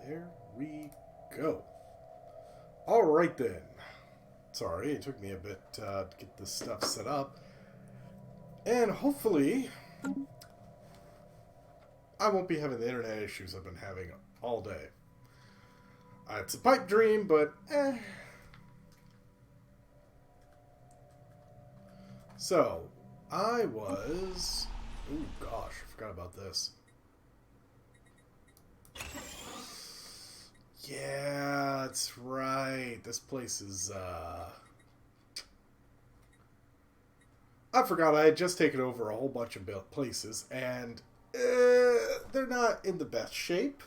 There we go. Alright then. Sorry, it took me a bit to get this stuff set up. And hopefully, I won't be having the internet issues I've been having all day. It's a pipe dream, but So, I was... Ooh, gosh, I forgot about this. Yeah, that's right. This place is, I forgot I had just taken over a whole bunch of places, and they're not in the best shape,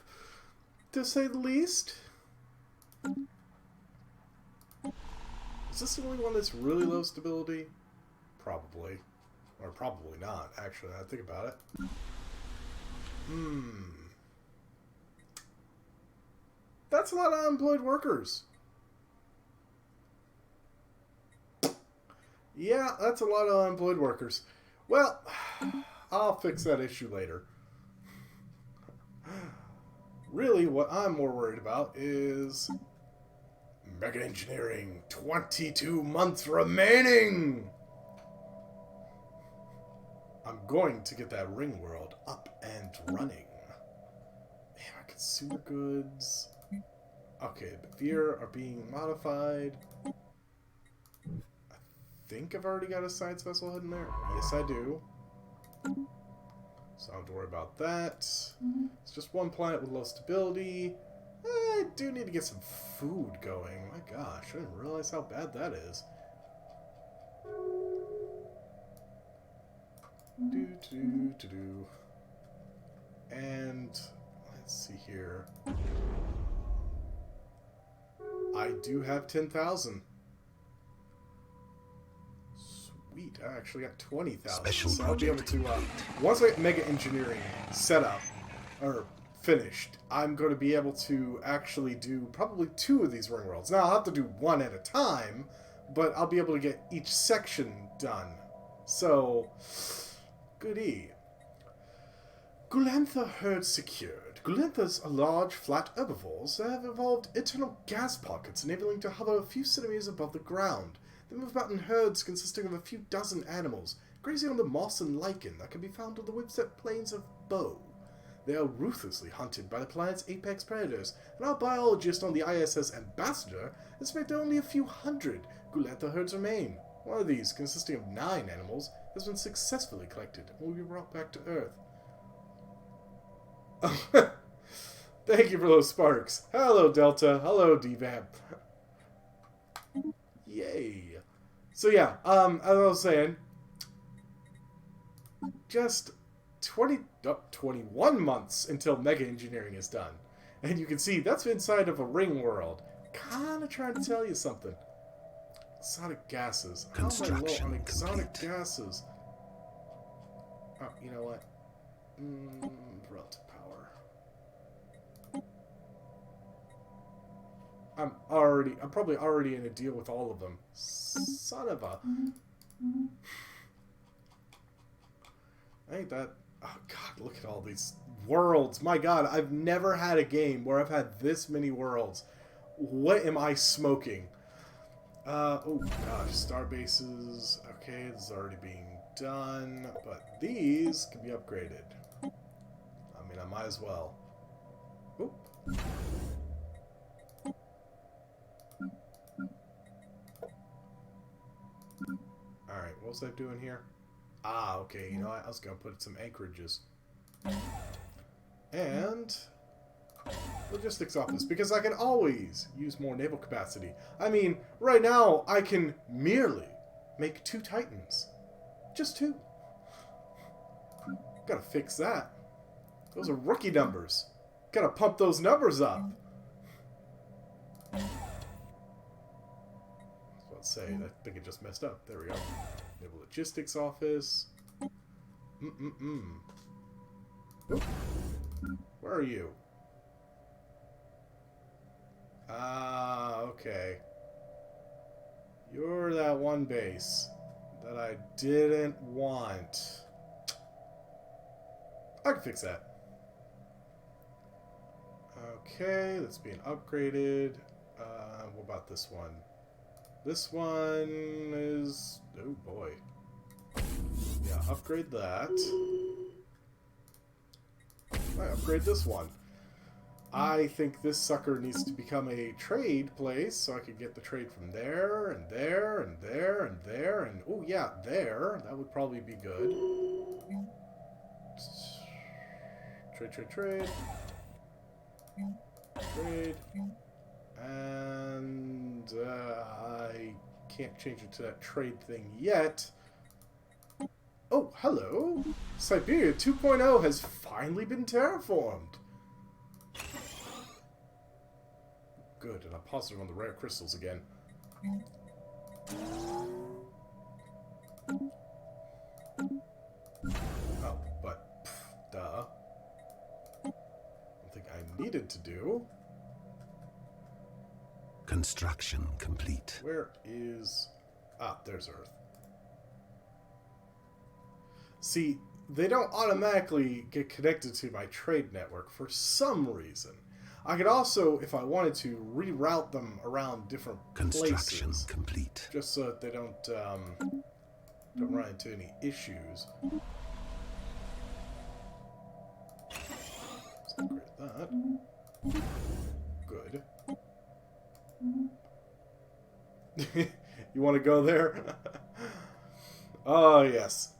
to say the least. Is this the only one that's really low stability? Probably. Or probably not, actually, now I think about it. That's a lot of unemployed workers. Yeah, that's a lot of unemployed workers. Well, I'll fix that issue later. Really, what I'm more worried about is... Mega Engineering, 22 months remaining! I'm going to get that ring world up and running. Man, our consumer goods... Okay, the Veer are being modified. I think I've already got a science vessel hidden there. Yes, I do. So I don't have to worry about that. It's just one planet with low stability. I do need to get some food going. My gosh, I didn't realize how bad that is. And let's see here. I do have 10,000. Sweet, I actually got 20,000. So I'll be able to, once I get Mega Engineering set up, or finished, I'm going to be able to actually do probably 2 of these ring worlds. Now, I'll have to do 1 at a time, but I'll be able to get each section done. So, goody. Gulantha herd secured. Gulanthas are large, flat herbivores that have evolved internal gas pockets, enabling to hover a few centimeters above the ground. They move about in herds consisting of a few dozen animals, grazing on the moss and lichen that can be found on the whipset plains of Bow. They are ruthlessly hunted by the planet's apex predators, and our biologist on the ISS Ambassador estimates that only a few hundred Gulantha herds remain. One of these, consisting of 9 animals, has been successfully collected and will be brought back to Earth. Thank you for those sparks. Hello, Delta. Hello, DVAP. Yay. So yeah, as I was saying, just 21 months until Mega Engineering is done. And you can see that's inside of a ring world. Kinda trying to tell you something. Exotic gases. How am I low on exotic gases? Oh, you know what? Relative power. I'm probably already in a deal with all of them. Son of a... Ain't that... Oh god, look at all these worlds. My god, I've never had a game where I've had this many worlds. What am I smoking? Oh gosh, star bases. Okay, this is already being done. But these can be upgraded. I mean, I might as well. Oop. Alright, what was I doing here? Ah, okay, you know what? I was going to put some anchorages. And... logistics office, because I can always use more naval capacity. I mean, right now, I can merely make 2 Titans. Just 2. Gotta fix that. Those are rookie numbers. Gotta pump those numbers up. I was about to say, I think it just messed up. There we go. Naval logistics office. Oop. Where are you? Ah, okay. You're that one base that I didn't want. I can fix that. Okay, that's being upgraded. What about this one? This one is... Oh, boy. Yeah, upgrade that. I upgrade this one. I think this sucker needs to become a trade place, so I could get the trade from there, and there, and there, and there, and... Oh, yeah, there. That would probably be good. Trade, trade, trade. Trade. And I can't change it to that trade thing yet. Oh, hello. Siberia 2.0 has finally been terraformed. Good, and I'm positive on the rare crystals again. Oh, but, duh. One thing I needed to do. Construction complete. Where is... Ah, there's Earth. See, they don't automatically get connected to my trade network for some reason. I could also, if I wanted to, reroute them around different Construction places. complete. Just so that they don't run into any issues. Let's upgrade that. Good. You want to go there? Oh, yes.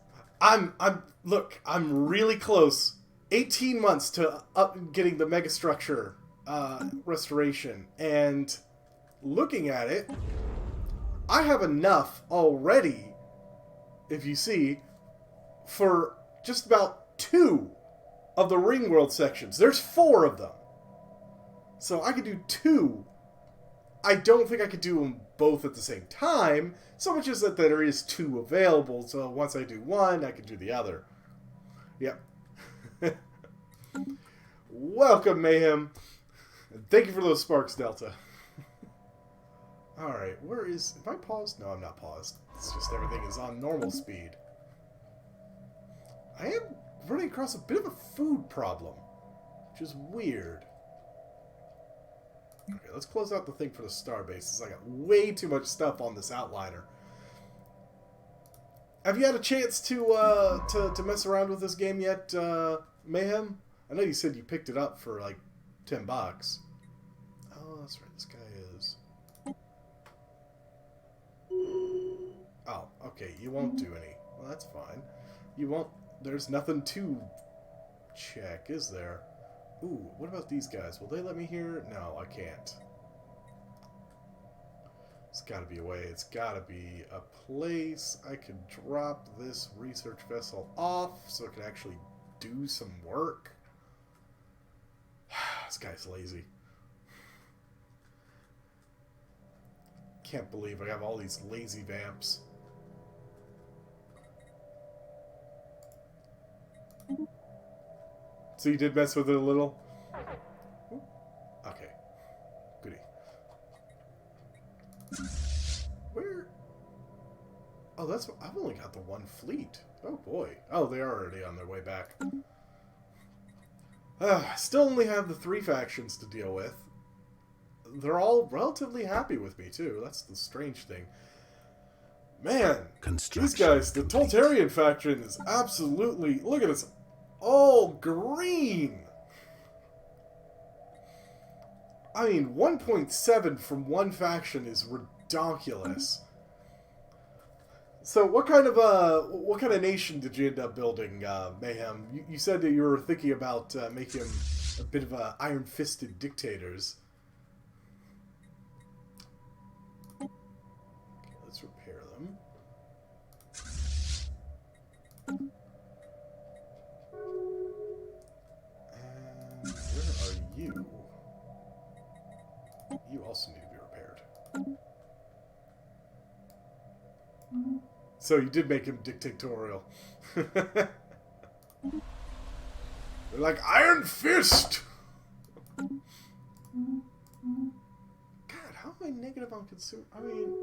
Look, I'm really close. 18 months to getting the megastructure restoration, and looking at it, I have enough already, if you see, for just about 2 of the ring world sections. There's 4 of them. So I could do 2. I don't think I could do them both at the same time, so much as that there is 2 available, so once I do one, I can do the other. Yep. Welcome, Mayhem. Thank you for those sparks, Delta. Alright, where is... Am I paused? No, I'm not paused. It's just everything is on normal speed. I am running across a bit of a food problem, which is weird. Okay, let's close out the thing for the star bases. I got way too much stuff on this outliner. Have you had a chance to mess around with this game yet, Mayhem? I know you said you picked it up for like $10. Oh, that's right. This guy is. Oh, okay. You won't do any. Well, that's fine. You won't. There's nothing to check, is there? Ooh, what about these guys? Will they let me here? No, I can't. It's gotta be a way. It's gotta be a place I can drop this research vessel off so it can actually do some work. This guy's lazy. Can't believe I have all these lazy vamps. So you did mess with it a little? Okay. Goody. Where? Oh, that's... I've only got the 1 fleet. Oh, boy. Oh, they are already on their way back. Still only have the 3 factions to deal with. They're all relatively happy with me, too. That's the strange thing. Man, these guys, the Toltarian faction is absolutely... Look at this. All green! I mean, 1.7 from 1 faction is ridiculous. So, what kind of nation did you end up building, Mayhem? You said that you were thinking about making them a bit of iron-fisted dictators. Okay, let's repair them. And where are you? You also need to be repaired. So you did make him dictatorial. They're like, Iron Fist! God, how am I negative on consumer... I mean...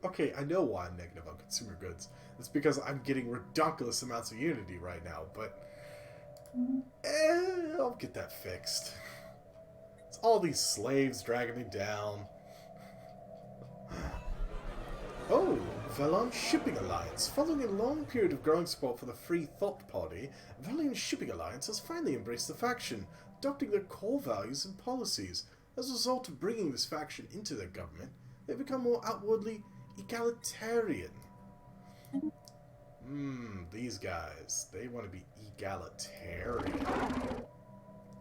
Okay, I know why I'm negative on consumer goods. It's because I'm getting ridiculous amounts of Unity right now, but... I'll get that fixed. It's all these slaves dragging me down. Oh, Valon Shipping Alliance. Following a long period of growing support for the Free Thought Party, Valon Shipping Alliance has finally embraced the faction, adopting their core values and policies. As a result of bringing this faction into their government, they've become more outwardly egalitarian. These guys, they want to be egalitarian.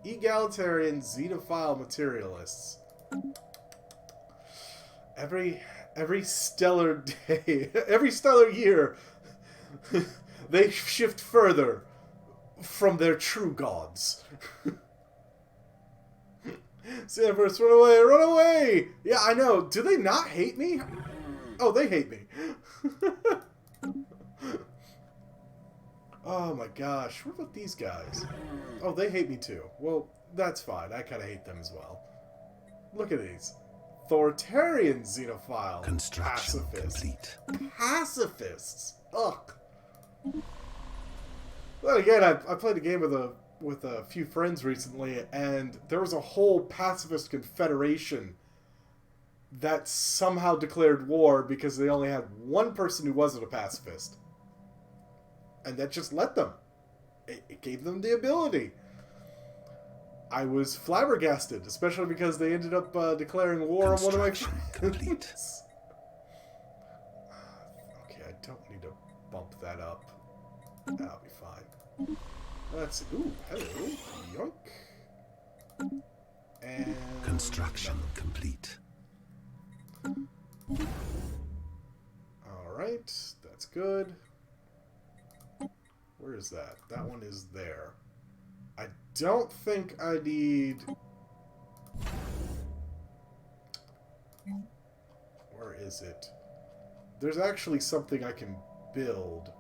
Egalitarian, xenophile materialists. Every stellar day, every stellar year, they shift further from their true gods. Xenoverse, run away, run away! Yeah, I know. Do they not hate me? Oh, they hate me. Oh my gosh, what about these guys? Oh, they hate me too. Well, that's fine. I kind of hate them as well. Look at these. Authoritarian xenophile. Construction pacifists. complete. Pacifists. Ugh. Well, again, I played a game with a few friends recently, and there was a whole pacifist confederation that somehow declared war because they only had one person who wasn't a pacifist. And that just let them. It gave them the ability. I was flabbergasted, especially because they ended up declaring war on one of my friends. Okay, I don't need to bump that up. That'll be fine. Let's see. Ooh, hello. Yoink. And... Construction complete. Alright, that's good. Where is that? That one is there. I don't think I need... Where is it? There's actually something I can build.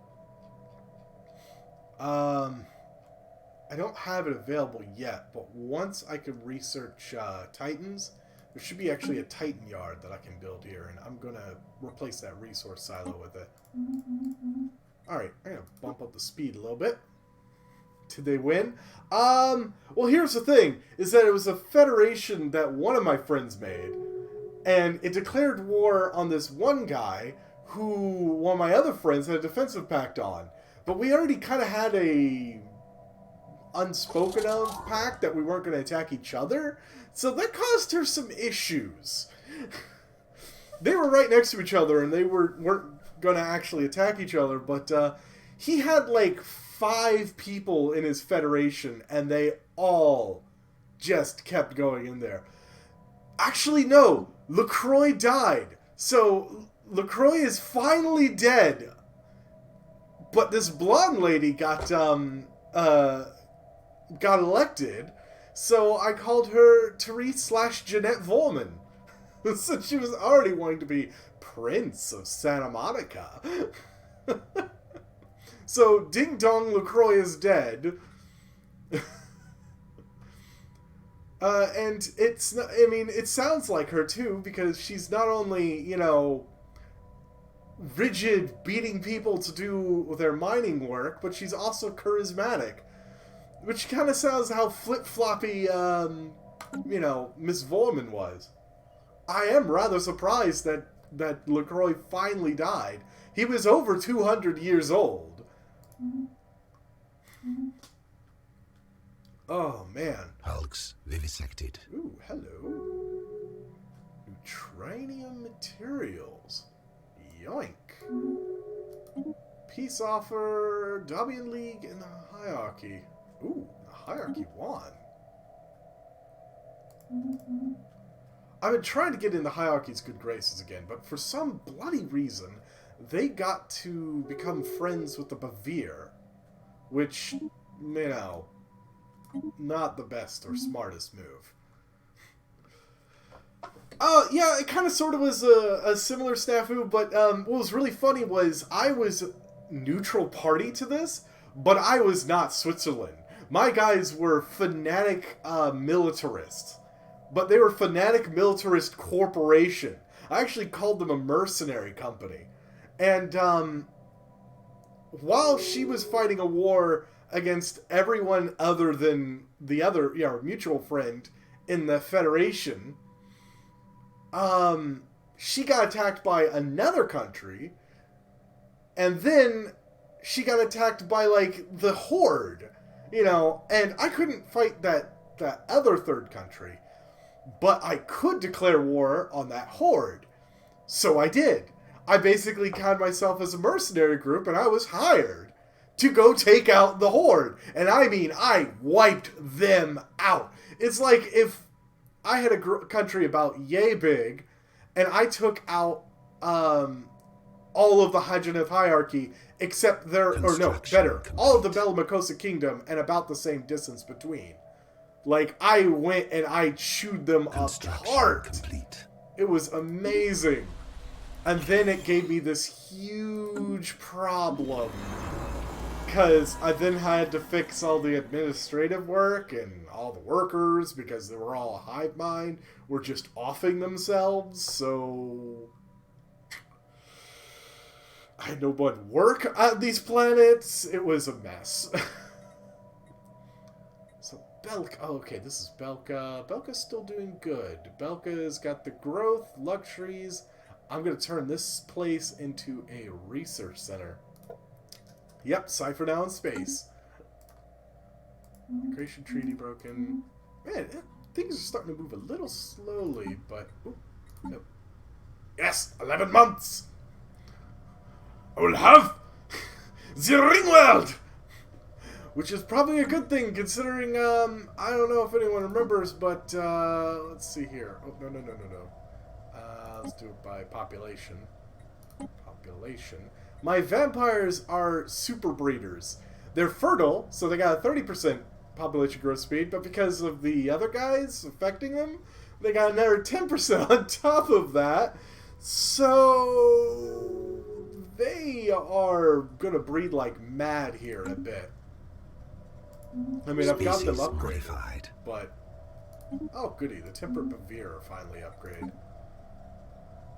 I don't have it available yet, but once I can research Titans, there should be actually a Titan yard that I can build here, and I'm going to replace that resource silo with it. Alright, I'm going to bump up the speed a little bit. Did they win? Well, here's the thing, is that it was a federation that one of my friends made, and it declared war on this one guy who one of my other friends had a defensive pact on. But we already kind of had a unspoken of pact that we weren't going to attack each other, so that caused her some issues. They were right next to each other, and they weren't going to actually attack each other, but he had like 5 people in his federation, and they all just kept going in there. Actually, no, LaCroix died, so LaCroix is finally dead. But this blonde lady got elected, so I called her Therese/Jeanette Volman, since she was already wanting to be Prince of Santa Monica. So Ding Dong LaCroix is dead, and it's not, I mean, it sounds like her too, because she's not only, you know, rigid, beating people to do their mining work, but she's also charismatic, which kind of sounds how flip-floppy, you know, Miss Volman was. I am rather surprised that LaCroix finally died. He was over 200 years old. Oh, man. Hulks vivisected. Ooh, hello. Neutranium materials. Yoink. Peace offer, Dabian League, and the Hierarchy. Ooh, the Hierarchy won. I've been trying to get in the Hierarchy's good graces again, but for some bloody reason, they got to become friends with the Bavir, which, you know, not the best or smartest move. Yeah, it kind of sort of was a similar snafu, but what was really funny was I was neutral party to this, but I was not Switzerland. My guys were fanatic militarists, but they were fanatic militarist corporation. I actually called them a mercenary company. And while she was fighting a war against everyone other than the other, mutual friend in the Federation, she got attacked by another country, and then she got attacked by, like, the Horde, you know, and I couldn't fight that other third country, but I could declare war on that Horde. So I did. I basically counted myself as a mercenary group, and I was hired to go take out the Horde. And I mean, I wiped them out. It's like if I had a country about yay big, and I took out all of the Hydronev hierarchy, except all of the Bellimacosa kingdom, and about the same distance between. Like, I went and I chewed them apart. Complete. It was amazing. And then it gave me this huge problem, because I then had to fix all the administrative work and all the workers, because they were all a hive mind, were just offing themselves, so I had no one work on these planets. It was a mess. So Belka, oh, okay, this is Belka. Belka's still doing good. Belka's got the growth, luxuries. I'm going to turn this place into a research center. Yep, Cypher now in space. Creation treaty broken. Man, things are starting to move a little slowly, but... Ooh, no. Yes, 11 months! I will have the ring world! Which is probably a good thing, considering, I don't know if anyone remembers, but, let's see here. Oh, no. Let's do it by population. My vampires are super breeders. They're fertile, so they got a 30% population growth speed, but because of the other guys affecting them, they got another 10% on top of that. So they are gonna breed like mad here in a bit. I mean, I've got them upgraded, modified. But oh goody, the Temperate Bavir are finally upgraded.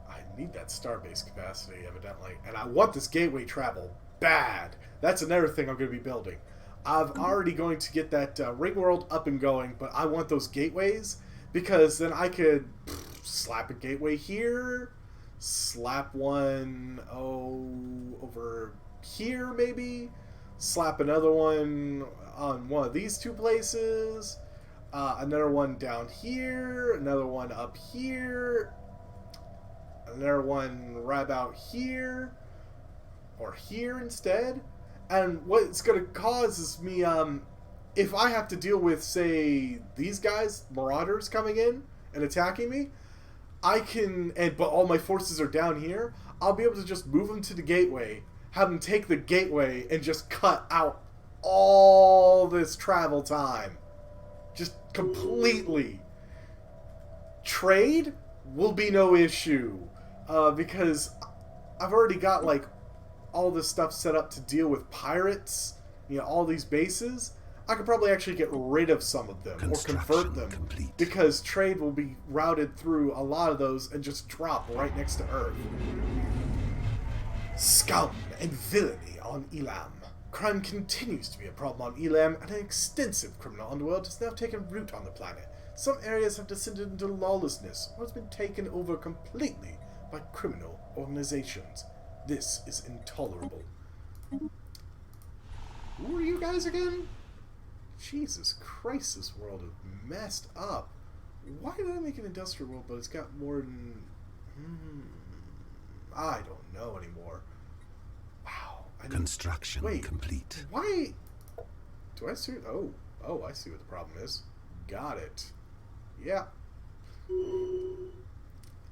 I need that starbase capacity, evidently, and I want this gateway travel bad. That's another thing I'm going to be building. I'm already going to get that ring world up and going, but I want those gateways, because then I could slap a gateway here, slap one over here maybe, slap another one on one of these two places, another one down here, another one up here, another one right about here, or here instead. And what it's going to cause is me, if I have to deal with, say, these guys, marauders coming in and attacking me, I can, but all my forces are down here, I'll be able to just move them to the gateway, have them take the gateway, and just cut out all this travel time. Just completely. Trade will be no issue. Because I've already got, like, all this stuff set up to deal with pirates, you know, all these bases. I could probably actually get rid of some of them or convert them, because trade will be routed through a lot of those and just drop right next to Earth. Scum and villainy on Elam. Crime continues to be a problem on Elam, and an extensive criminal underworld has now taken root on the planet. Some areas have descended into lawlessness, or has been taken over completely by criminal organizations. This is intolerable. Who are you guys again? Jesus Christ, this world is messed up. Why did I make an industrial world, but it's got more than... I don't know anymore. Wow. Construction complete. Why... Do I see... Oh, I see what the problem is. Got it. Yeah.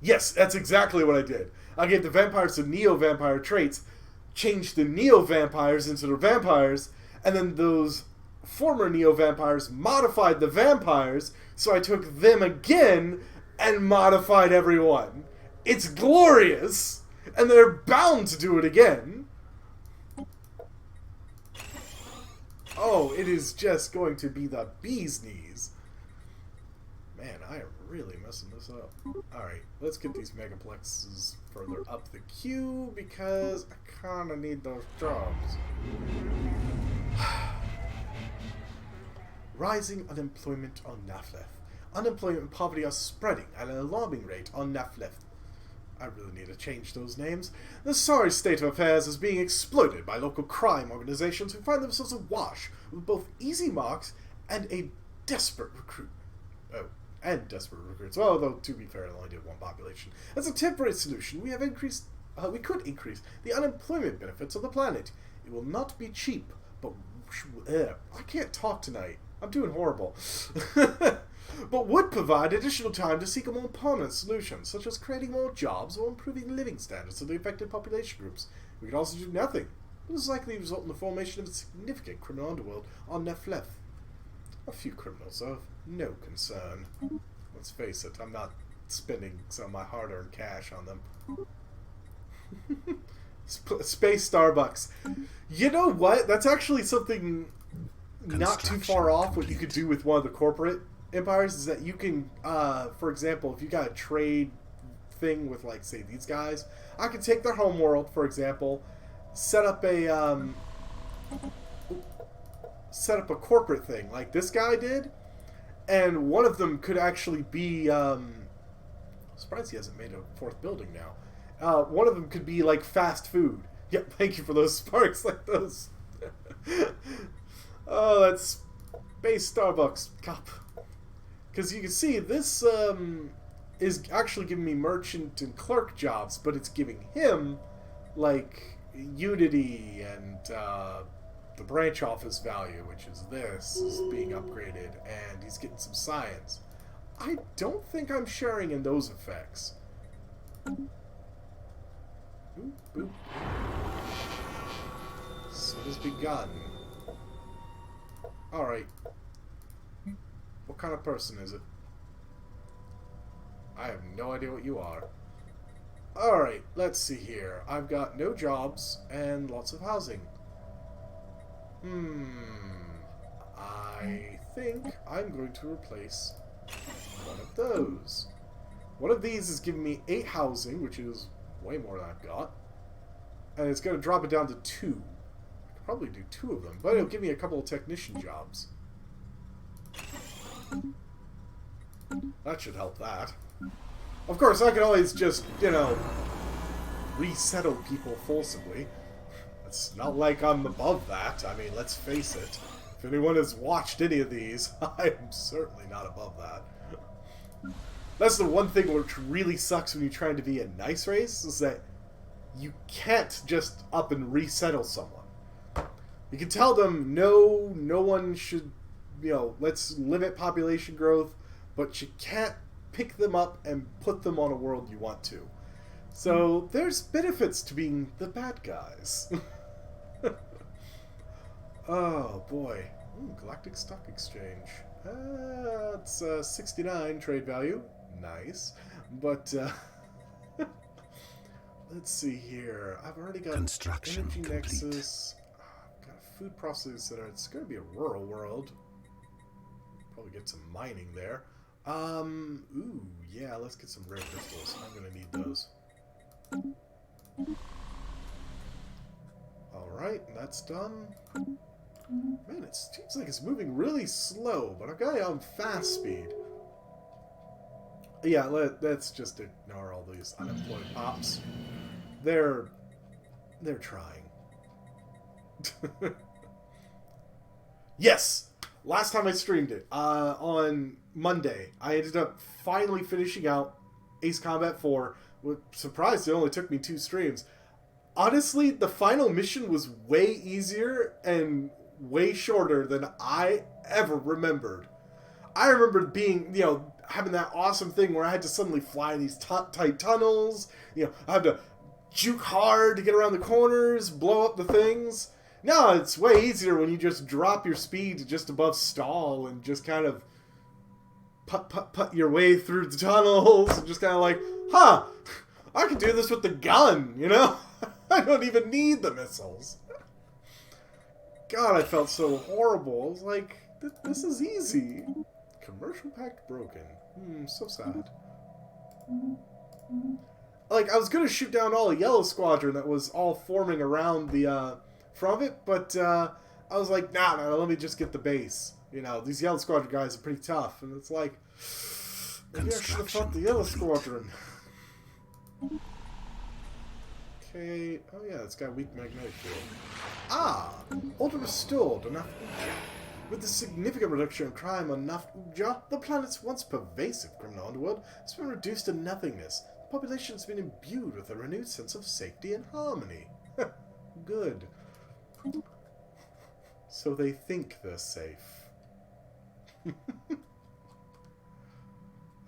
Yes, that's exactly what I did. I gave the vampires some neo-vampire traits, changed the neo-vampires into the vampires, and then those former neo-vampires modified the vampires, so I took them again and modified everyone. It's glorious! And they're bound to do it again. Oh, it is just going to be the bee's knees. Man, I am really messing this up. Alright, let's get these megaplexes further up the queue, because I kind of need those jobs. Rising unemployment on Nafleth. Unemployment and poverty are spreading at an alarming rate on Nafleth. I really need to change those names. The sorry state of affairs is being exploited by local crime organizations who find themselves awash with both easy marks and a desperate recruit. Oh, and desperate recruits. Well, though, to be fair, it only did one population. As a temporary solution, we could increase the unemployment benefits of the planet. It will not be cheap, but I can't talk tonight. I'm doing horrible. But would provide additional time to seek a more permanent solution, such as creating more jobs or improving living standards of the affected population groups. We could also do nothing. This is likely to result in the formation of a significant criminal underworld on Nefleth. A few criminals of no concern. Let's face it, I'm not spending some of my hard-earned cash on them. Space Starbucks. You know what? That's actually something not too far off what you could do with one of the corporate empires, is that you can, for example, if you got a trade thing with, like, say, these guys, I could take their homeworld, for example, set up a corporate thing, like this guy did, and one of them could actually be, surprised he hasn't made a fourth building now. One of them could be, like, fast food. Yep, thank you for those sparks, like those. Oh, that's Space Starbucks cup. Because you can see, this is actually giving me merchant and clerk jobs, but it's giving him, like, Unity and the branch office value, which is this, is being upgraded, and he's getting some science. I don't think I'm sharing in those effects. Boop, boop. So it has begun. Alright. What kind of person is it? I have no idea what you are. Alright, let's see here. I've got no jobs and lots of housing. I think I'm going to replace one of those. One of these is giving me 8 housing, which is way more than I've got. And it's going to drop it down to 2. I could probably do 2 of them, but it'll give me a couple of technician jobs. That should help that. Of course, I can always just, you know, resettle people forcibly. It's not like I'm above that. I mean, let's face it. If anyone has watched any of these, I am certainly not above that. That's the one thing which really sucks when you're trying to be a nice race, is that you can't just up and resettle someone. You can tell them, no one should, you know, let's limit population growth, but you can't pick them up and put them on a world you want to. So there's benefits to being the bad guys. Oh boy. Ooh, Galactic Stock Exchange. It's 69 trade value. Nice. But let's see here. I've already got Construction Energy complete. Nexus. Got a food processing center. It's going to be a rural world. Probably get some mining there. Ooh, yeah, let's get some rare crystals. I'm going to need those. Alright, that's done. Man, it seems like it's moving really slow, but I've got it on fast speed. Yeah, let's just ignore all these unemployed pops. They're trying. Yes! Last time I streamed it, on Monday, I ended up finally finishing out Ace Combat 4. Surprised it only took me 2 streams. Honestly, the final mission was way easier and way shorter than I ever remembered. I remember being, you know, having that awesome thing where I had to suddenly fly in these tight tunnels. You know, I had to juke hard to get around the corners, blow up the things. No, it's way easier when you just drop your speed to just above stall and just kind of put your way through the tunnels and just kind of like, huh, I can do this with the gun, you know? I don't even need the missiles. God, I felt so horrible. I was like, this is easy. Commercial pact broken. So sad. Like, I was going to shoot down all the Yellow Squadron that was all forming around the, from it, but, I was like, nah, let me just get the base. You know, these Yellow Squadron guys are pretty tough, and it's like, maybe I should have fought the Yellow Squadron. Okay, oh yeah, it's got weak magnetic field. Ah! Order restored on Nafta. With the significant reduction in crime on Nafta, the planet's once pervasive criminal underworld has been reduced to nothingness. The population has been imbued with a renewed sense of safety and harmony. Good. So they think they're safe.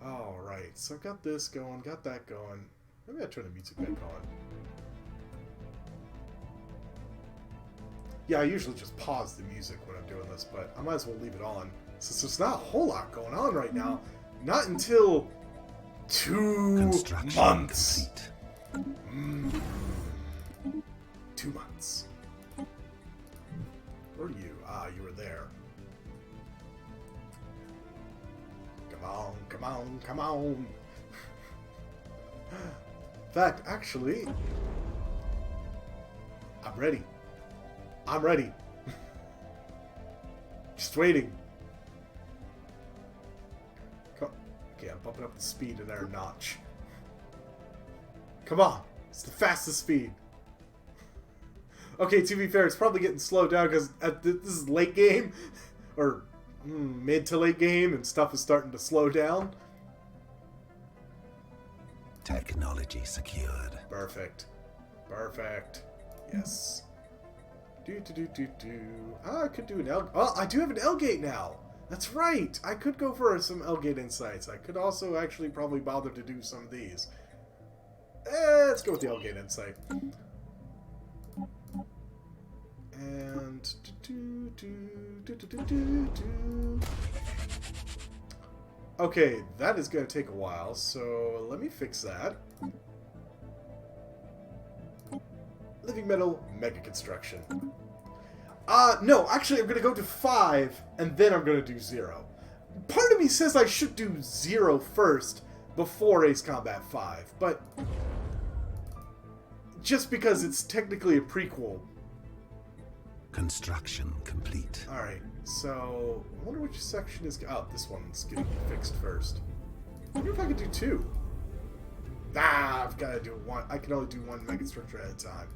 Alright, so I've got this going, got that going. Maybe I'll turn the music back on. Yeah, I usually just pause the music when I'm doing this, but I might as well leave it on. Since there's not a whole lot going on right now. Not until 2 months. 2 months. Where are you? Ah, you were there. Come on, come on, come on. In fact, actually, I'm ready. I'm ready. Just waiting. Come. Okay, I'm bumping up the speed in there a notch. Come on. It's the fastest speed. Okay, to be fair, it's probably getting slowed down because this is late game. Or mid to late game, and stuff is starting to slow down. Technology secured. Perfect. Perfect. Yes. Ah, I could do an L... Oh, I do have an L-gate now! That's right! I could go for some L-gate insights. I could also actually probably bother to do some of these. Let's go with the L-gate insight. And... Okay, that is going to take a while, so let me fix that. Living metal, mega construction. No, actually I'm going to go to 5, and then I'm going to do 0. Part of me says I should do 0 first, before Ace Combat 5, but... just because it's technically a prequel. Construction complete. Alright, so... I wonder which section is... Oh, this one's getting fixed first. I wonder if I could do 2. Ah, I've got to do 1. I can only do 1 mega structure at a time.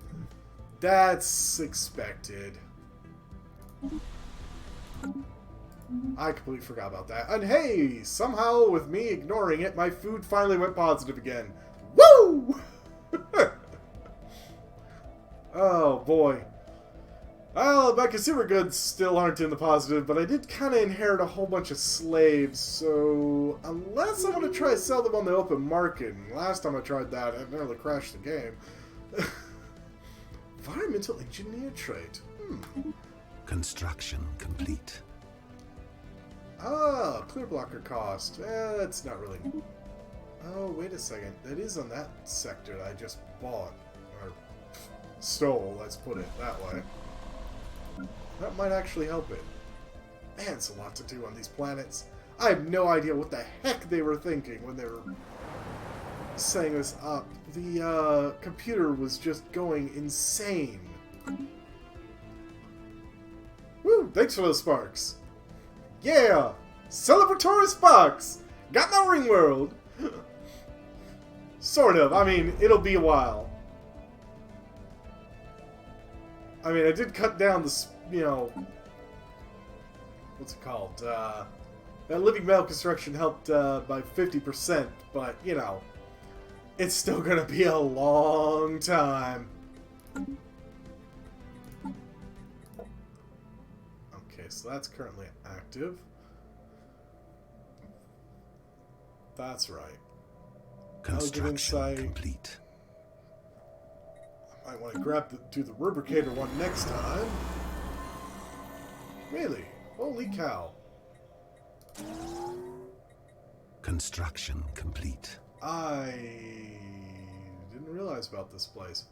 That's expected. I completely forgot about that. And hey, somehow with me ignoring it, my food finally went positive again. Woo! Oh boy. Well, my consumer goods still aren't in the positive, but I did kind of inherit a whole bunch of slaves, so unless I want to try to sell them on the open market, and last time I tried that, I nearly crashed the game. Environmental engineer trait. Construction complete. Ah, clear blocker cost. That's not really... Oh, wait a second. That is on that sector that I just bought. Or stole, let's put it that way. That might actually help it. Man, it's a lot to do on these planets. I have no idea what the heck they were thinking when they were setting this up. The computer was just going insane. Woo! Thanks for those sparks. Yeah! Celebratory sparks! Got my ring world! Sort of. I mean, it'll be a while. I mean, I did cut down the, you know... What's it called? That living metal construction helped by 50%, but, you know... It's still gonna be a long time. Okay, so that's currently active. That's right. Construction complete. I might want to do the rubricator one next time. Really? Holy cow. Construction complete. I didn't realize about this place.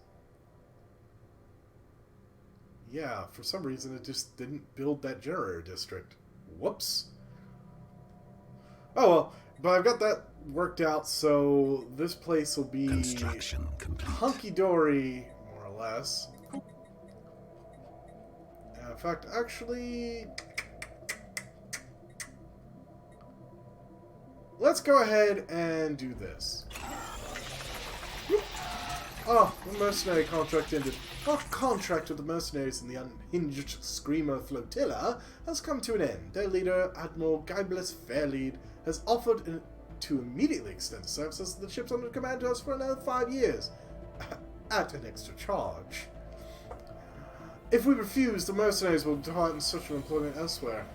Yeah, for some reason it just didn't build that generator district. Whoops. Oh well, but I've got that worked out, so this place will be construction complete. Hunky-dory, more or less. In fact, actually, let's go ahead and do this. Oh, the mercenary contract ended. Our contract with the mercenaries in the unhinged Screamer Flotilla has come to an end. Their leader, Admiral Guybeless Fairlead, has offered to immediately extend the services of the ships under command to us for another 5 years, at an extra charge. If we refuse, the mercenaries will depart in search of employment elsewhere.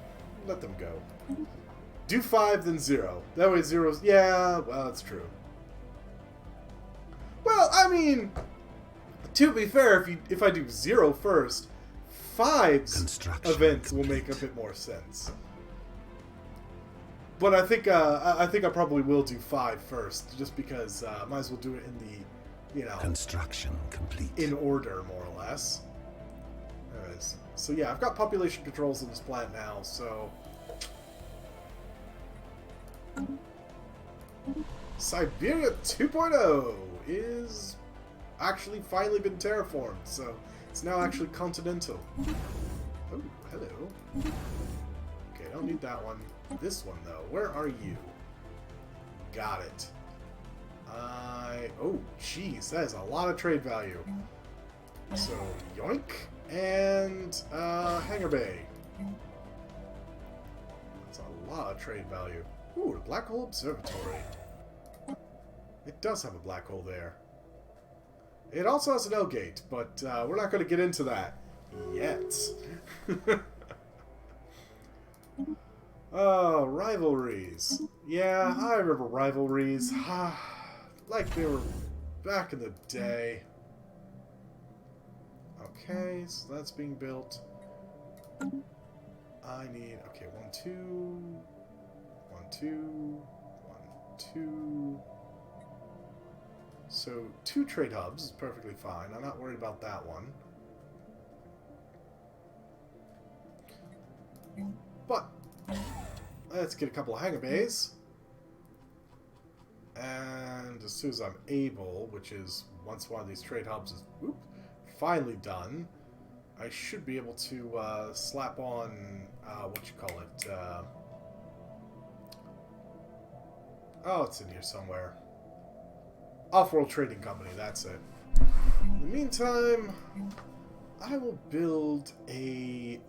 Let them go. Do 5, then 0. That way 0's... Yeah, well, that's true. Well, I mean, to be fair, if I do 0 first, 5's event will make a bit more sense. But I think I probably will do 5 first, just because might as well do it in the, you know, construction complete. In order, more or less. Anyways, so yeah, I've got population controls in this planet now, so Siberia 2.0 is actually finally been terraformed, so it's now actually continental. Oh, hello. Okay, I don't need that one. This one, though. Where are you? Got it. Oh, jeez. That is a lot of trade value. So, yoink. And, Hangar Bay. That's a lot of trade value. Ooh, the Black Hole Observatory. It does have a black hole there. It also has an L-gate, but we're not going to get into that yet. Oh, rivalries. Yeah, I remember rivalries. Like they were back in the day. Okay, so that's being built. I need... Okay, 1, 2... 1, 2... 1, 2... So, 2 trade hubs is perfectly fine. I'm not worried about that one. But, let's get a couple of hangar bays. And as soon as I'm able, which is once one of these trade hubs is finally done, I should be able to slap on, oh, it's in here somewhere. Off-World Trading Company, that's it. In the meantime, I will build a,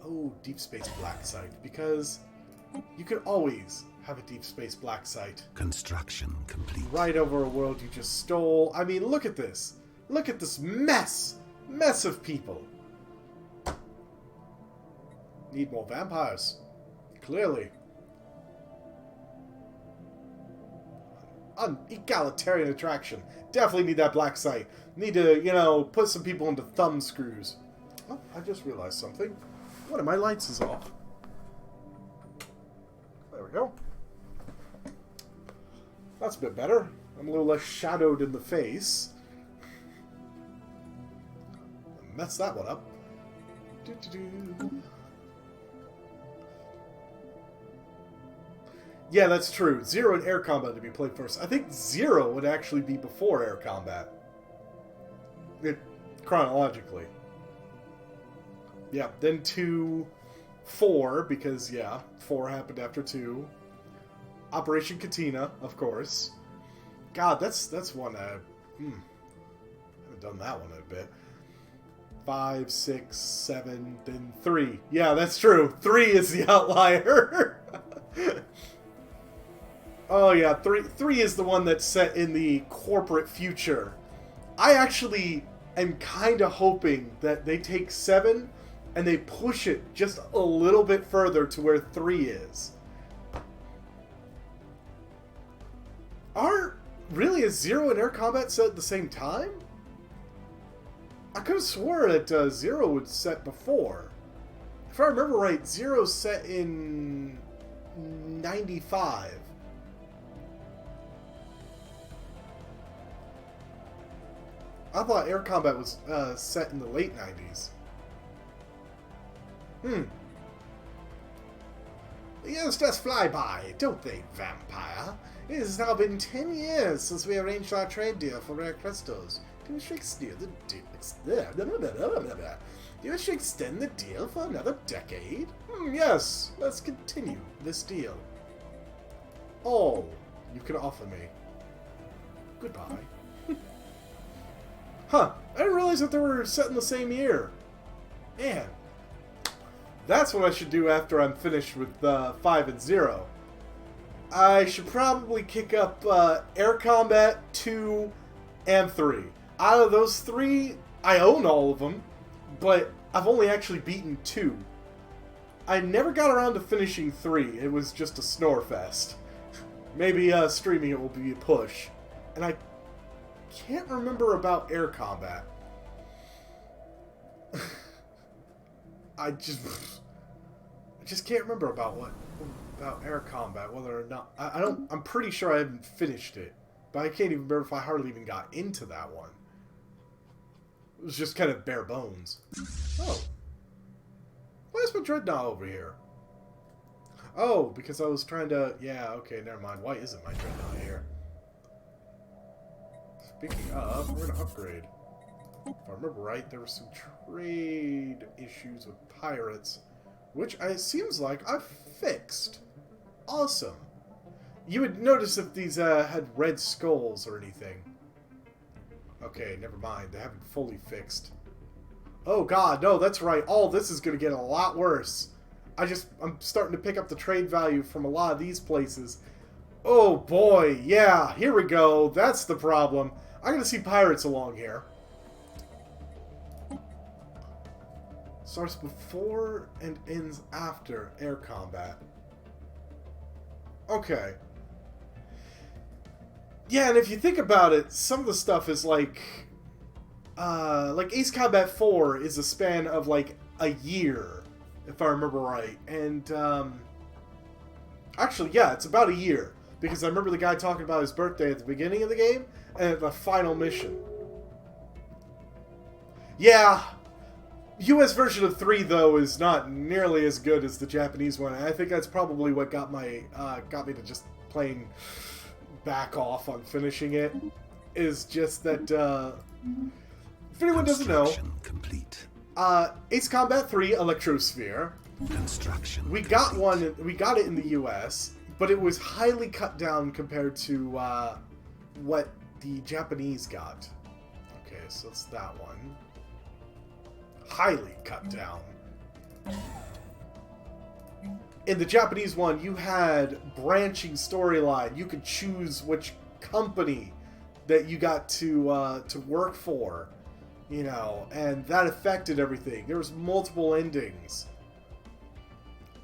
deep space black site, because you can always have a deep space black site. Construction complete. Right over a world you just stole. I mean, look at this. Look at this mess. Mess of people. Need more vampires. Clearly. Egalitarian attraction. Definitely need that black site. Need to, you know, put some people into thumb screws. Oh, I just realized something. One of my lights is off. There we go. That's a bit better. I'm a little less shadowed in the face. Mess that one up. Yeah, that's true. 0 and air combat to be played first. I think 0 would actually be before air combat. Chronologically. Yeah, then 2, 4, because, yeah, 4 happened after 2. Operation Katina, of course. God, that's one I haven't done that one in a bit. 5, 6, 7, then 3. Yeah, that's true. 3 is the outlier. Oh yeah, 3 is the one that's set in the corporate future. I actually am kind of hoping that they take 7 and they push it just a little bit further to where 3 is. Really, is 0 and air combat set at the same time? I could have swore that 0 would set before. If I remember right, 0's set in 95. I thought air combat was set in the late 90s. The years just fly by, don't they, vampire? It has now been 10 years since we arranged our trade deal for rare crystals. Do you wish to extend the deal for another decade? Yes, let's continue this deal. Oh, you can offer me. Goodbye. Huh, I didn't realize that they were set in the same year. Man. That's what I should do after I'm finished with 5 and 0. I should probably kick up Air Combat 2 and 3. Out of those 3, I own all of them, but I've only actually beaten 2. I never got around to finishing 3. It was just a snore fest. Maybe streaming it will be a push. And I can't remember about Air Combat. I just can't remember about Air Combat, whether or not I'm pretty sure I haven't finished it, but I can't even remember if I hardly even got into that one. It was just kind of bare bones. Oh, why is my dreadnought over here? Oh, because I was trying to. Yeah, okay, never mind. Why isn't my dreadnought here? Speaking of, we're gonna upgrade. If I remember right, there were some trade issues with pirates, which it seems like I've fixed. Awesome. You would notice if these had red skulls or anything. Okay, never mind. They haven't fully fixed. Oh god, no, that's right. All this is going to get a lot worse. I'm starting to pick up the trade value from a lot of these places. Oh boy, yeah, here we go. That's the problem. I'm going to see pirates along here. Starts before and ends after air combat. Okay. Yeah, and if you think about it, some of the stuff is like Ace Combat 4 is a span of like a year, if I remember right. And actually, yeah, it's about a year, because I remember the guy talking about his birthday at the beginning of the game and at the final mission. Yeah. US version of 3 though is not nearly as good as the Japanese one. And I think that's probably what got me to just plain back off on finishing it. Is just that if anyone doesn't know, Ace Combat 3 Electrosphere. We got it in the US, but it was highly cut down compared to what the Japanese got. Okay, so it's that one. Highly cut down. In the Japanese one, you had branching storyline. You could choose which company that you got to work for, you know, and that affected everything. There was multiple endings.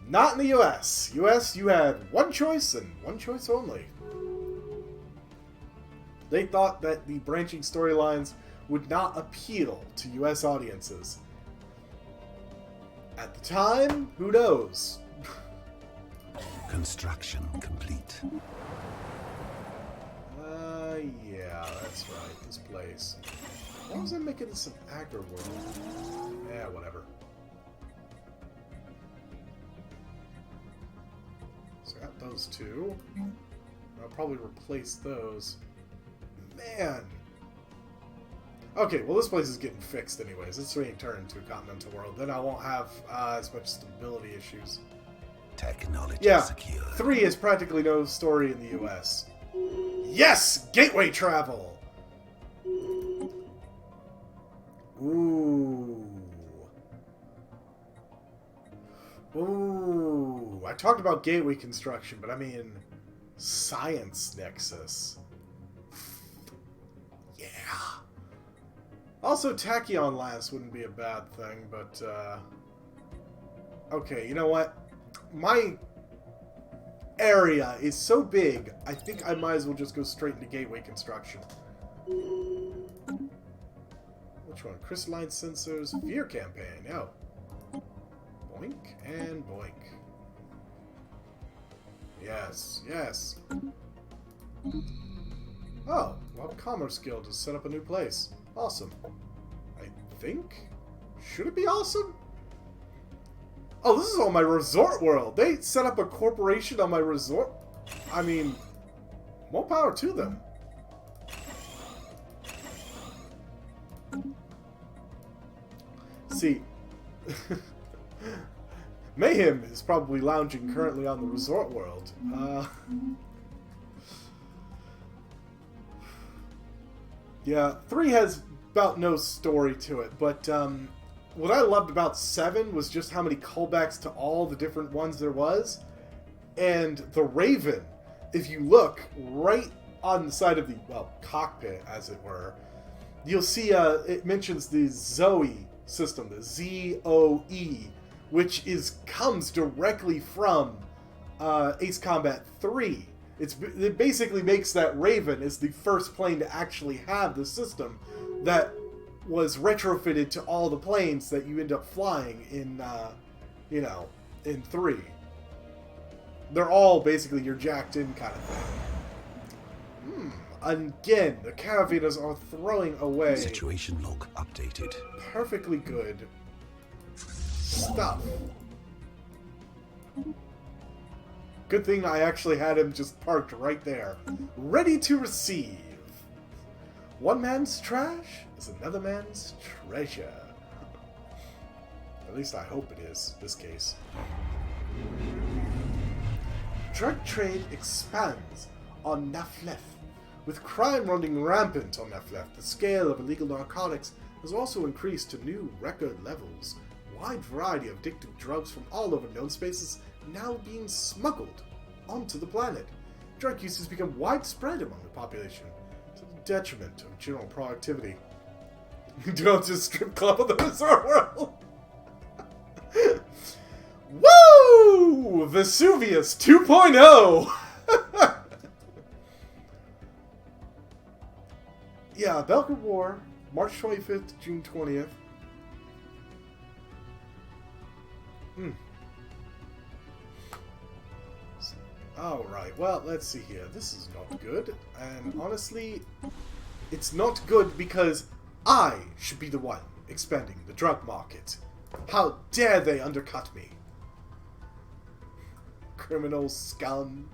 Not in the US. US, you had one choice and one choice only. They thought that the branching storylines would not appeal to US audiences. At the time, who knows? Construction complete. Yeah, that's right. This place. Why was I making this an actor world? Yeah, whatever. So I got those two. I'll probably replace those. Man! Okay, well this place is getting fixed anyways. It's being turned into a continental world. Then I won't have as much stability issues. Technology secure. 3 is practically no story in the US. Yes! Gateway travel! Ooh. Ooh. I talked about gateway construction, but I mean Science Nexus. Yeah. Also, Tachyon Lance wouldn't be a bad thing, but, okay, you know what? My area is so big, I think I might as well just go straight into gateway construction. Which one? Crystalline Sensors, Fear Campaign. Oh. Boink and boink. Yes, yes. Oh, well, Commerce Guild has set up a new place. Awesome. I think? Should it be awesome? Oh, this is on my resort world. They set up a corporation on my resort. I mean, more power to them. See, Mayhem is probably lounging currently on the resort world. Yeah, 3 has about no story to it, but what I loved about 7 was just how many callbacks to all the different ones there was. And the Raven, if you look right on the side of the, well, cockpit, as it were, you'll see it mentions the Zoe system, the ZOE, which comes directly from Ace Combat 3. It basically makes that Raven is the first plane to actually have the system that was retrofitted to all the planes that you end up flying in, in 3. They're all basically your jacked in kind of thing. Again, the Carabineers are throwing away Situation log updated. perfectly good stuff. Good thing I actually had him just parked right there, ready to receive. One man's trash is another man's treasure. At least I hope it is, this case. Drug trade expands on Naflef. With crime running rampant on Naflef, the scale of illegal narcotics has also increased to new record levels. A wide variety of addictive drugs from all over known spaces now being smuggled onto the planet. Drug use has become widespread among the population, to the detriment of general productivity. Don't just strip club of the resort world! Woo! Vesuvius 2.0! Yeah, Belgrade War, March 25th to June 20th. Alright, well, let's see here. This is not good. And honestly, it's not good because I should be the one expanding the drug market. How dare they undercut me? Criminal scum.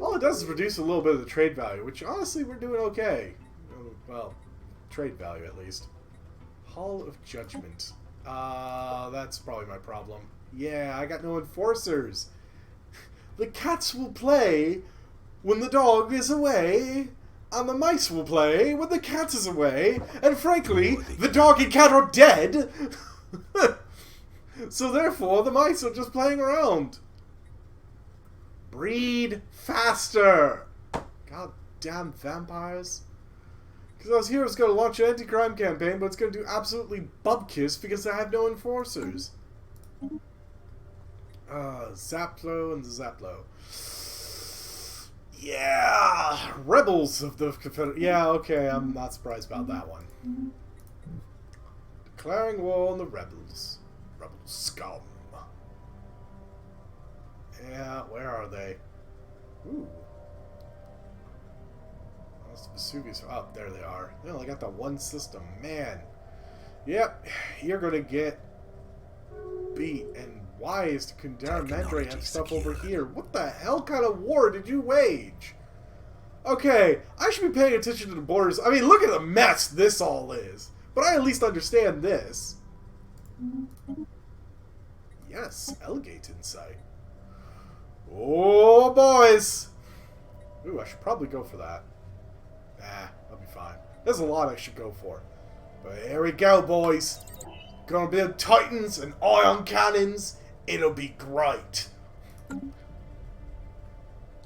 All it does is reduce a little bit of the trade value, which honestly we're doing okay. Well, trade value at least. Hall of Judgment. That's probably my problem. Yeah, I got no enforcers. The cats will play when the dog is away, and the mice will play when the cat is away, and frankly, the dog and cat are dead! So therefore, the mice are just playing around. Breed faster! Goddamn vampires. Because I was here, I was going to launch an anti-crime campaign, but it's going to do absolutely bubkiss because I have no enforcers. Zaplo and Zaplo. Yeah! Rebels of the Confederate. Yeah, okay, I'm not surprised about that one. Declaring war on the rebels. Rebel scum. Yeah, where are they? Ooh. That's Vesuvius. Oh, there they are. They only got that one system. Man. Yep, you're gonna get beat. And why is the Kundera Mandre have stuff over here? What the hell kind of war did you wage? Okay, I should be paying attention to the borders. I mean, look at the mess this all is. But I at least understand this. Yes, Elgate in sight. Oh, boys! Ooh, I should probably go for that. Nah, I'll be fine. There's a lot I should go for. But here we go, boys. Gonna build Titans and ion cannons. It'll be great.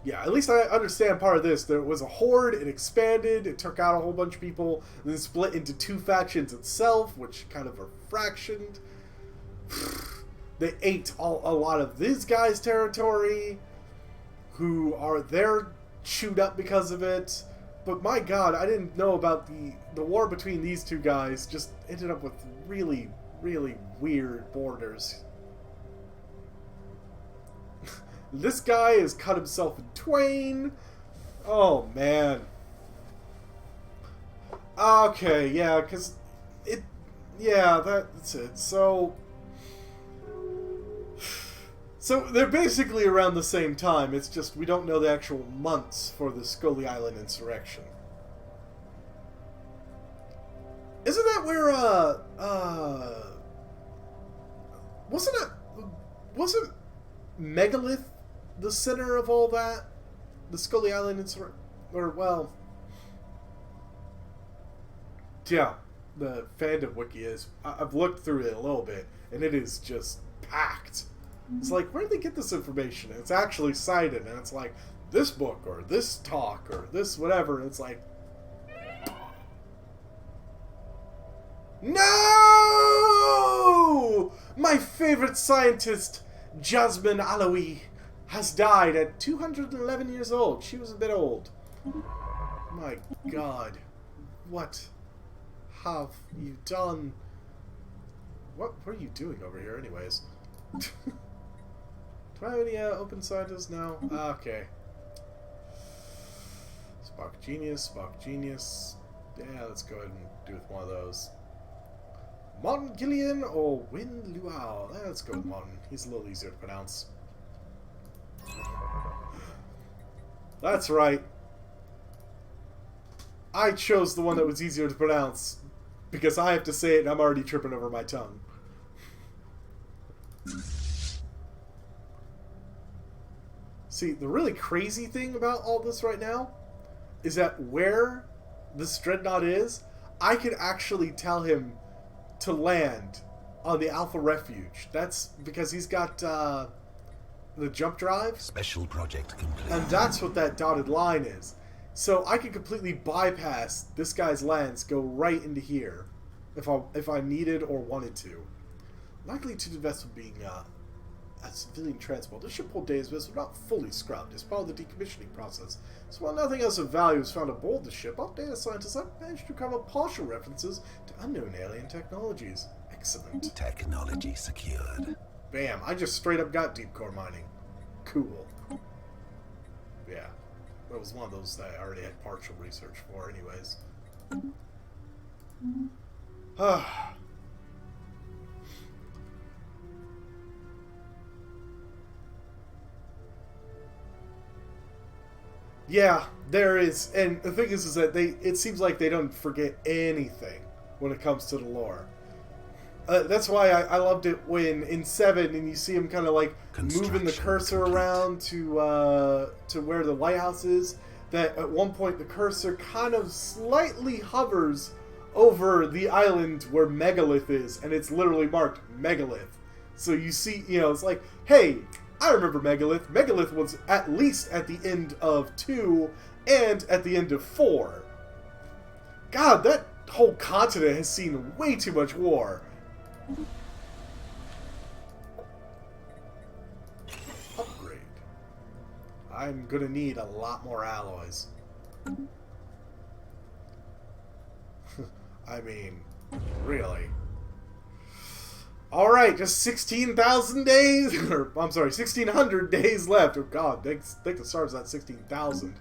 Yeah, at least I understand part of this. There was a horde, it expanded, it took out a whole bunch of people, and then split into two factions itself, which kind of are fractioned. They ate a lot of these guys' territory, they're chewed up because of it. But my god, I didn't know about the war between these two guys. Just ended up with really, really weird borders. This guy has cut himself in twain. Oh, man. Okay, yeah, because yeah, that's it. So they're basically around the same time. It's just we don't know the actual months for the Scully Island insurrection. Isn't that where wasn't Megalith the center of all that? The Scully Island insurrection, or well, Yeah, the fandom wiki is. I've looked through it a little bit, and it is just packed. It's like, where did they get this information? And it's actually cited, and it's like, this book, or this talk, or this whatever, and it's like... No! My favorite scientist, Jasmine Alawi, has died at 211 years old. She was a bit old. My God. What have you done? What are you doing over here anyways? Do I have any open scientists now? Okay. Spark Genius, Spark Genius. Yeah, let's go ahead and do with one of those. Martin Gillian or Win Luau? Let's go with Martin. He's a little easier to pronounce. That's right. I chose the one that was easier to pronounce because I have to say it and I'm already tripping over my tongue. See, the really crazy thing about all this right now is that where this dreadnought is, I can actually tell him to land on the Alpha Refuge. That's because he's got the jump drive. Special project complete. And that's what that dotted line is. So I can completely bypass this guy's lands, go right into here, if I needed or wanted to. Likely to the vessel being a civilian transport. The ship hold days vessel not fully scrubbed as part of the decommissioning process. So while nothing else of value is found aboard the ship, our data scientists have managed to cover partial references to unknown alien technologies. Excellent. Technology secured. Bam! I just straight up got deep core mining. Cool. Yeah. That was one of those that I already had partial research for anyways. Yeah, there is. And the thing is that it seems like they don't forget anything when it comes to the lore. That's why I loved it when in 7 and you see him kind of like moving the cursor around to where the lighthouse is. That at one point the cursor kind of slightly hovers over the island where Megalith is, and it's literally marked Megalith. So you see, it's like, hey, I remember Megalith. Megalith was at least at the end of 2 and at the end of 4. God, that whole continent has seen way too much war. Upgrade. I'm gonna need a lot more alloys. I mean, really. Alright, just 16,000 days, or I'm sorry, 1,600 days left. Oh god, I think the star's at 16,000.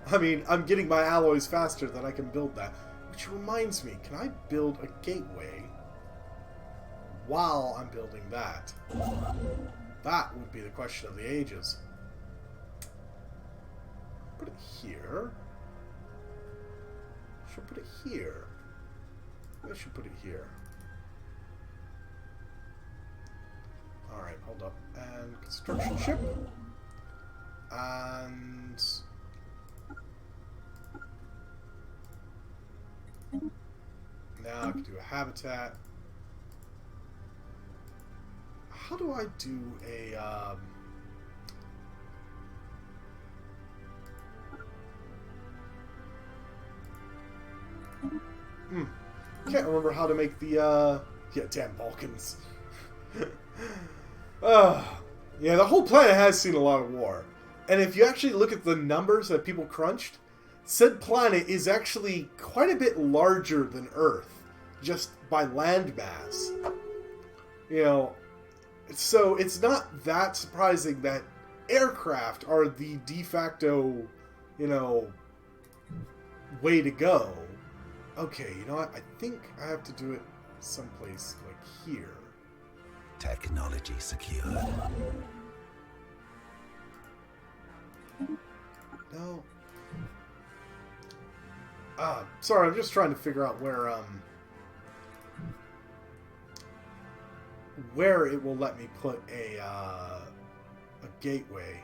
I mean, I'm getting my alloys faster than I can build that. Which reminds me, can I build a gateway while I'm building that? That would be the question of the ages. Put it here. Should put it here. I should put it here. Alright, hold up. And construction ship. And... now I can do a habitat. How do I do a... Can't remember how to make the, yeah, damn Balkans. Yeah, the whole planet has seen a lot of war. And if you actually look at the numbers that people crunched, said planet is actually quite a bit larger than Earth, just by land mass. So it's not that surprising that aircraft are the de facto, way to go. Okay, you know what? I think I have to do it someplace like here. Technology secured. No. Sorry, I'm just trying to figure out where it will let me put a gateway.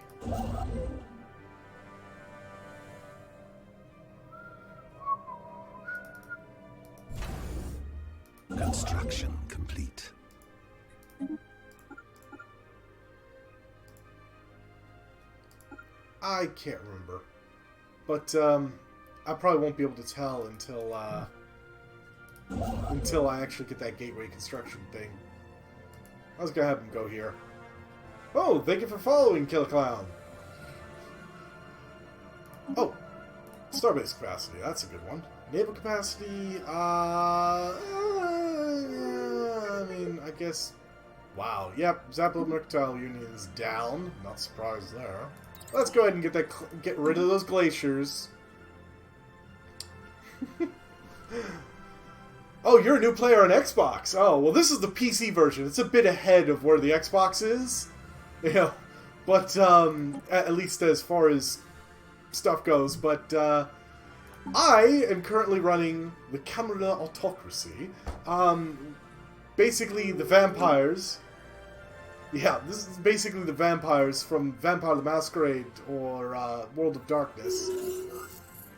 I can't remember. But, I probably won't be able to tell until I actually get that gateway construction thing. I was gonna have him go here. Oh, thank you for following, Killer Clown! Oh, starbase capacity, that's a good one. Naval capacity, I mean, I guess... Wow, yep, Zappo Mercantile Union's down. Not surprised there. Let's go ahead and get rid of those glaciers. Oh, you're a new player on Xbox. Oh, well, this is the PC version. It's a bit ahead of where the Xbox is. You know, but, at least as far as stuff goes. But, I am currently running the Camarilla Autocracy. Basically, the vampires... Yeah, this is basically the vampires from Vampire the Masquerade or World of Darkness.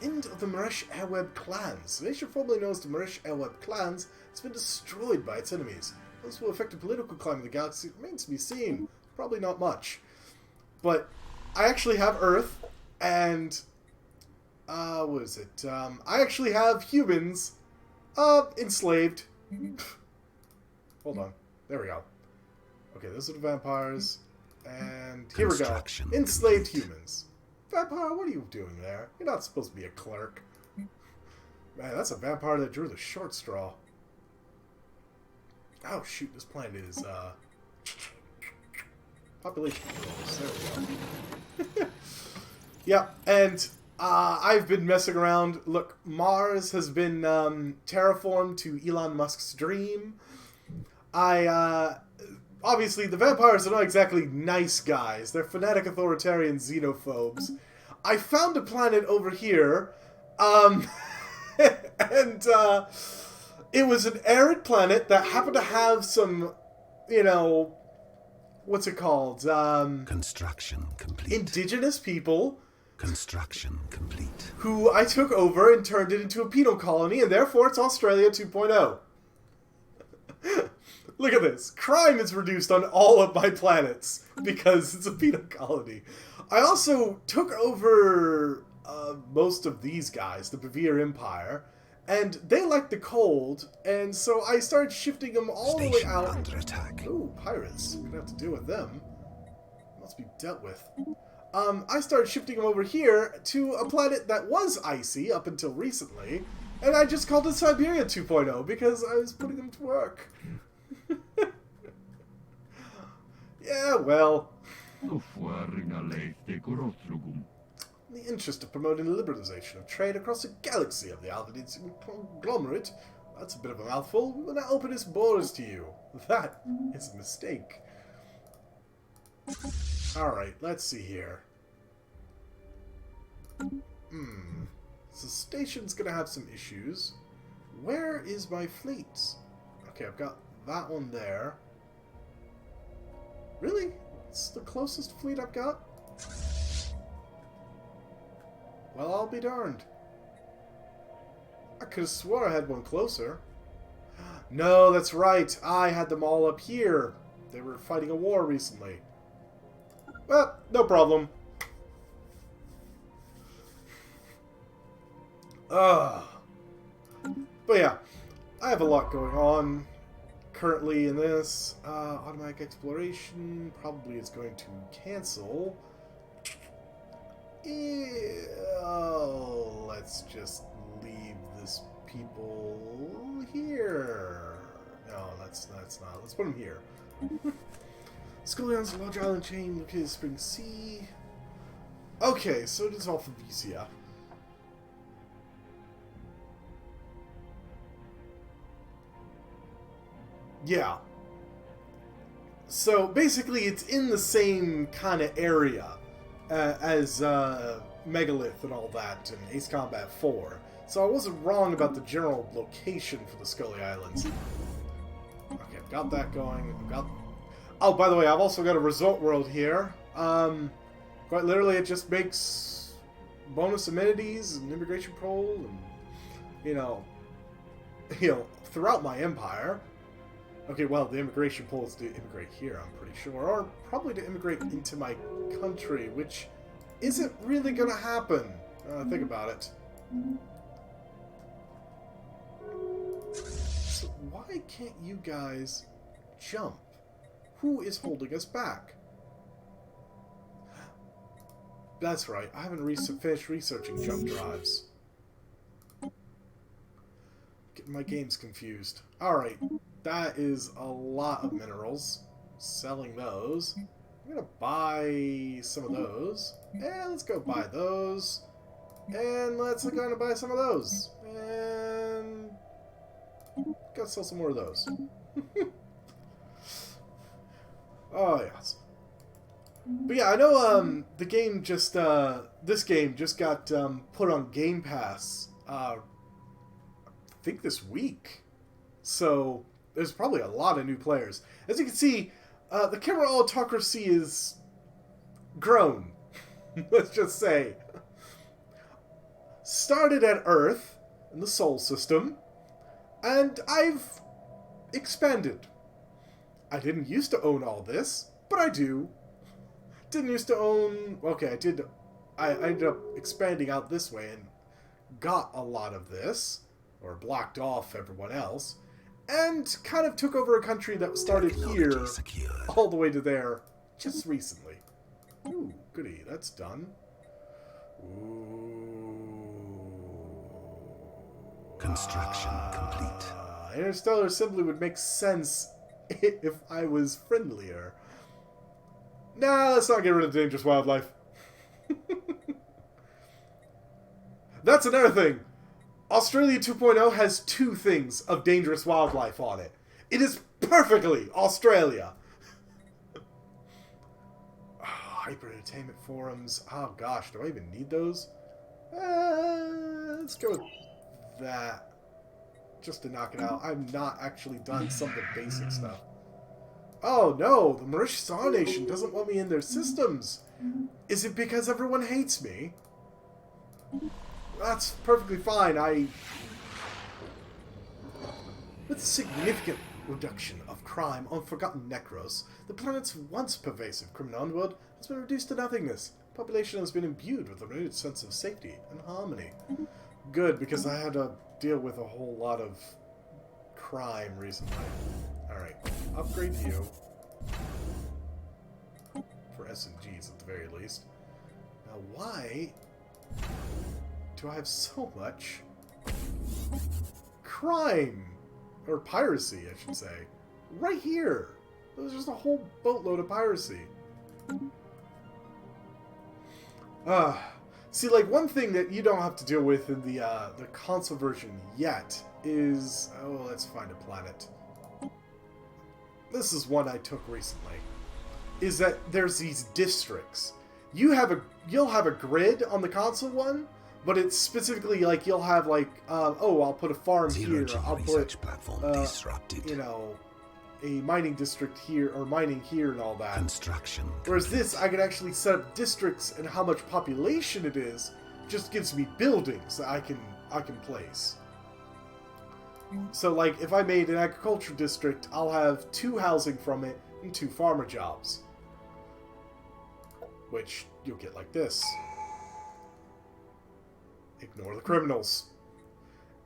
End of the Maresh Airweb clans. The nation formerly known as the Maresh Airweb clans has been destroyed by its enemies. How this will affect the political climate of the galaxy remains to be seen. Probably not much. But I actually have Earth, and what is it? I actually have humans enslaved. Hold on. There we go. Okay, those are the vampires. And here we go. Enslaved humans. Vampire, what are you doing there? You're not supposed to be a clerk. Man, that's a vampire that drew the short straw. Oh, shoot, this planet is, population controls. There we go. Yeah, and, I've been messing around. Look, Mars has been, terraformed to Elon Musk's dream. Obviously, the vampires are not exactly nice guys. They're fanatic authoritarian xenophobes. I found a planet over here, and, it was an arid planet that happened to have some, you know, what's it called? Construction complete. Indigenous people. Construction complete. Who I took over and turned it into a penal colony, and therefore it's Australia 2.0. Look at this. Crime is reduced on all of my planets because it's a penal colony. I also took over most of these guys, the Bavir Empire, and they like the cold, and so I started shifting them all the way out. Under attack. Ooh, pirates. Gonna have to deal with them. Must be dealt with. I started shifting them over here to a planet that was icy up until recently, and I just called it Siberia 2.0 because I was putting them to work. Yeah, well. In the interest of promoting the liberalization of trade across the galaxy of the Alvadids conglomerate, that's a bit of a mouthful, we will now open its borders to you. That is a mistake. Alright, let's see here. So station's gonna have some issues. Where is my fleet? Okay, I've got that one there. Really? It's the closest fleet I've got? Well, I'll be darned. I could have swore I had one closer. No, that's right. I had them all up here. They were fighting a war recently. Well, no problem. But yeah, I have a lot going on currently in this. Automatic exploration probably is going to cancel. Oh, let's just leave this people here. No, that's not. Let's put them here. Skullian's a large island chain located in Spring Sea. Okay, so it is all from Visia. Yeah. So basically, it's in the same kind of area as Megalith and all that, and Ace Combat 4. So I wasn't wrong about the general location for the Scully Islands. Okay, I've got that going. Oh, by the way, I've also got a resort world here. Quite literally, it just makes bonus amenities and immigration control, and you know, throughout my empire. Okay, well, the immigration pool is to immigrate here, I'm pretty sure, or probably to immigrate into my country, which isn't really gonna happen. Think about it. So why can't you guys jump? Who is holding us back? That's right, I haven't finished researching jump drives. Getting my games confused. Alright, that is a lot of minerals. Selling those. I'm gonna buy some of those. And let's go buy those. And let's go and buy some of those. And gotta sell some more of those. Oh yes. But yeah, I know the game just this game just got put on Game Pass I think this week. So there's probably a lot of new players. As you can see, the camera autocracy is grown. Let's just say. Started at Earth in the Sol system, and I've expanded. I didn't used to own all this, but I do. Didn't used to own... Okay, I did. I ended up expanding out this way and got a lot of this, or blocked off everyone else, and kind of took over a country that started here all the way to there just recently. Ooh, goody, that's done. Ooh. Construction complete. Interstellar assembly would make sense if I was friendlier. Nah, let's not get rid of dangerous wildlife. That's another thing. Australia 2.0 has 2 things of dangerous wildlife on it. It is perfectly Australia. Hyper entertainment forums. Oh gosh, do I even need those? Let's go with that. Just to knock it out. I've not actually done some of the basic stuff. Oh no, the Mauritius Nation doesn't want me in their systems. Is it because everyone hates me? That's perfectly fine. With a significant reduction of crime on Forgotten Necros, the planet's once pervasive criminal underworld has been reduced to nothingness. Population has been imbued with a renewed sense of safety and harmony. Good, because I had to deal with a whole lot of crime recently. Alright, upgrade you. For SMGs at the very least. Now why do I have so much crime? Or piracy, I should say. Right here! There's just a whole boatload of piracy. See, like, one thing that you don't have to deal with in the console version yet is... Oh, let's find a planet. This is one I took recently. Is that there's these districts. You'll have a grid on the console one, but it's specifically like you'll have like, oh, I'll put a farm here. I'll put, you know, a mining district here or mining here and all that. Construction. Whereas this, I can actually set up districts and how much population it is. Just gives me buildings that I can place. So, like, if I made an agriculture district, I'll have 2 housing from it and 2 farmer jobs. Which you'll get like this. Ignore the criminals.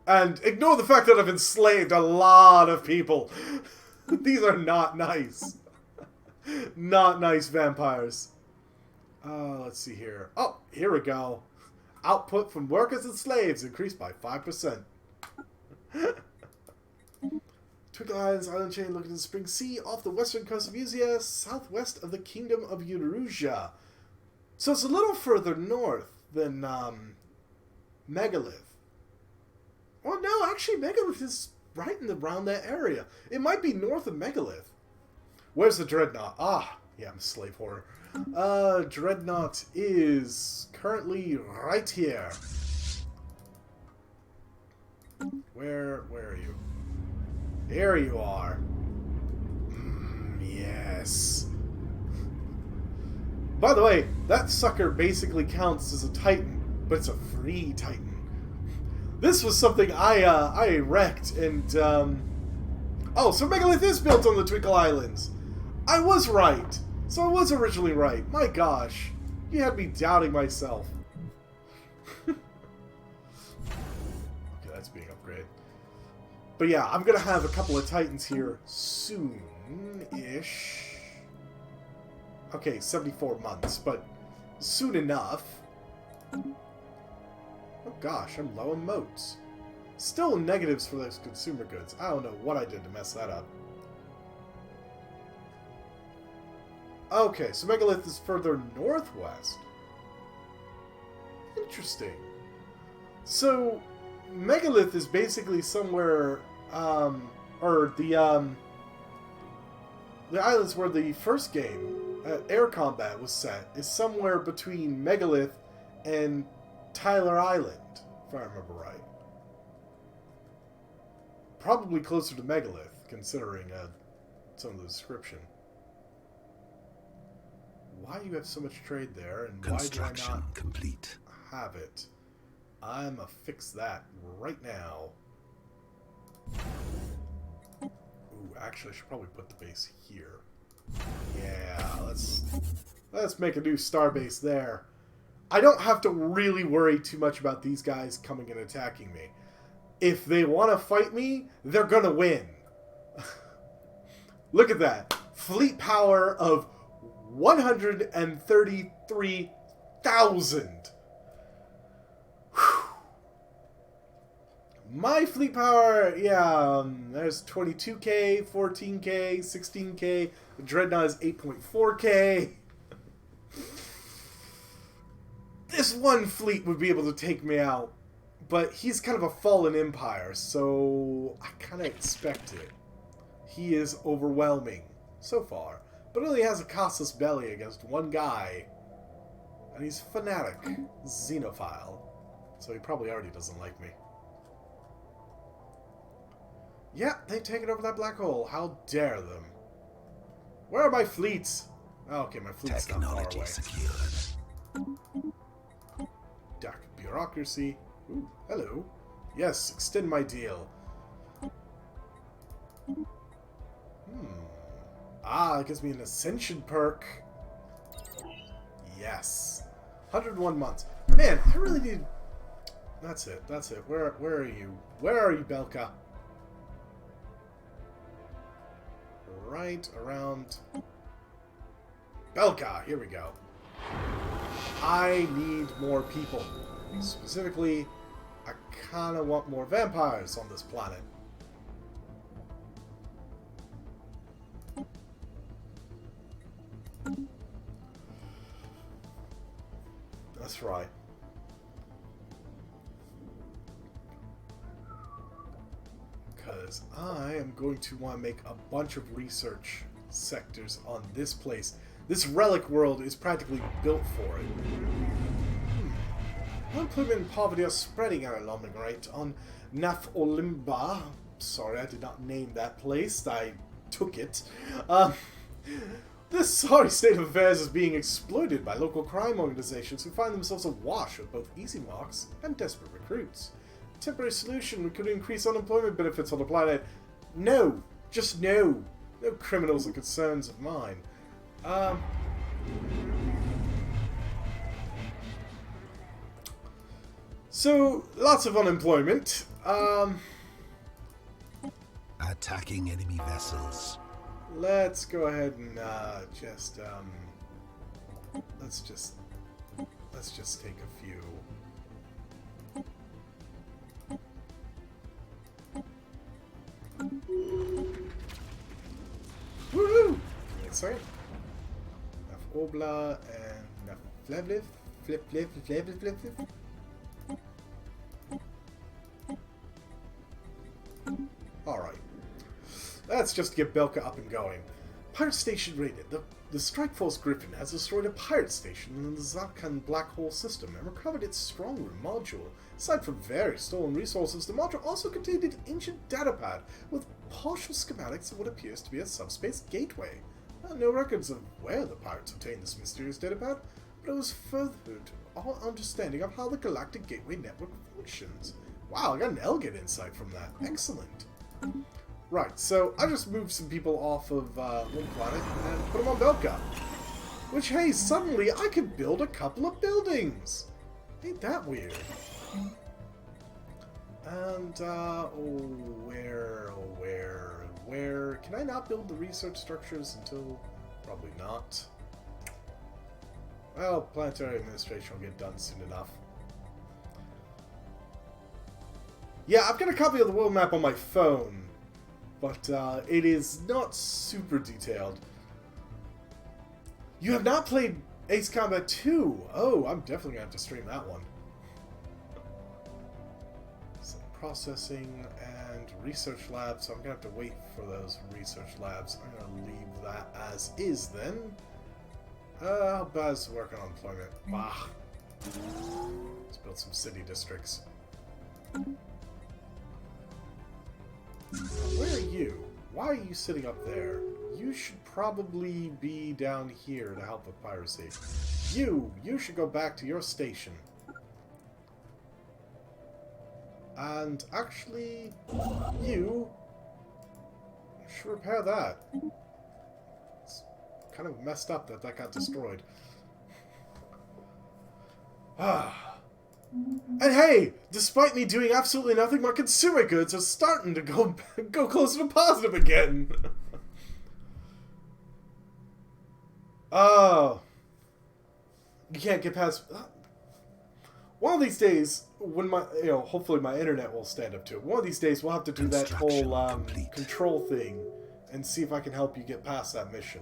And ignore the fact that I've enslaved a lot of people. These are not nice. Not nice vampires. Let's see here. Oh, here we go. Output from workers and slaves increased by 5%. Twinkle Islands island chain located in the Spring Sea off the western coast of Uzia, southwest of the Kingdom of Eurasia. So it's a little further north than Megalith. Well, no, actually Megalith is right around that area. It might be north of Megalith. Where's the Dreadnought? Ah, yeah, I'm a slave horror. Dreadnought is currently right here. Where are you? There you are. Yes. By the way, that sucker basically counts as a Titan, but it's a free Titan. This was something I wrecked, and oh, so Megalith is built on the Twinkle Islands. I was right. So I was originally right. My gosh. You had me doubting myself. Okay, that's being upgraded. But yeah, I'm gonna have a couple of Titans here soon-ish. Okay, 74 months, but soon enough. Oh gosh, I'm low on motes. Still negatives for those consumer goods. I don't know what I did to mess that up. Okay, so Megalith is further northwest. Interesting. So, Megalith is basically somewhere, or the islands where the first game, air combat was set, is somewhere between Megalith and Tyler Island, if I remember right. Probably closer to Megalith, considering some of the description. Why do you have so much trade there, and why do I not complete. have it? I'm gonna fix that right now. Ooh, actually, I should probably put the base here. Yeah, let's make a new star base there. I don't have to really worry too much about these guys coming and attacking me. If they want to fight me, they're gonna win. Look at that. Fleet power of 133,000. My fleet power, yeah, there's 22k, 14k, 16k. The Dreadnought is 8.4k. This one fleet would be able to take me out, but he's kind of a fallen empire, so I kind of expect it. He is overwhelming so far, but only has a casus belli against one guy, and he's fanatic, xenophile, so he probably already doesn't like me. Yeah, they've taken over that black hole. How dare them? Where are my fleets? Oh, okay, my fleet's not far away. Secured. Dark bureaucracy. Ooh, hello. Yes, extend my deal. Ah, it gives me an ascension perk. Yes. 101 months. Man, I really need... That's it. That's it. Where are you? Where are you, Belka? Right around... Belka! Here we go. I need more people. Specifically, I kind of want more vampires on this planet. That's right. Because I am going to want to make a bunch of research sectors on this place. This relic world is practically built for it. Unemployment and poverty are spreading at an alarming rate on Naf Olimba. Sorry, I did not name that place. I took it. This sorry state of affairs is being exploited by local crime organizations who find themselves awash with both easy marks and desperate recruits. A temporary solution could increase unemployment benefits on the planet. No. Just no. No criminals are concerns of mine. So, lots of unemployment. Attacking enemy vessels. Let's go ahead and let's just take a few. Woohoo! Give me a second. Naf Obla and Naf Flevliv. Flip. Alright. Let's just get Belka up and going. Pirate station raided. The Strike Force Griffin has destroyed a pirate station in the Zakan Black Hole system and recovered its strong room module. Aside from various stolen resources, the module also contained an ancient datapad with partial schematics of what appears to be a subspace gateway. No records of where the pirates obtained this mysterious datapad, but it was furthered our understanding of how the Galactic Gateway Network functions. Wow, I got an Elgin insight from that. Excellent. Right, so I just moved some people off of one planet and put them on Belka. Which, hey, suddenly I could build a couple of buildings! Ain't that weird? And, where? Can I not build the research structures until... Probably not. Well, planetary administration will get done soon enough. Yeah, I've got a copy of the world map on my phone, but it is not super detailed. You have not played Ace Combat 2? Oh, I'm definitely going to have to stream that one. Some processing and research labs, so I'm going to have to wait for those research labs. I'm going to leave that as is then. How bad is working on employment? Bah. Let's build some city districts. Where are you? Why are you sitting up there? You should probably be down here to help with piracy. You should go back to your station. And actually, you should repair that. It's kind of messed up that got destroyed. And hey, despite me doing absolutely nothing, my consumer goods are starting to go closer to positive again. Oh, you can't get past. One of these days, when hopefully my internet will stand up to it. One of these days, we'll have to do that whole control thing and see if I can help you get past that mission.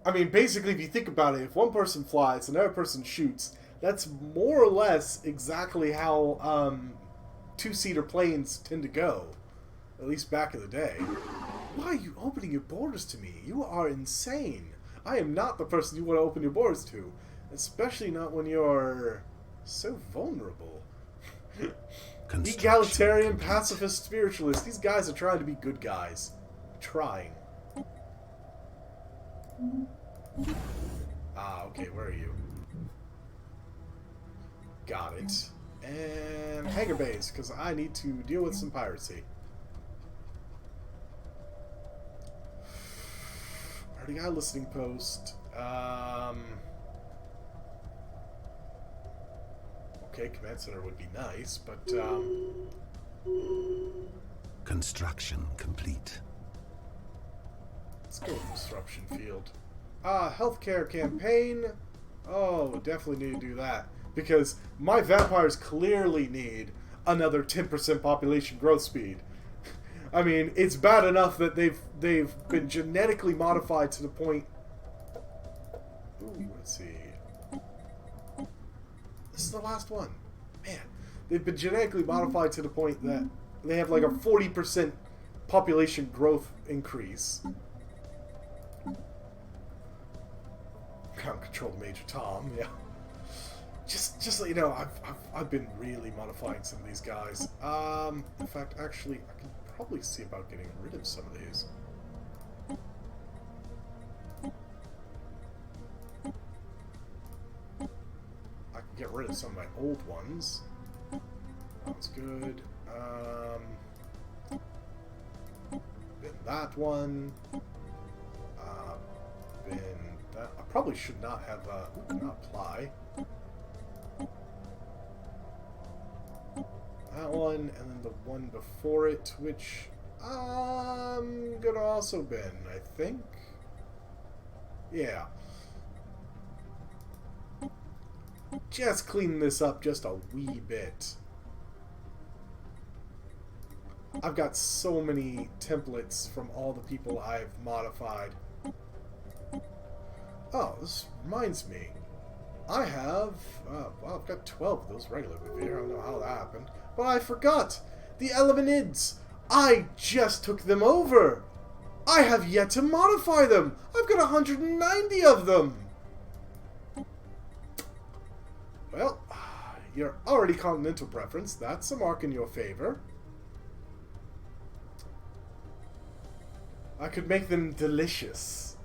I mean, basically, if you think about it, if one person flies, another person shoots, that's more or less exactly how two-seater planes tend to go. At least back in the day. Why are you opening your borders to me? You are insane. I am not the person you want to open your borders to. Especially not when you're so vulnerable. Egalitarian, pacifist, spiritualist. These guys are trying to be good guys. Trying. Ah, okay, where are you? Got it. And hangar base, because I need to deal with some piracy. Already got a listening post. Okay, command center would be nice, but Construction complete. let's go with disruption field. Healthcare campaign. Oh, definitely need to do that. Because my vampires clearly need another 10% population growth speed. I mean, it's bad enough that they've been genetically modified to the point... Ooh, let's see. This is the last one. Man, they've been genetically modified to the point that they have like a 40% population growth increase. Can't control Major Tom, yeah. Just let you know, I've been really modifying some of these guys. In fact, actually, I can probably see about getting rid of some of these. I can get rid of some of my old ones. That's good. Bin that one. Bin that. I probably should not have. Not apply. That one, and then the one before it, which I'm gonna also bin, I think. Yeah. Just clean this up just a wee bit. I've got so many templates from all the people I've modified. Oh, this reminds me. I have, well, I've got 12 of those regular with here. I don't know how that happened. But I forgot! The Elemenids! I just took them over! I have yet to modify them! I've got 190 of them! Well, you're already continental preference. That's a mark in your favor. I could make them delicious.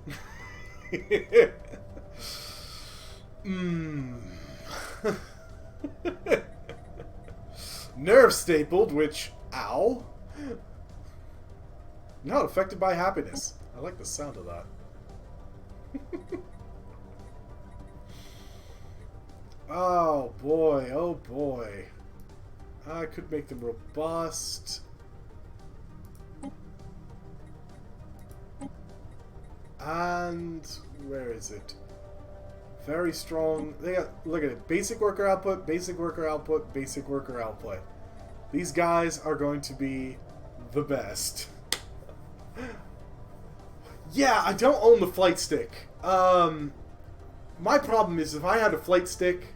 Nerve stapled, which, ow. Not affected by happiness. I like the sound of that. Oh boy, oh boy. I could make them robust. And where is it? Very strong. They got, look at it. Basic worker output, basic worker output, basic worker output. These guys are going to be the best. Yeah, I don't own the flight stick. My problem is if I had a flight stick,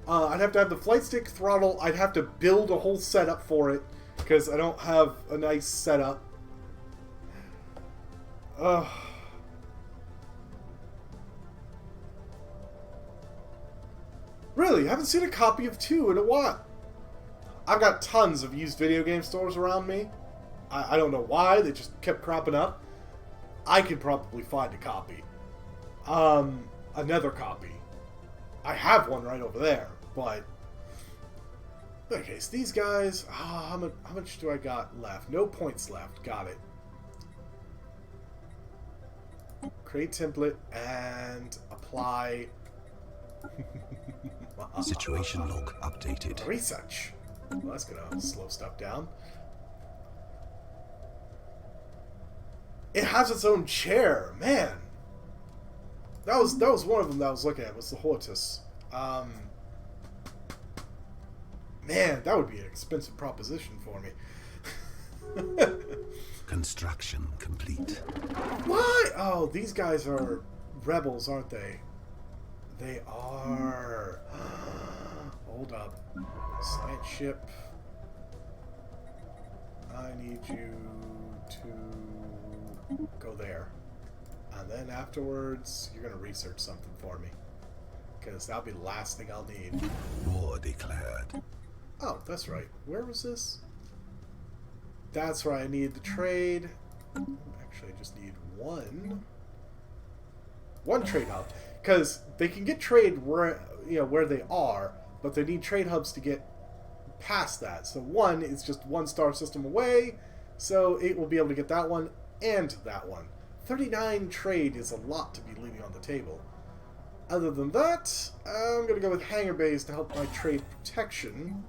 I'd have to have the flight stick throttle. I'd have to build a whole setup for it because I don't have a nice setup. Really, I haven't seen a copy of 2 in a while. I've got tons of used video game stores around me. I don't know why, they just kept cropping up. I could probably find a copy. Another copy. I have one right over there, but... Okay, so these guys... how much do I got left? No points left. Got it. Create template and apply... Situation log updated. Research. Well, that's gonna slow stuff down. It has its own chair, man. That was one of them that I was looking at. Was the Hortus? Man, that would be an expensive proposition for me. Construction complete. What? Oh, these guys are rebels, aren't they? They are. Hold up. Science ship. I need you to go there. And then afterwards, you're going to research something for me. Because that'll be the last thing I'll need. War declared. Oh, that's right. Where was this? That's right. I need the trade. Actually, I just need one trade hub. Because they can get trade where they are, but they need trade hubs to get past that. So one is just 1-star system away, so it will be able to get that one and that one. 39 trade is a lot to be leaving on the table. Other than that, I'm going to go with hangar bays to help my trade protection.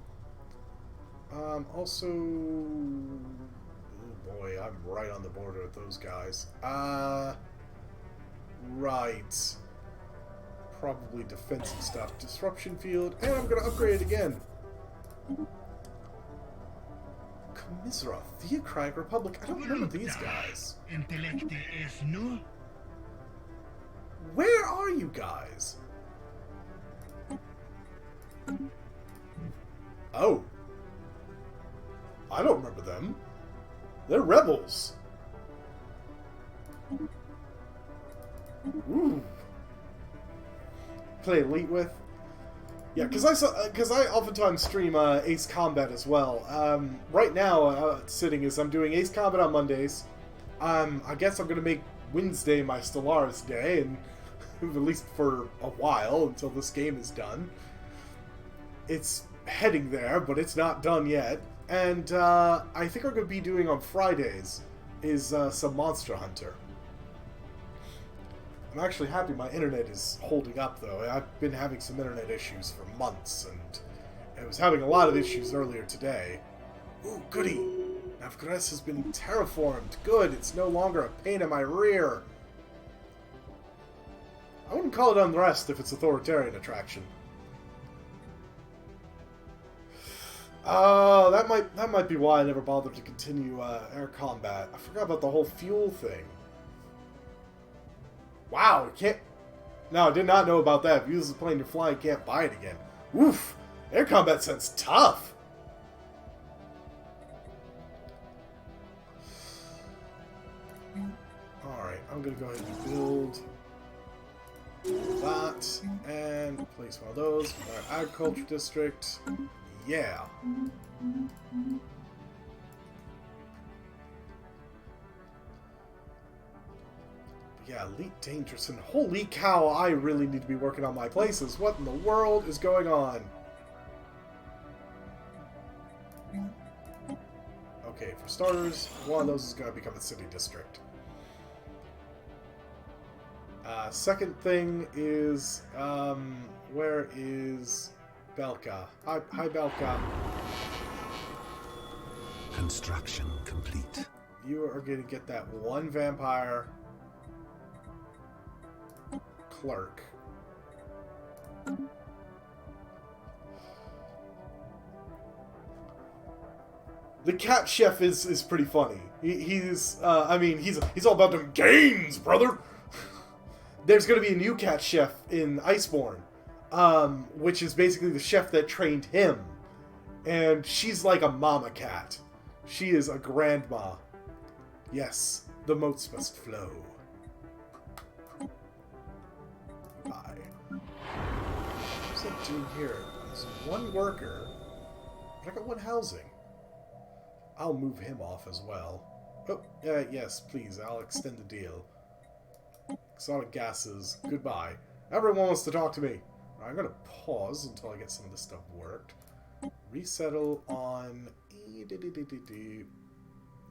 Also... Oh boy, I'm right on the border with those guys. Right. Probably defensive stuff. Disruption field, and I'm going to upgrade it again. Commisera, Theocratic Republic. I don't remember these guys. Where are you guys? Oh. I don't remember them. They're rebels. Ooh. Play Elite with. Yeah, because I oftentimes stream Ace Combat as well. Right now, sitting is I'm doing Ace Combat on Mondays. I guess I'm gonna make Wednesday my Stellaris day, and at least for a while until this game is done. It's heading there, but it's not done yet. And I think I'm gonna be doing on Fridays is some Monster Hunter. I'm actually happy my internet is holding up, though. I've been having some internet issues for months, and I was having a lot of issues earlier today. Ooh, goody! Navgress has been terraformed. Good, it's no longer a pain in my rear. I wouldn't call it unrest if it's authoritarian attraction. That might be why I never bothered to continue air combat. I forgot about the whole fuel thing. Wow, you can't... No, I did not know about that. If you use the plane you're flying, you can't buy it again. Oof! Air combat sounds tough! Alright, I'm gonna go ahead and build that, and place one of those in our agriculture district. Yeah! Yeah, Elite Dangerous, and holy cow, I really need to be working on my places. What in the world is going on? Okay, for starters, one of those is going to become a city district. Second thing is, where is Belka? Hi, Belka. Construction complete. You are going to get that one vampire clerk. The cat chef is pretty funny. He's all about them gains, brother. There's going to be a new cat chef in Iceborne, which is basically the chef that trained him, and she's like a mama cat. She is a grandma. Yes, the moats must flow. Bye. What's that doing here? There's one worker, but I got one housing. I'll move him off as well. Oh, yes, please, I'll extend the deal. Exotic gases, goodbye. Everyone wants to talk to me. I'm gonna pause until I get some of this stuff worked. Resettle on...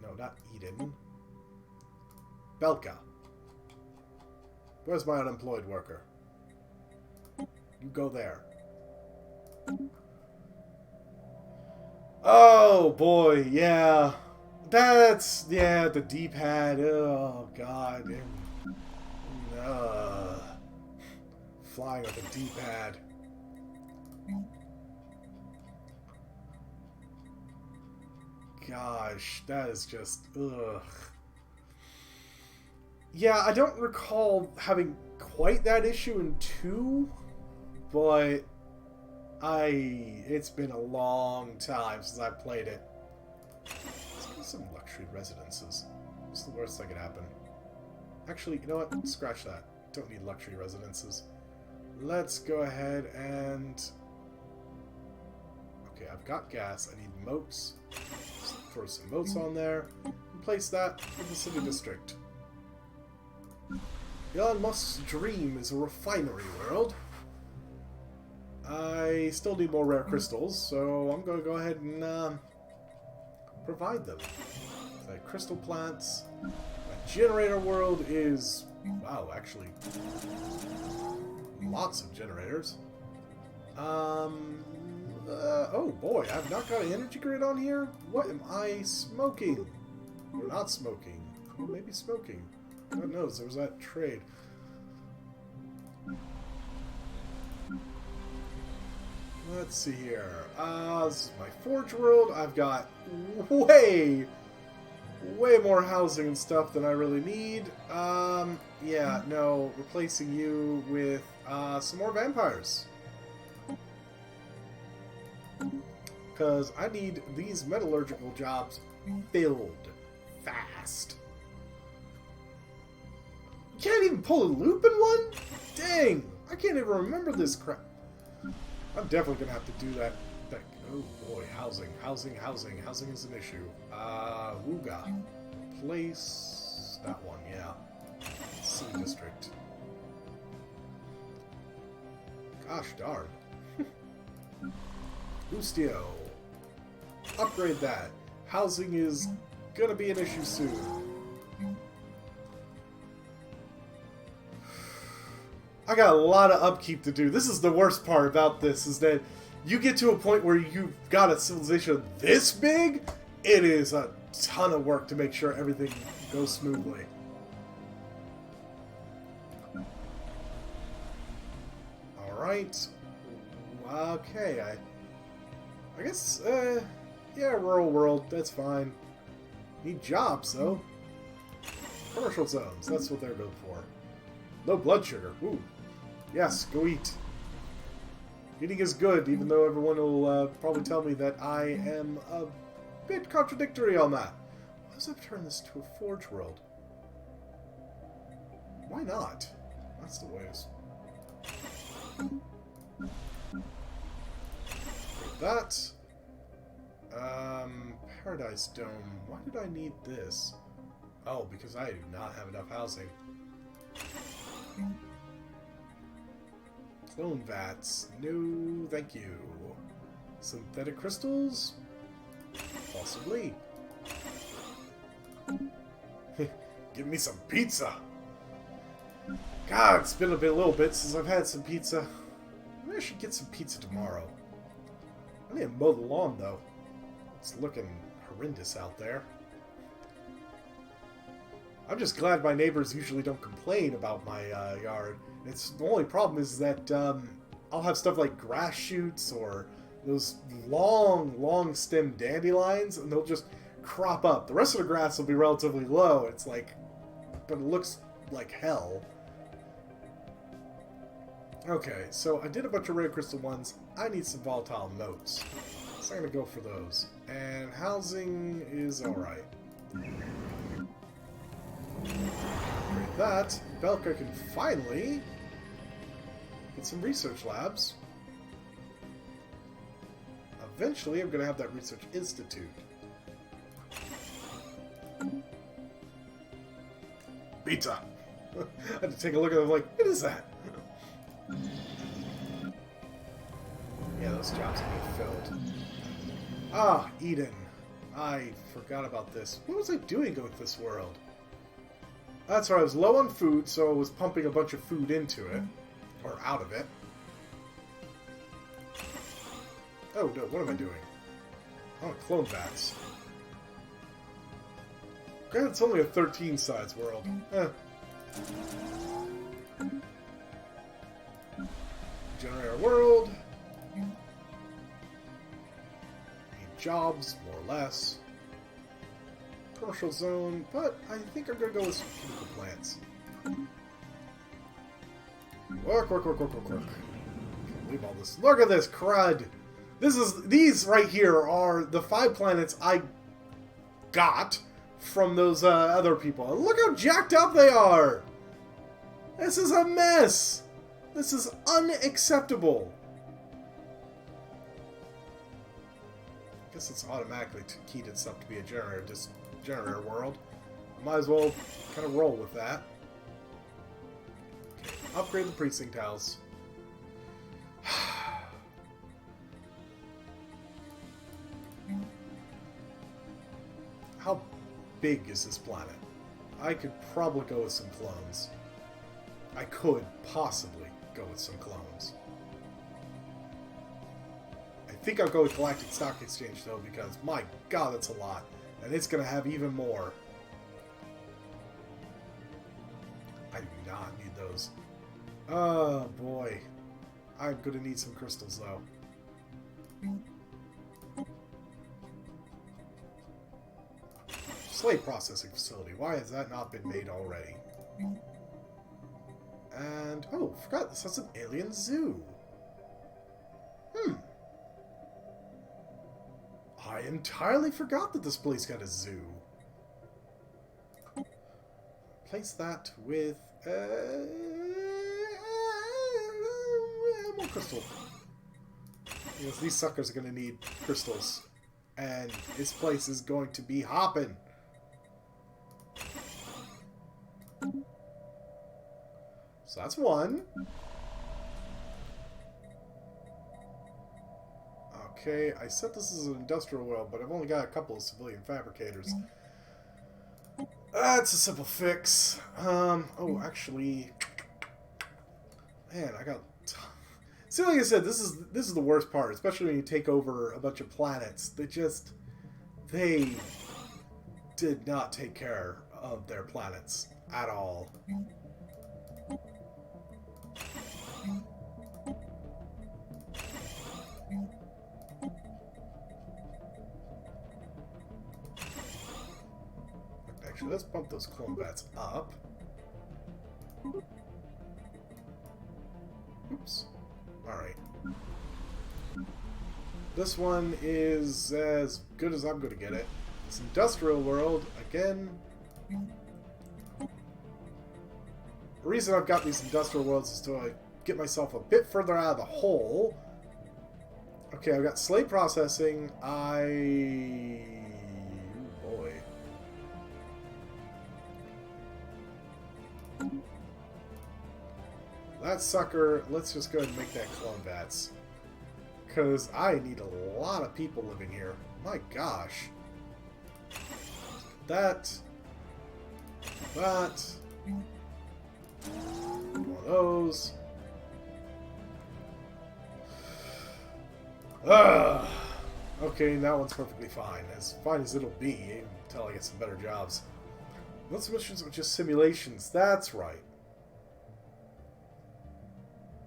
No, not Eden. Belka. Where's my unemployed worker? You go there. Oh, boy, yeah. That's... Yeah, the D-pad. Oh, God. Flying with a D-pad. Gosh, that is just... Ugh. Yeah, I don't recall having quite that issue in 2, but it's been a long time since I played it. Let's get some luxury residences. What's the worst that could happen? Actually, you know what? Scratch that. Don't need luxury residences. Let's go ahead and... Okay, I've got gas. I need moats. Let's throw some moats on there. And place that in the city district. Elon Musk's dream is a refinery world. I still need more rare crystals, so I'm going to go ahead and provide them. The crystal plants. My generator world is... Wow, actually... Lots of generators. Oh boy, I've not got an energy grid on here? What am I smoking? Or not smoking. Or maybe smoking. God knows, there was that trade. Let's see here. This is my forge world. I've got way more housing and stuff than I really need. Yeah, no, replacing you with some more vampires. Because I need these metallurgical jobs filled fast. You can't even pull a loop in one? Dang, I can't even remember this crap. I'm definitely going to have to do that. Oh boy, housing. Housing is an issue. Wooga. Place that one, yeah. City district. Gosh darn. Ustio. Upgrade that. Housing is gonna be an issue soon. I got a lot of upkeep to do. This is the worst part about this, is that you get to a point where you've got a civilization this big, it is a ton of work to make sure everything goes smoothly. Alright. Okay, I guess, yeah, rural world, that's fine. Need jobs, though. Commercial zones, that's what they're built for. Low blood sugar, ooh. Yes, go eat. Eating is good, even though everyone will probably tell me that I am a bit contradictory on that. Why does I've turned this to a forge world? Why not? That's the way it's... That. Paradise Dome. Why did I need this? Oh, because I do not have enough housing. Clone vats. No, thank you. Synthetic crystals? Possibly. Give me some pizza! God, it's been a little bit since I've had some pizza. Maybe I should get some pizza tomorrow. I need to mow the lawn, though. It's looking horrendous out there. I'm just glad my neighbors usually don't complain about my yard. The only problem is that I'll have stuff like grass shoots or those long stem dandelions, and they'll just crop up. The rest of the grass will be relatively low. It's like, but it looks like hell. Okay, so I did a bunch of rare crystal ones. I need some volatile notes, so I'm gonna go for those. And housing is alright. With that, Belka can finally get some research labs. Eventually, I'm going to have that research institute. Pizza! I had to take a look at it, like, what is that? Yeah, those jobs have been filled. Ah, Eden. I forgot about this. What was I doing with this world? That's right, I was low on food, so I was pumping a bunch of food into it. Or out of it. Oh, no, what am I doing? Oh, clone bats. Granted, it's only a 13 size world. Generate our world. Need jobs, more or less. Commercial zone, but I think I'm going to go with some chemical plants. Work. Can't believe all this. Look at this crud! These right here are the 5 planets I got from those other people. And look how jacked up they are! This is a mess! This is unacceptable! I guess it's automatically keyed itself to be a generator world. Might as well kind of roll with that. Upgrade the precinct house. How big is this planet? I could probably go with some clones. I could possibly go with some clones. I think I'll go with Galactic Stock Exchange though, because my god, that's a lot. And it's going to have even more. I do not need those. Oh boy. I'm going to need some crystals though. Slate processing facility. Why has that not been made already? And, oh, forgot this has an alien zoo. I entirely forgot that this place got a zoo. Place that with more crystal. Because these suckers are going to need crystals. And this place is going to be hopping. So that's one. Okay, I said this is an industrial world, but I've only got a couple of civilian fabricators. That's a simple fix. Oh, actually, man, I got. See, like I said, this is the worst part, especially when you take over a bunch of planets. They did not take care of their planets at all. Actually, let's bump those clone bats up. Oops. Alright. This one is as good as I'm going to get it. This industrial world, again. The reason I've got these industrial worlds is to get myself a bit further out of the hole. Okay, I've got slate processing. Boy. That sucker, let's just go ahead and make that clone bats. Because I need a lot of people living here. My gosh. That. One of those. Okay, that one's perfectly fine as it'll be until I get some better jobs. Most missions are just simulations. That's right.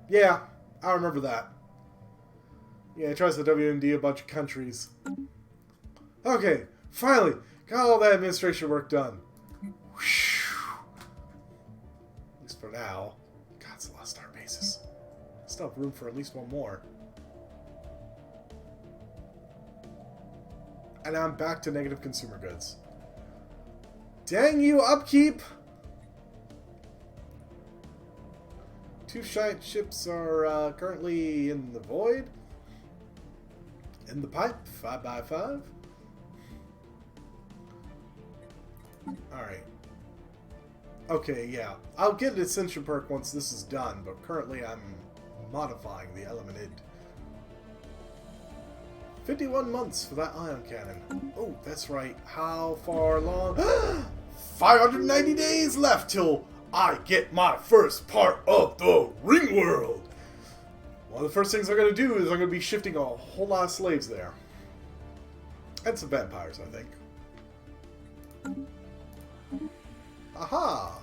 Yeah, I remember that. Yeah, it tries to WMD a bunch of countries. Okay, finally, got all that administration work done. Whew. At least for now. God, it's a lot of star bases. Still have room for at least one more. And I'm back to negative consumer goods. Dang you, upkeep! 2 giant ships are currently in the void. In the pipe, 5x5. Alright. Okay, yeah. I'll get an Ascension perk once this is done, but currently I'm modifying the Elemented. 51 months for that ion cannon. Oh, that's right. How far along? 590 days left till I get my first part of the ring world. One of the first things I'm going to do is I'm going to be shifting a whole lot of slaves there. And some vampires, I think. Aha!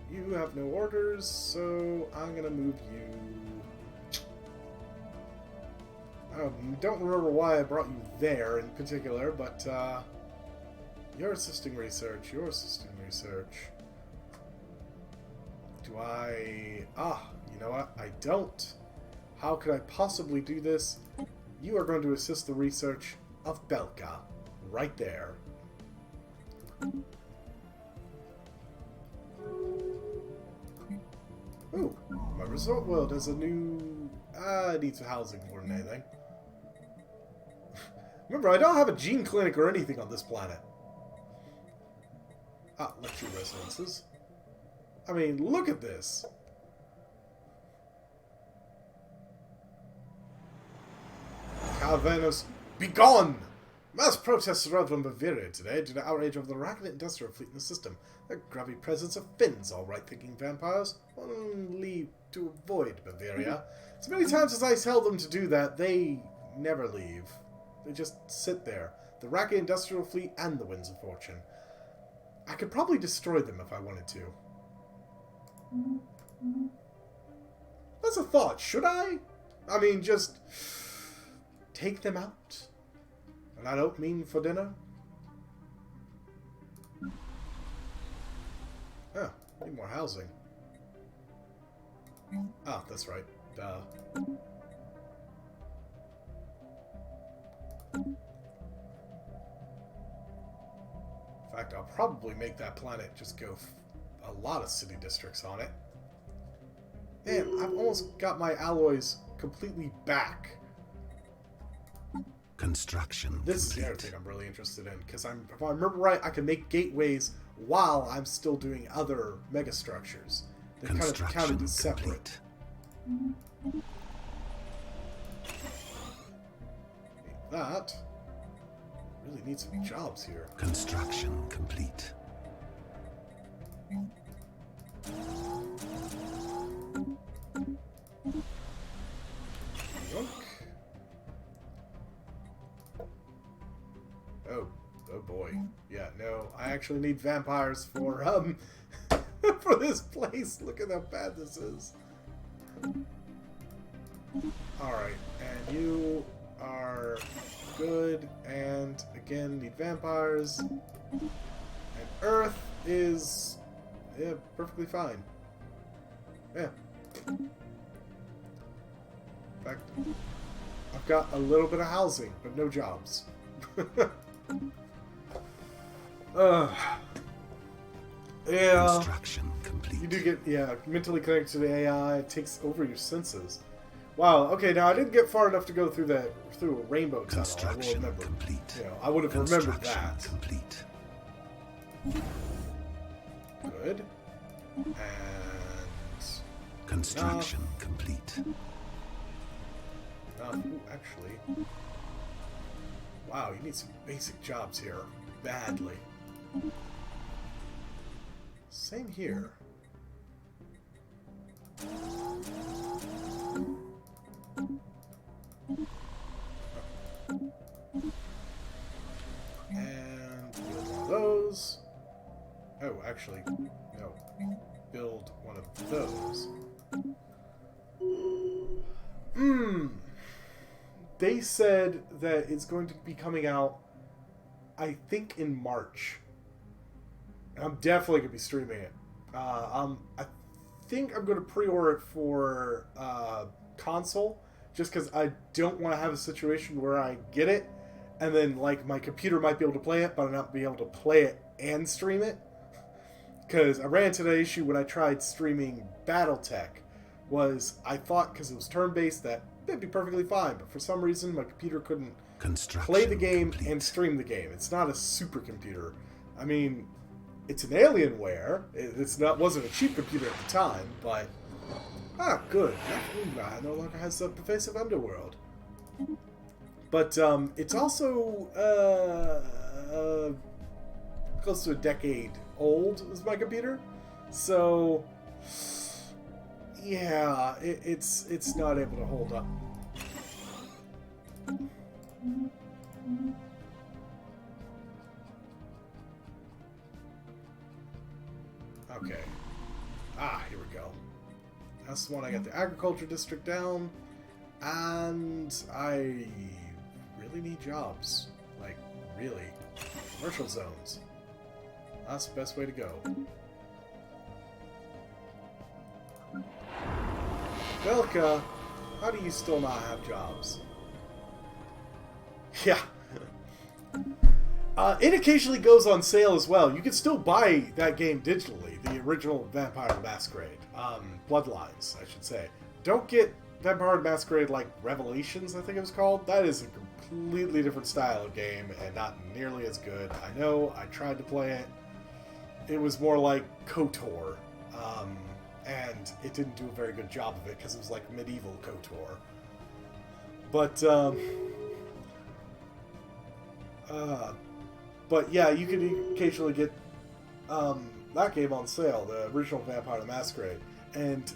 You have no orders, so I'm going to move you. I don't remember why I brought you there in particular, but you're assisting research. You're assisting research. Do I... Ah, you know what? I don't. How could I possibly do this? You are going to assist the research of Belka. Right there. Ooh, my resort world has a new... it needs a housing more than anything. Remember, I don't have a gene clinic or anything on this planet. Ah, lecture residences. I mean, look at this. Calvanus, be gone! Mass protests arrived from Bavaria today due to outrage of the Racket industrial fleet in the system. The grubby presence of Finns, all right-thinking vampires, only to avoid Bavaria. So many times as I tell them to do that, they never leave. They just sit there. The Racket industrial fleet and the Winds of Fortune. I could probably destroy them if I wanted to. That's a thought. Should I? I mean, just take them out. And I don't mean for dinner. Oh, need more housing. Ah, that's right. Duh. In fact, I'll probably make that planet just go a lot of city districts on it. Man, I've almost got my alloys completely back. Construction This is the other thing I'm really interested in, because if I remember right, I can make gateways while I'm still doing other megastructures. They're kind of counted as separate. That really needs some jobs here. Construction complete. Yoink. Oh boy. Yeah, no, I actually need vampires for for this place. Look at how bad this is. Alright, and you are good, and again need vampires. And Earth is perfectly fine. Yeah. In fact, I've got a little bit of housing, but no jobs. Yeah. Construction complete. You do get, mentally connected to the AI. It takes over your senses. Wow. Okay, now I didn't get far enough to go through a rainbow tunnel. I will remember. Complete. You know, I would have remembered that. Complete. Good. And construction complete. ooh, actually. Wow, you need some basic jobs here. Badly. Same here. And build one of those. Oh, actually, no. Build one of those. They said that it's going to be coming out, I think, in March. I'm definitely going to be streaming it. I think I'm going to pre-order it for console, just because I don't want to have a situation where I get it, and then, like, my computer might be able to play it, but I'll not be able to play it and stream it. Because I ran into that issue when I tried streaming BattleTech. I thought, because it was turn-based, that it'd be perfectly fine, but for some reason my computer couldn't play the game and stream the game. It's not a supercomputer. I mean, it's an Alienware. Wasn't a cheap computer at the time, but good. That no longer has the pervasive underworld. But it's also close to a decade old is my computer, so yeah, it's not able to hold up. Okay. Here we go. That's the one. I got the agriculture district down, and I really need jobs. Like, really. Commercial zones. That's the best way to go. Belka, how do you still not have jobs? Yeah. It occasionally goes on sale as well. You can still buy that game digitally, the original Vampire the Masquerade. Bloodlines, I should say. Don't get Vampire the Masquerade like Revelations, I think it was called. That is a completely different style of game and not nearly as good. I know, I tried to play it. It was more like KOTOR. And it didn't do a very good job of it because it was like medieval KOTOR. But yeah, you can occasionally get that game on sale, the original Vampire the Masquerade, and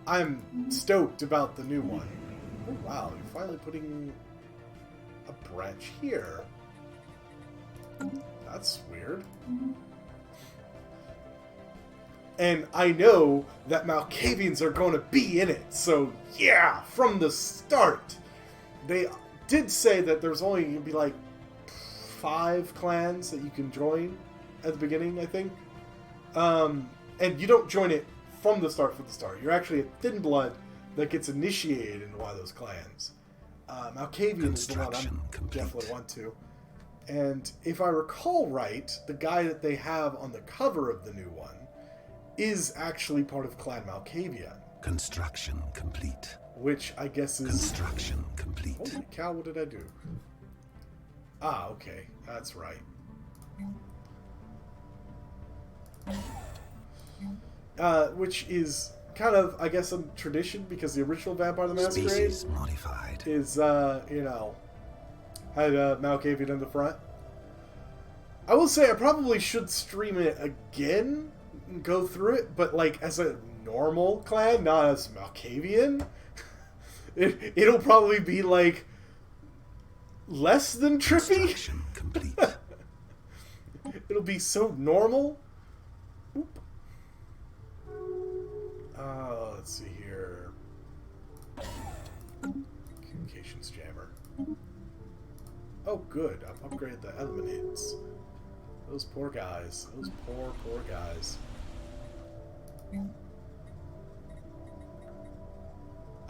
I'm stoked about the new one. Oh wow, you're finally putting a branch here. That's weird. And I know that Malkavians are going to be in it, so yeah, from the start. They did say that there's only going to be like 5 clans that you can join at the beginning, I think. And you don't join it from the start. You're actually a thin blood that gets initiated into one of those clans. Malkavian is the one I definitely want to. And if I recall right, the guy that they have on the cover of the new one is actually part of Clan Malkavian. Construction complete. Which I guess is... Construction complete. Holy cow, what did I do? Okay. That's right. Which is kind of, I guess, a tradition, because the original Vampire the Masquerade Species modified. is, had Malkavian in the front. I will say I probably should stream it again, and go through it, but like as a normal clan, not as Malkavian. It'll probably be like less than trippy. Complete. It'll be so normal. Oop. Let's see here. Communications jammer. Oh, good. I've upgraded the element hits. Those poor guys. Those poor guys.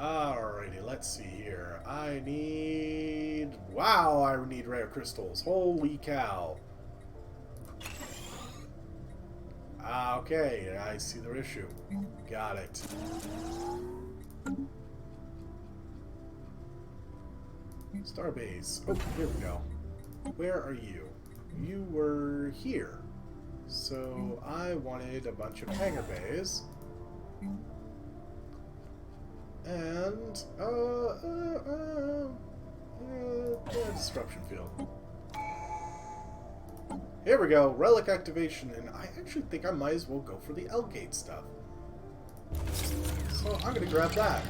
Alrighty, let's see here. I need rare crystals. Holy cow. Okay, I see their issue. Got it. Starbase. Oh, here we go. Where are you? You were here. So I wanted a bunch of hangar bays. And Yeah, disruption field. Here we go, relic activation, and I actually think I might as well go for the L-Gate stuff. So I'm gonna grab that.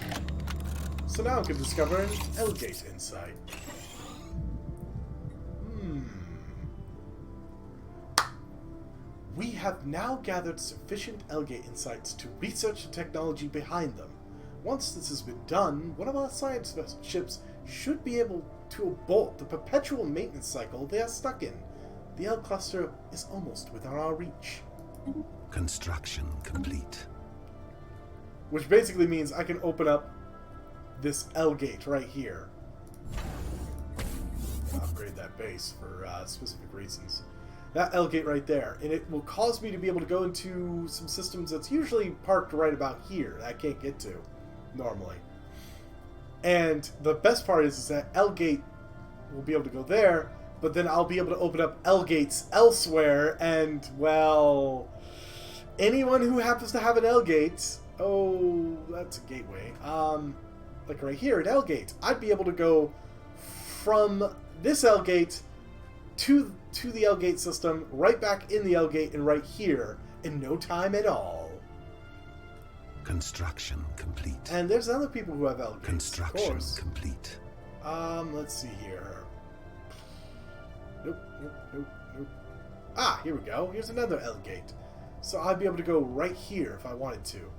So now I can discover an L-Gate insight. We have now gathered sufficient L-Gate insights to research the technology behind them. Once this has been done, one of our science ships should be able to abort the perpetual maintenance cycle they are stuck in. The L cluster is almost within our reach. Construction complete. Which basically means I can open up this L-Gate right here. Upgrade that base for specific reasons. That L-Gate right there. And it will cause me to be able to go into some systems that's usually parked right about here that I can't get to normally. And the best part is that L-Gate will be able to go there, but then I'll be able to open up L-Gates elsewhere, and, well, anyone who happens to have an L-Gate, oh, that's a gateway, like right here at L-Gate, I'd be able to go from this L-Gate to the L-Gate system, right back in the L-Gate, and right here, in no time at all. Construction complete. And there's other people who have L-Gates, Construction of course. complete. Let's see here. Nope. Ah, here we go. Here's another L-Gate. So I'd be able to go right here if I wanted to.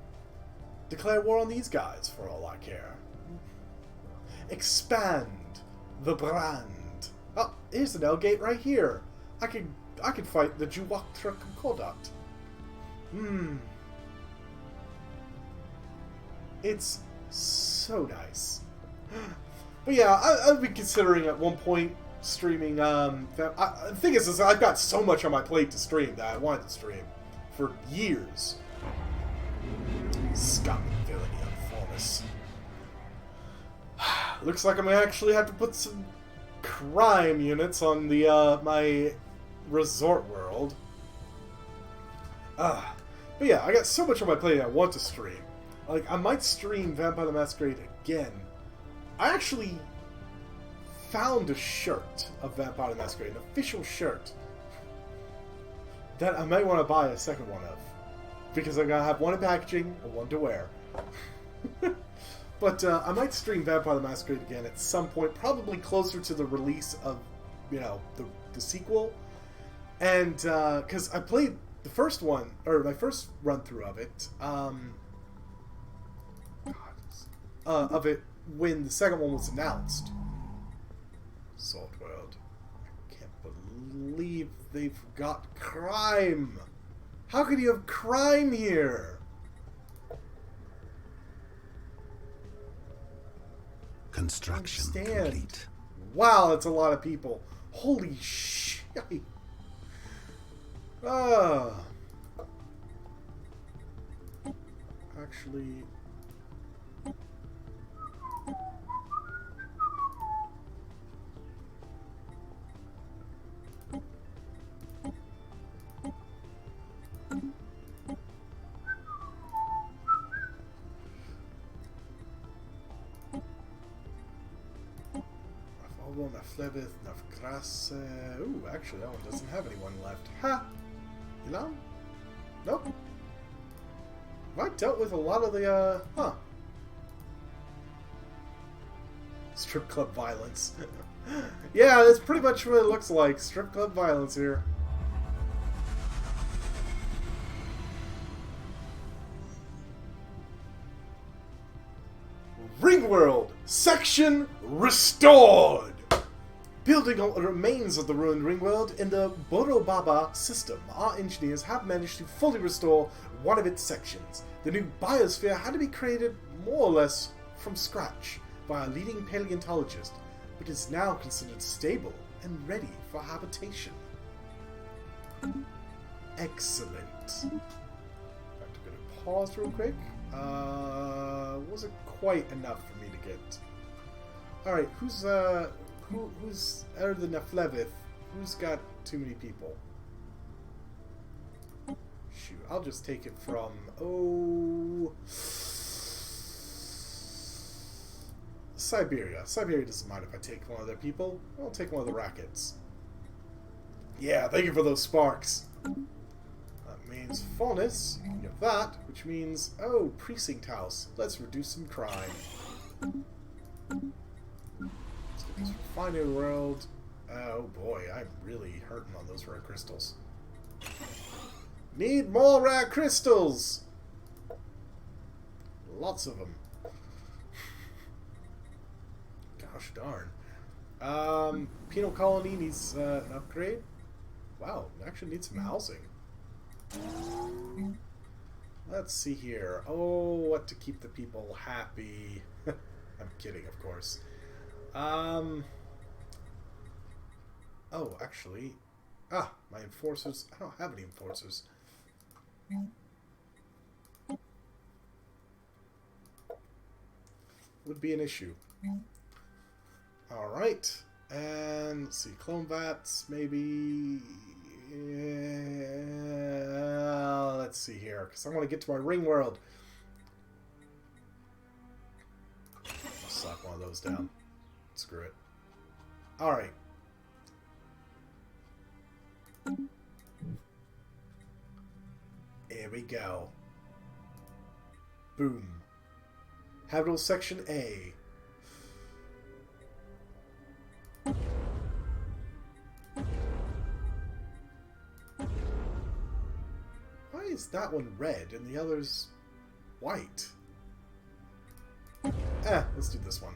Declare war on these guys, for all I care. Expand the brand. Oh, here's an L-Gate right here. I could fight the Juwaktra Concordat. It's so nice. But yeah, I've been considering at one point streaming. The thing is, I've got so much on my plate to stream that I wanted to stream for years. Scum and villainy on Formus. Looks like I'm gonna actually have to put some crime units on the my resort world. But yeah, I got so much on my plate I want to stream. Like, I might stream Vampire the Masquerade again. I actually found a shirt of Vampire the Masquerade, an official shirt, that I might want to buy a second one of. Because I'm going to have one in packaging and one to wear. But I might stream Vampire the Masquerade again at some point, probably closer to the release of, you know, the sequel. And, because I played the first one, or my first run-through of it, when the second one was announced. Salt World. I can't believe they've got crime. How could you have crime here? Construction complete. Wow, that's a lot of people. Holy shit. Actually, Flebeth, Nafgrasse. Ooh, actually, that one doesn't have anyone left. Ha! You know? Nope. Have I dealt with a lot of the, strip club violence. Yeah, that's pretty much what it looks like. Strip club violence here. Ringworld! Section restored! Building on the remains of the ruined Ringworld in the Borobaba system, our engineers have managed to fully restore one of its sections. The new biosphere had to be created more or less from scratch by a leading paleontologist, but is now considered stable and ready for habitation. Excellent. I'm going to pause real quick. Wasn't quite enough for me to get. Alright, who's out of the Neflevith? Who's got too many people? Shoot, I'll just take it from Siberia. Siberia doesn't mind if I take one of their people. I'll take one of the rackets. Yeah, thank you for those sparks. That means furnace. You can get that, which means, oh, precinct house. Let's reduce some crime. Let's get this refinery world. Oh boy, I'm really hurting on those rare crystals. Need more rare crystals! Lots of them. Gosh darn. Penal colony needs an upgrade. Wow, it actually needs some housing. Let's see here. Oh, what to keep the people happy. I'm kidding, of course. Oh, actually. My enforcers. I don't have any enforcers. Would be an issue. Alright. And let's see. Clone vats, maybe. Let's see here. Because I want to get to my ring world. I'll slap one of those down. Screw it. Alright. Here we go. Boom. Habitable Section A. Why is that one red and the other's white? Let's do this one.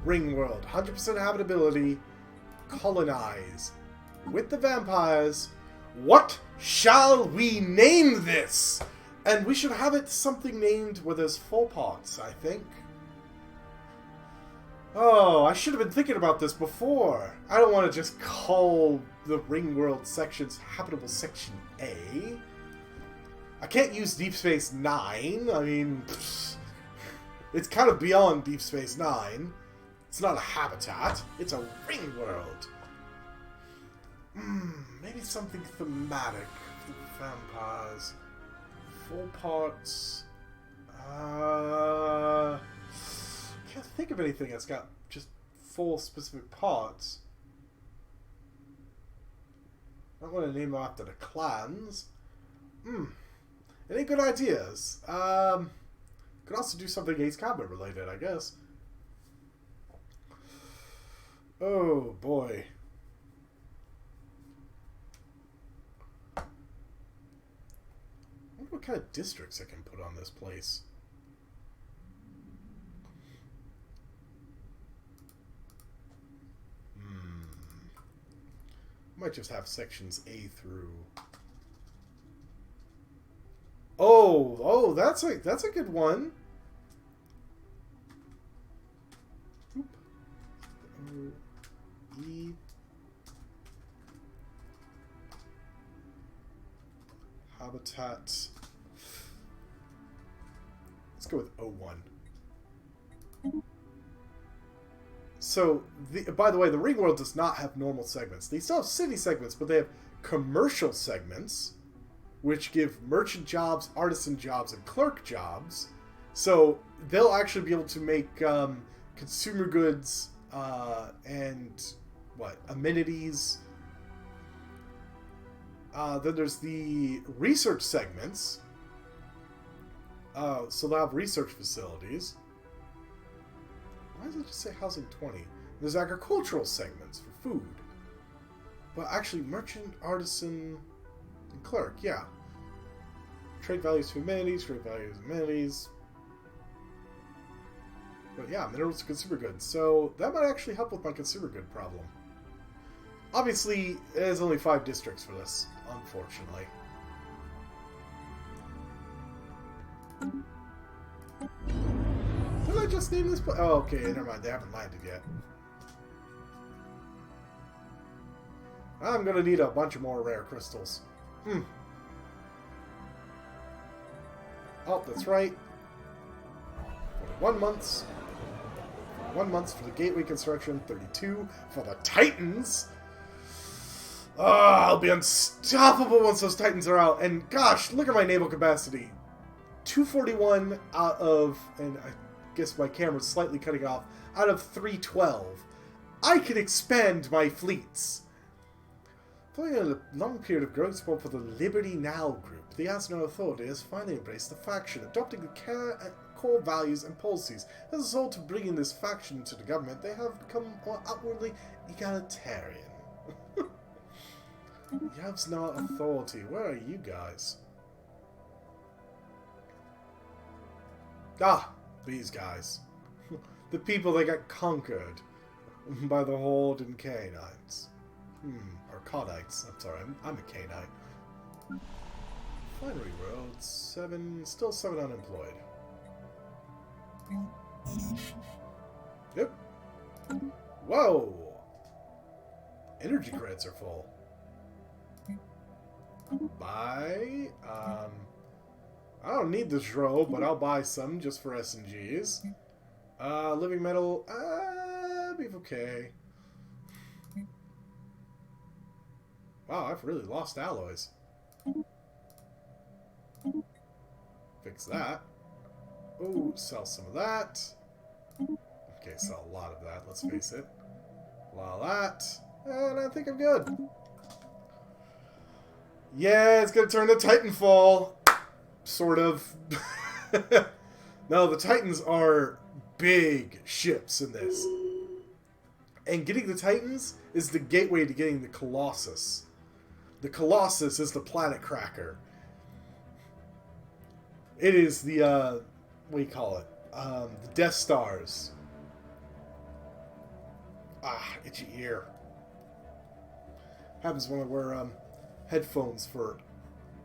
Ring world. 100% habitability. Colonize. With the vampires. What shall we name this? And we should have it something named where there's 4 parts, I think. Oh, I should have been thinking about this before. I don't want to just call the Ring World sections Habitable Section A. I can't use Deep Space Nine. I mean, it's kind of beyond Deep Space Nine. It's not a habitat. It's a ring world. Maybe something thematic for the vampires. 4 parts. Can't think of anything that's got just 4 specific parts. I don't want to name them after the clans. Any good ideas? Could also do something Ace Combat related, I guess. Oh boy. I wonder what kind of districts I can put on this place. Might just have sections A through. Oh, that's a good one. E. Habitat. Let's go with O1. So, by the way, the Ring World does not have normal segments. They still have city segments, but they have commercial segments, which give merchant jobs, artisan jobs, and clerk jobs. So, they'll actually be able to make consumer goods and, amenities. Then there's the research segments. So they'll have research facilities. Why does it just say housing 20? There's agricultural segments for food. But actually, merchant, artisan, and clerk, yeah. Trade values to amenities, trade values to amenities. But yeah, minerals to consumer goods. So that might actually help with my consumer good problem. Obviously, there's only 5 districts for this, unfortunately. Did I just name this place? Oh, okay, never mind. They haven't landed yet. I'm gonna need a bunch of more rare crystals. Oh, that's right. 41 months. 1 month for the gateway construction. 32 for the Titans. Oh, I'll be unstoppable once those Titans are out. And gosh, look at my naval capacity. 241 out of, and I guess my camera's slightly cutting off, out of 312. I could expand my fleets. Following a long period of growing support for the Liberty Now group, the Asno Authority has finally embraced the faction, adopting the core values and policies. As a result of bringing this faction into the government, they have become more outwardly egalitarian. Yavsnar Authority, where are you guys? Ah, these guys. The people that got conquered by the Horde and Canines. Or Codites. I'm sorry, I'm a Canine. Finery World, 7, still 7 unemployed. Yep. Whoa! Energy credits are full. Buy, I don't need this row, but I'll buy some just for S&Gs. Living metal, be okay. Wow, I've really lost alloys. Fix that. Oh, sell some of that. Okay, sell a lot of that, let's face it. A lot of that. And I think I'm good. Yeah, it's gonna turn to Titanfall. Sort of. No, the Titans are big ships in this. And getting the Titans is the gateway to getting the Colossus. The Colossus is the planet cracker. It is the, what do you call it? The Death Stars. Ah, itchy ear. Happens when I wear, headphones for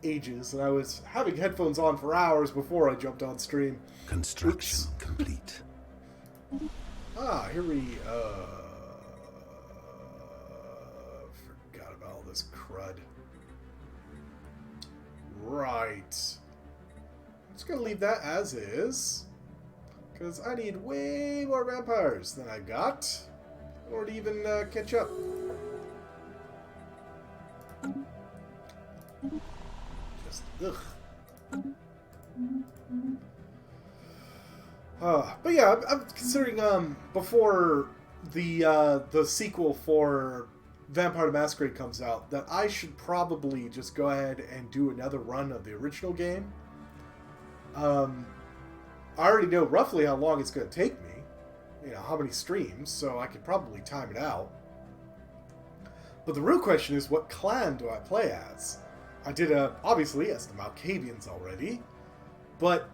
ages, and I was having headphones on for hours before I jumped on stream. Construction complete. Ah, here we, forgot about all this crud. Right. I'm just gonna leave that as is, because I need way more vampires than I got in order to even catch up. Just, ugh. But yeah, I'm considering before the sequel for Vampire the Masquerade comes out, that I should probably just go ahead and do another run of the original game. I already know roughly how long it's going to take me, you know, how many streams, so I could probably time it out. But the real question is, what clan do I play as? I did obviously as the Malkavians already, but,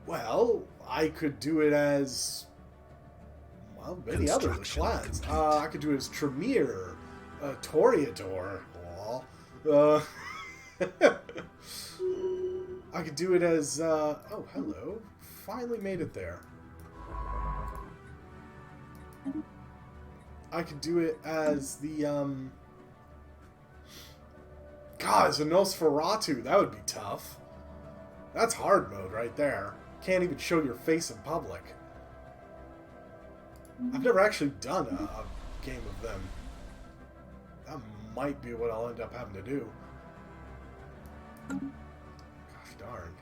well, I could do it as, well, many other clans. I could do it as Tremere, Toreador, I could do it as, oh, hello, finally made it there. I could do it as the, God, as a Nosferatu, that would be tough. That's hard mode right there. Can't even show your face in public. I've never actually done a game of them. That might be what I'll end up having to do. Gosh darn.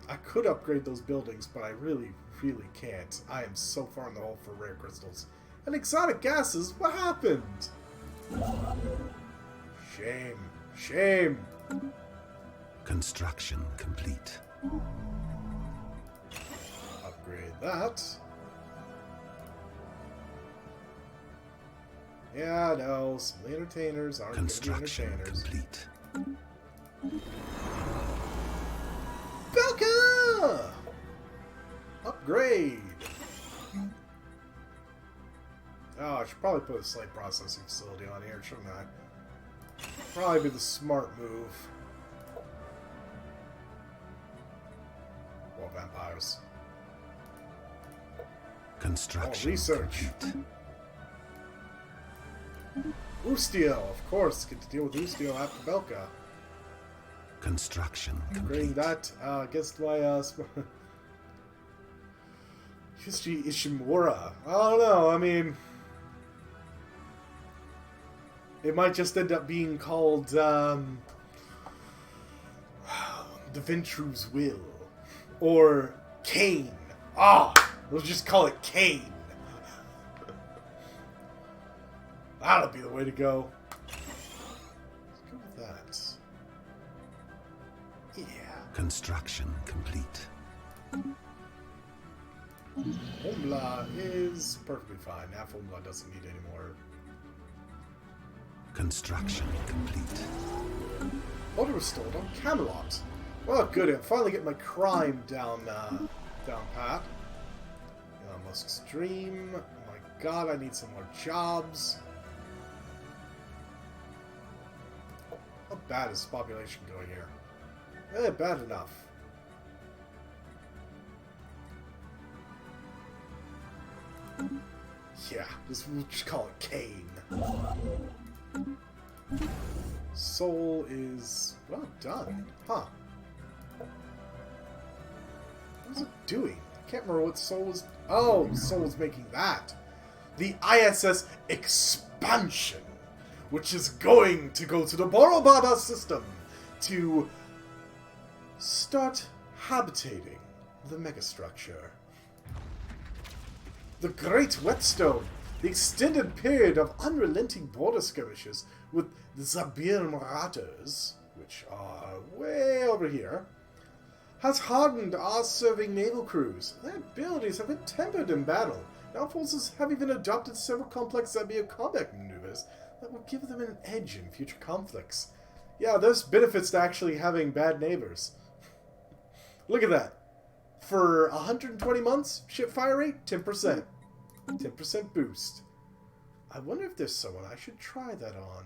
I could upgrade those buildings, but I really, really can't. I am so far in the hole for rare crystals. And exotic gases, what happened? Shame. Shame. Construction complete. Upgrade that. Yeah, no, some of the entertainers aren't going to be entertainers. Complete. Belka! Upgrade. Oh, I should probably put a slight processing facility on here, shouldn't I? Probably be the smart move. Well, vampires. Construction. Oh, research. Complete. Ustio, of course. Get to deal with Ustio after Belka. Construction Bring complete. that against my History Ishimura. I don't know. I mean, it might just end up being called the Ventru's Will. Or Kane. Ah, we'll just call it Kane. That'll be the way to go. Let's go with that. Yeah. Construction complete. Homla is perfectly fine. Now Homla doesn't need any more. Construction complete. Order restored on Camelot. Well, good. I'm finally getting my crime down pat. Musk's Dream. Oh my god, I need some more jobs. How bad is population going here? Bad enough. Yeah, we'll just call it Kane. Soul is well done. Huh. What was it doing? I can't remember what Soul was... Oh, Soul was making that. The ISS Expansion, which is going to go to the Borobaba system to start habitating the megastructure. The Great Whetstone, the extended period of unrelenting border skirmishes with the Zabir Marauders, which are way over here, has hardened our serving naval crews. Their abilities have been tempered in battle. Our forces have even adopted several complex Zabir combat maneuvers that will give them an edge in future conflicts. Yeah, there's benefits to actually having bad neighbors. Look at that. For 120 months, ship fire rate, 10%. 10% boost. I wonder if there's someone I should try that on.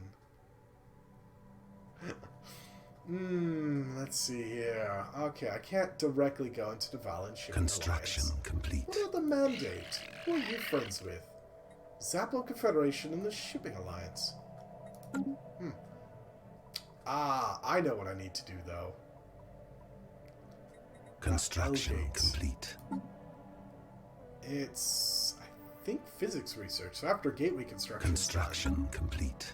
Let's see here. Okay, I can't directly go into the Valen Shipping Construction Alliance. complete. What about the Mandate? Who are you friends with? Zaplo Confederation and the Shipping Alliance. Ah, I know what I need to do, though. Construction complete. It's, I think, physics research. So after gateway construction. Construction complete.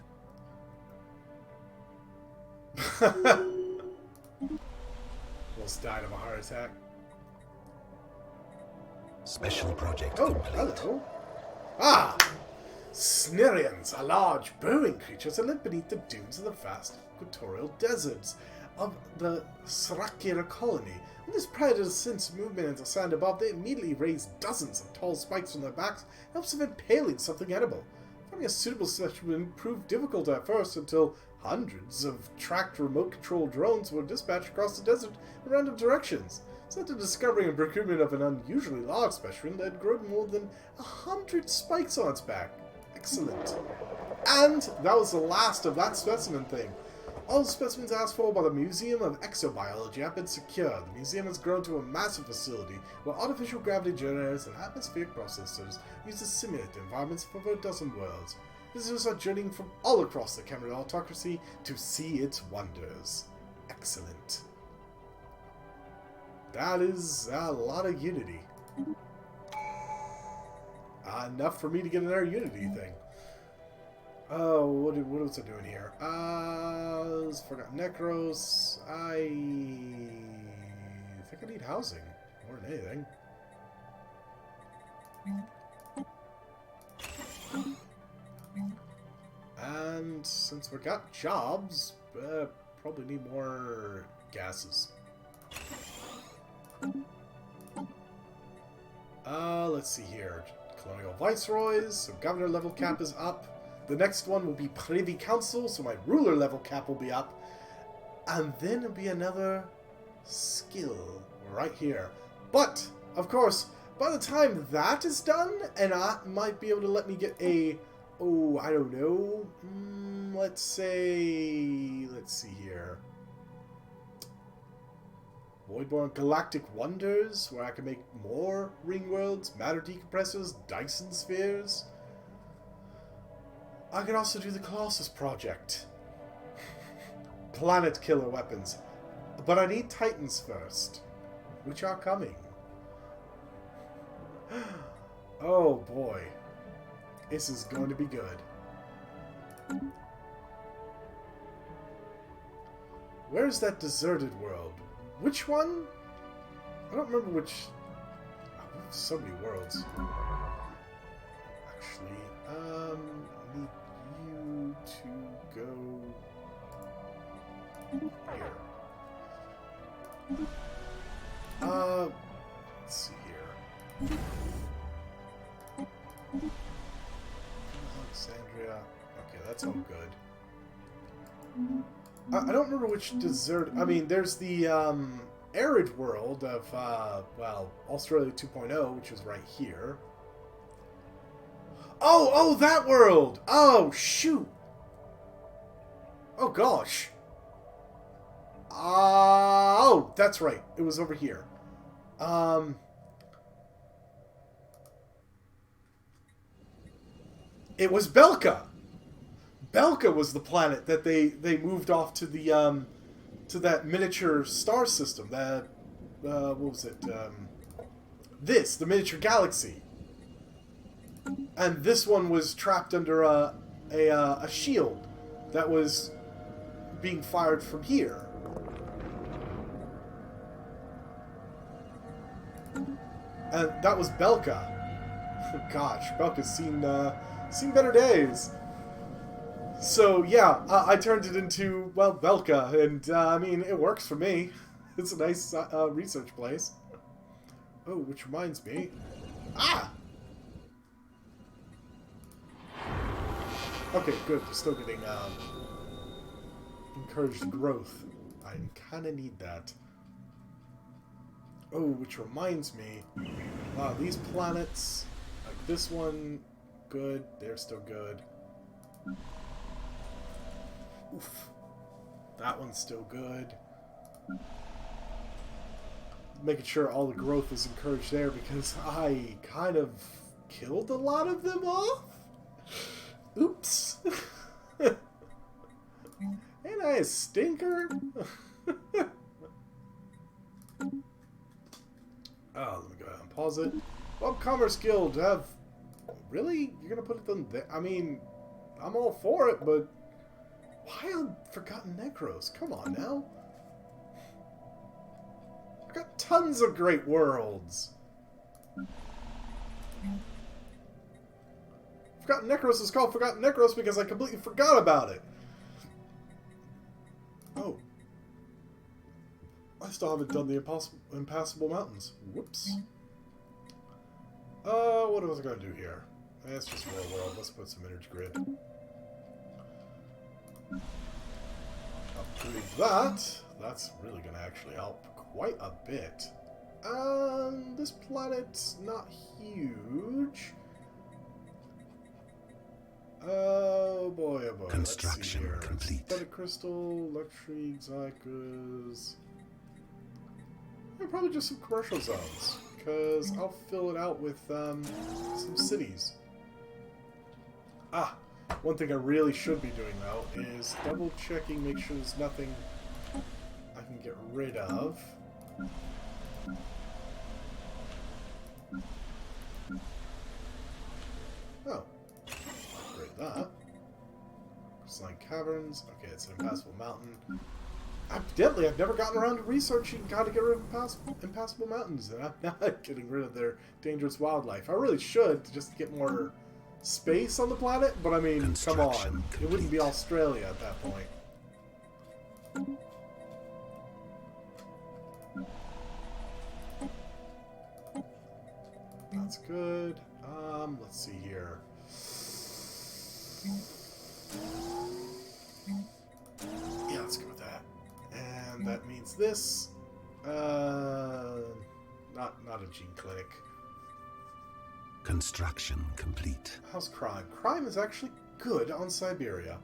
Almost died of a heart attack. Special project Oh, complete. hello. Ah! Snerians, are large, burrowing creatures that live beneath the dunes of the vast equatorial deserts of the Srakira colony. When these predators sense movement in the sand above, they immediately raise dozens of tall spikes from their backs in hopes of impaling something edible. Finding a suitable specimen proved difficult at first until hundreds of tracked remote-controlled drones were dispatched across the desert in random directions. So the discovery and procurement of an unusually large specimen that had grown more than 100 spikes on its back. Excellent. And that was the last of that specimen thing. All the specimens asked for by the Museum of Exobiology have been secured. The museum has grown to a massive facility where artificial gravity generators and atmospheric processors use to simulate the environments of over a dozen worlds. Visitors are journeying from all across the Kindred autocracy to see its wonders. Excellent. That is a lot of Unity. Enough for me to get another Unity thing. Oh, what was I doing here? Forgot Necros. I think I need housing more than anything. And since we got jobs, probably need more gases. Let's see here. Colonial Viceroys, so governor level cap is up. The next one will be Privy Council, so my ruler level cap will be up. And then it'll be another skill right here. But, of course, by the time that is done, and I might be able to let me get a, oh, I don't know, let's see here. Voidborne Galactic Wonders, where I can make more ring worlds, matter decompressors, Dyson spheres. I can also do the Colossus project. Planet killer weapons. But I need Titans first, which are coming. Oh boy. This is going to be good. Where's that deserted world? Which one? I don't remember which... Oh, we have so many worlds. Actually, I need you to go... here. Let's see here. Alexandria. Okay, that's all good. I don't remember which desert... I mean, there's the, arid world of, well, Australia 2.0, which is right here. Oh, that world! Oh, shoot! Oh, gosh. Oh, that's right. It was over here. It was Belka. Belka was the planet that they moved off to the to that miniature star system. That what was it? The miniature galaxy. And this one was trapped under a shield that was being fired from here. And that was Belka. Gosh, Belka's seen better days. So yeah, I turned it into, well, Belka, and I mean, it works for me. It's a nice research place. Oh, which reminds me. Ah! Okay, good. We're still getting encouraged growth. I kind of need that. Oh, which reminds me, wow, these planets, like this one, good. They're still good. Oof. That one's still good. Making sure all the growth is encouraged there because I kind of killed a lot of them off. Oops. Ain't I a stinker? Oh, let me go ahead and pause it. Well, Commerce Guild have... Really? You're gonna put it on there? I mean, I'm all for it, but... Why on Forgotten Necros? Come on now. I've got tons of great worlds. Forgotten Necros is called Forgotten Necros because I completely forgot about it. Oh. I still haven't done the Impassable Mountains. Whoops. What was I going to do here? That's just real world. Let's put some energy grid. Upgrade that. That's really going to actually help quite a bit. This planet's not huge. Oh boy, oh boy. Construction complete. Synthetic crystal, luxury, exoticas. And probably just some commercial zones, because I'll fill it out with some cities. Ah, one thing I really should be doing though is double checking, make sure there's nothing I can get rid of. Oh. Upgrade that. Crystalline Caverns. Okay, it's an impassable mountain. Evidently, I've never gotten around to researching how to get rid of impassable mountains, and I'm not getting rid of their dangerous wildlife. I really should, just to get more space on the planet, but I mean, come on. It wouldn't be Australia at that point. That's good. Let's see here. Yeah, let's go with that. And that means this. Not a gene clinic. Construction complete. How's crime? Crime is actually good on Siberia.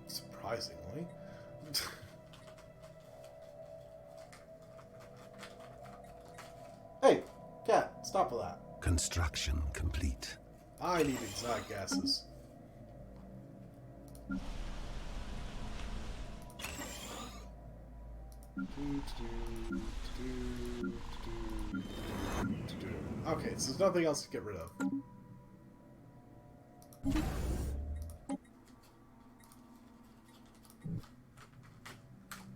Surprisingly. Hey, cat, stop with that. Construction complete. I need exotic gases. Okay, so there's nothing else to get rid of.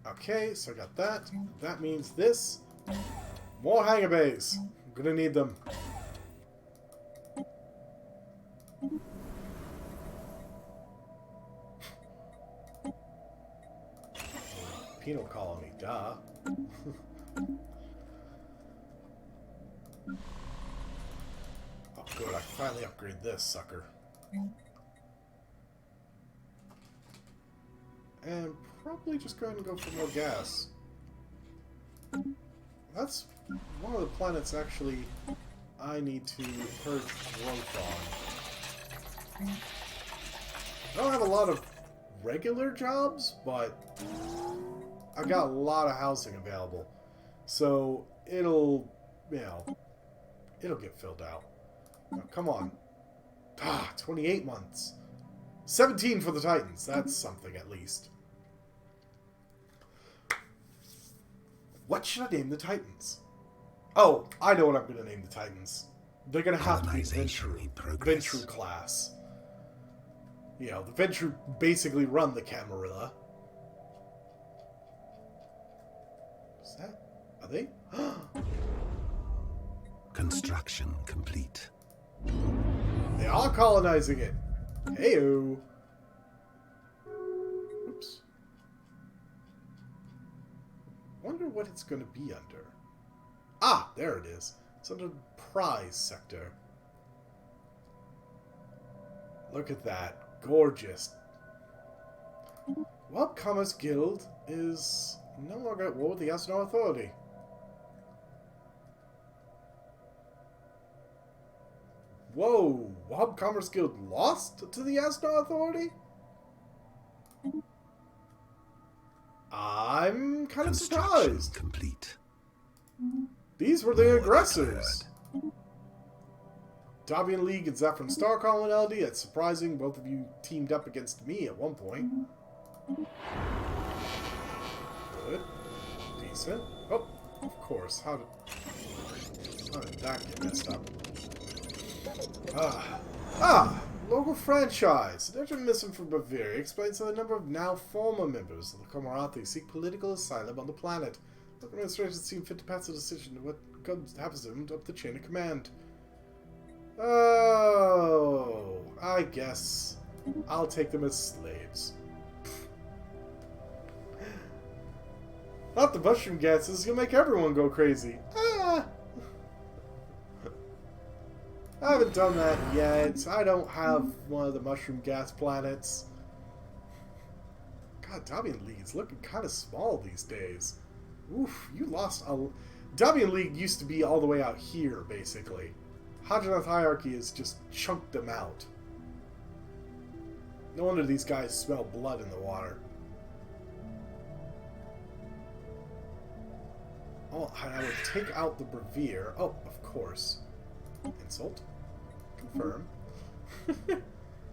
Okay, so I got that. That means this. More hangar bays. I'm gonna need them. Penal colony, duh. Oh, good. I can finally upgrade this sucker. And probably just go ahead and go for more gas. That's one of the planets, actually, I need to purge growth on. I don't have a lot of regular jobs, but I've got a lot of housing available. So it'll, it'll get filled out. Now, come on. 28 months. 17 for the Titans. That's something, at least. What should I name the Titans? Oh, I know what I'm going to name the Titans. They're going to have to be Ventru class. You know, the Ventru basically run the Camarilla. Is that... Are they? Construction complete. They are colonizing it. Heyo. Oops. Wonder what it's going to be under. Ah, there it is. It's under the prize sector. Look at that. Gorgeous. Well, Commerce Guild is no longer at war with the Astronaut Authority. Whoa! Wob Commerce Guild lost to the Astronaut Authority? I'm kind of surprised. Complete. These were the aggressors. Davian League and Zephyrin Star Colonelity. It's surprising both of you teamed up against me at one point. Good. Decent. Oh, of course. How did that get messed up? Local franchise. An urgent mission from Bavaria explains that a number of now former members of the Comarathi seek political asylum on the planet. The administration seem fit to pass a decision to what happens to them up the chain of command. Oh, I guess I'll take them as slaves. Not the mushroom gases, you'll make everyone go crazy. I haven't done that yet. I don't have one of the mushroom gas planets. God, Davian League's looking kind of small these days. Oof, you lost a... Davian League used to be all the way out here, basically. Hadronath Hierarchy has just chunked them out. No wonder these guys smell blood in the water. Oh, and I would take out the Brevier. Oh, of course. Insult. Confirm.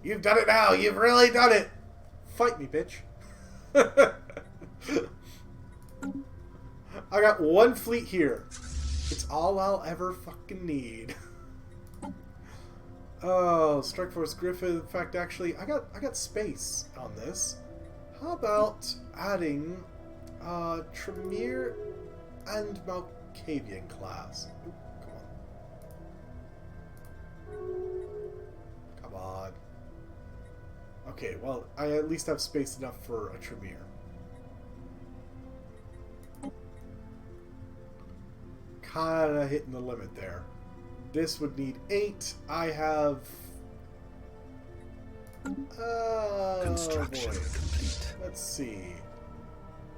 You've done it now! You've really done it! Fight me, bitch. I got one fleet here. It's all I'll ever fucking need. Oh, Strike Force Griffith. In fact, actually, I got space on this. How about adding Tremere and Malkavian class? Ooh, come on. Okay, well, I at least have space enough for a Tremere. Kinda hitting the limit there. This would need 8. I have... Construction boy. complete. Let's see.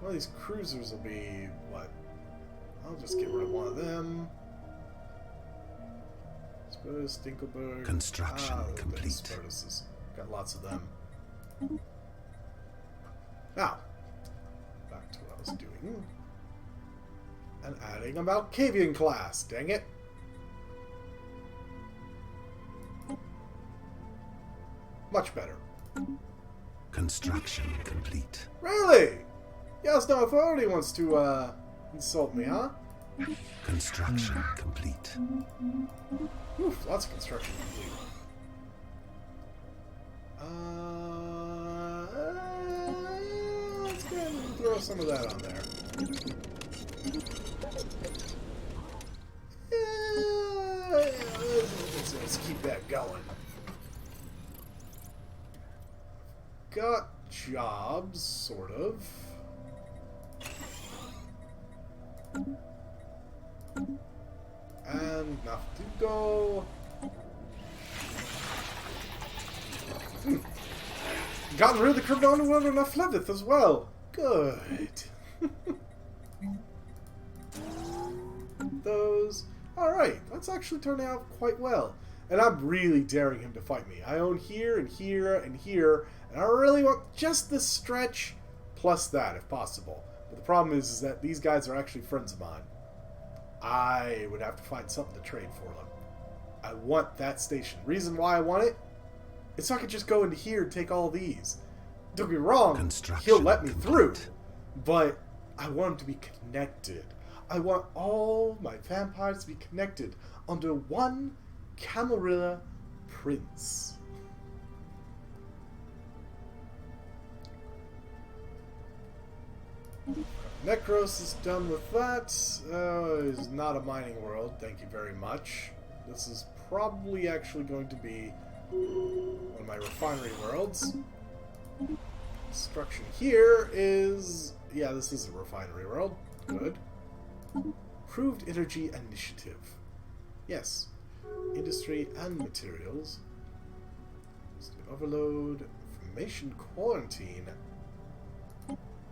One of these cruisers will be... what? I'll just get rid of one of them. Spurs, Dinkelberg. Construction complete. Spurtuses. Got lots of them. Now, back to what I was doing. And adding a Malkavian class. Dang it. Much better. Construction complete. Really? Yes, no authority wants to, insult me, huh? Construction complete. Oof, lots of construction complete. Let's go ahead and throw some of that on there. So let's keep that going. Got jobs, sort of. And enough to go. Gotten rid of the criminal underworld and enough leveth as well. Good. Those. Alright, that's actually turning out quite well. And I'm really daring him to fight me. I own here and here and here, and I really want just this stretch plus that if possible. But the problem is that these guys are actually friends of mine. I would have to find something to trade for them. I want that station. Reason why I want it? It's so I could just go into here and take all these. Don't get me wrong, he'll let me through. But I want him to be connected. I want all my vampires to be connected under one Camarilla Prince. Necros is done with that. It's not a mining world, thank you very much. This is probably actually going to be one of my refinery worlds. Construction here is... yeah, this is a refinery world. Good. Improved energy initiative. Yes. Industry and materials. Overload. Information quarantine.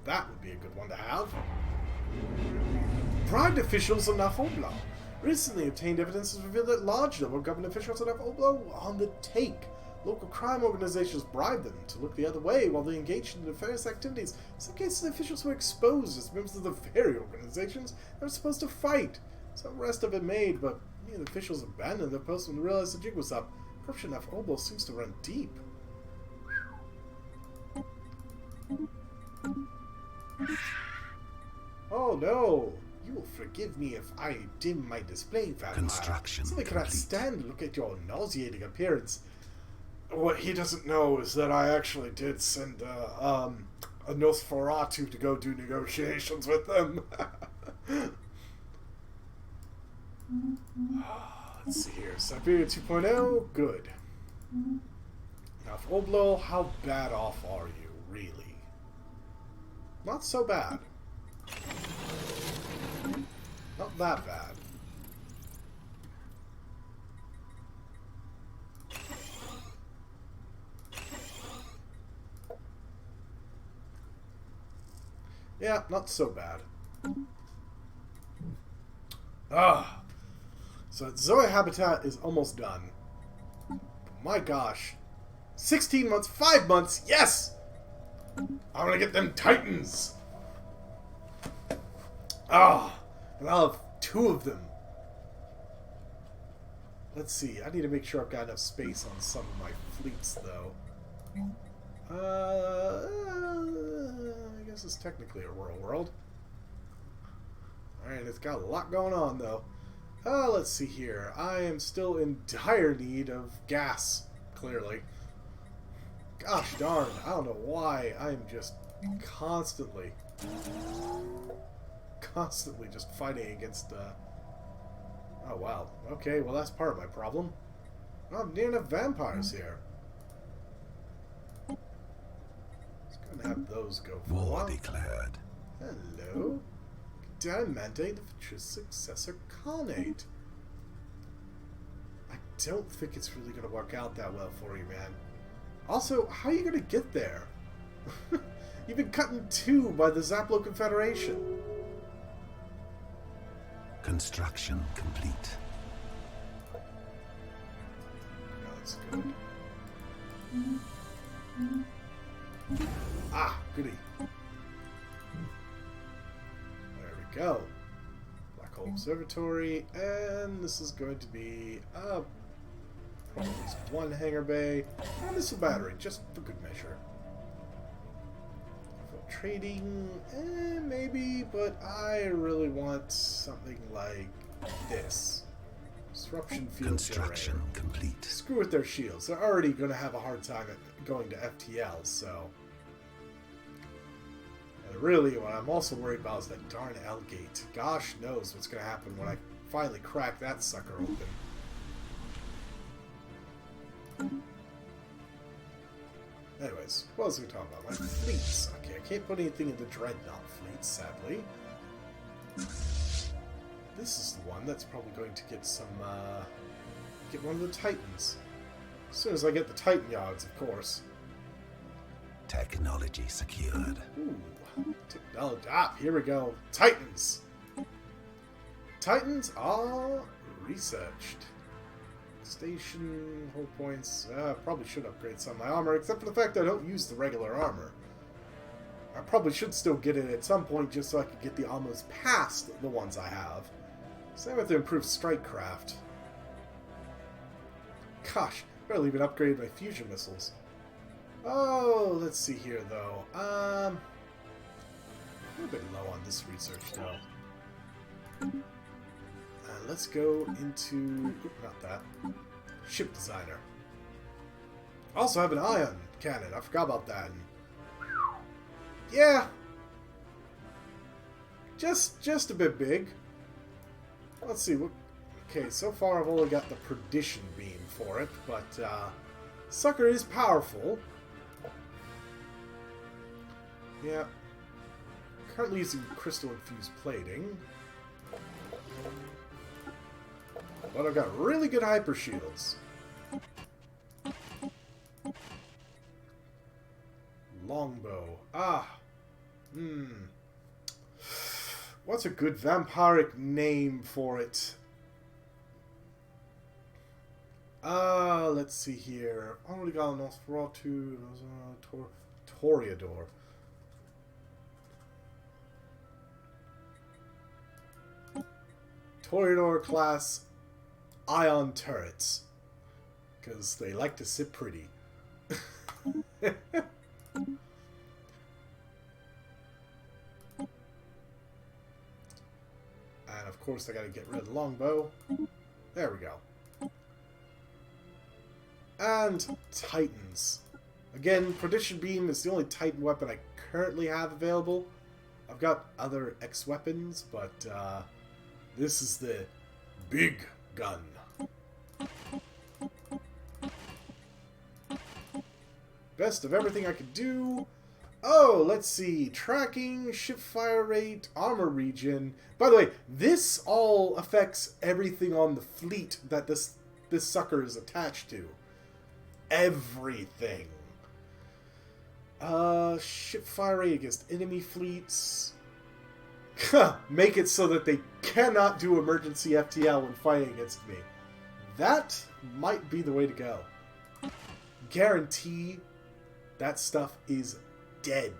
That would be a good one to have. Private officials in Nafobla. Recently obtained evidence has revealed that large number of government officials in Nafobla were on the take. Local crime organizations bribed them to look the other way while they engaged in nefarious activities. In some cases, the officials were exposed as members of the very organizations they were supposed to fight. Some arrests have been made, but many of the officials abandoned their posts when they realized the jig was up. Corruption in Nafobla seems to run deep. Oh no! You will forgive me if I dim my display value. Construction Simply cannot stand to look at your nauseating appearance. What he doesn't know is that I actually did send a Nosferatu to go do negotiations with them. Let's see here. Siberia 2.0, good. Now, for Oblo, how bad off are you, really? Not so bad. Not that bad. Yeah, not so bad. So Zoe Habitat is almost done. My gosh. 16 months, 5 months, yes! I'm gonna get them Titans! And I'll have 2 of them. Let's see, I need to make sure I've got enough space on some of my fleets, though. I guess it's technically a rural world. Alright, it's got a lot going on, though. Let's see here. I am still in dire need of gas, clearly. Gosh darn, I don't know why. I'm just constantly just fighting against, oh, wow. Okay, well, that's part of my problem. I'm near enough vampires here. Have those go for War declared. Hello. Mandate the future successor Khanate. I don't think it's really going to work out that well for you, man. Also, how are you going to get there? You've been cut in 2 by the Zaplo Confederation. Construction complete. That's good. Ah, goody. There we go. Black Hole Observatory, and this is going to be at least 1 hangar bay, and this is a battery, just for good measure. For trading, maybe, but I really want something like this. Disruption field Construction generator. complete. Screw with their shields. They're already going to have a hard time at going to FTL, so... And really, what I'm also worried about is that darn L-gate. Gosh knows what's going to happen when I finally crack that sucker open. anyways, what was we talking about? My fleets. Okay, I can't put anything in the Dreadnought fleet, sadly. This is the one that's probably going to get some, get one of the Titans. As soon as I get the Titan yards, of course. Technology secured. Ooh, technology. Ah, here we go. Titans! Titans are researched. Station, hold points. Probably should upgrade some of my armor, except for the fact that I don't use the regular armor. I probably should still get it at some point just so I could get the armors past the ones I have. Same with the improved strike craft. Gosh, barely even upgraded my fusion missiles. Oh, let's see here though. A little bit low on this research though. Let's go into... not that. Ship designer. Also have an ion cannon. I forgot about that. Yeah. Just a bit big. Let's see. What... okay, so far I've only got the perdition beam for it, but sucker is powerful. Yeah. Currently using crystal infused plating. But I've got really good hyper shields. Longbow. Ah. What's a good vampiric name for it? Let's see here. Already got an Nosferatu. Toreador. Toreador class ion turrets. Because they like to sit pretty. And of course I gotta get rid of the longbow. There we go. And Titans. Again, Perdition Beam is the only Titan weapon I currently have available. I've got other X weapons, but this is the big gun. Best of everything I could do. Oh, let's see. Tracking, ship fire rate, armor regen. By the way, this all affects everything on the fleet that this sucker is attached to. Everything. Ship fire rate against enemy fleets. Make it so that they cannot do emergency FTL when fighting against me. That might be the way to go. Guarantee that stuff is dead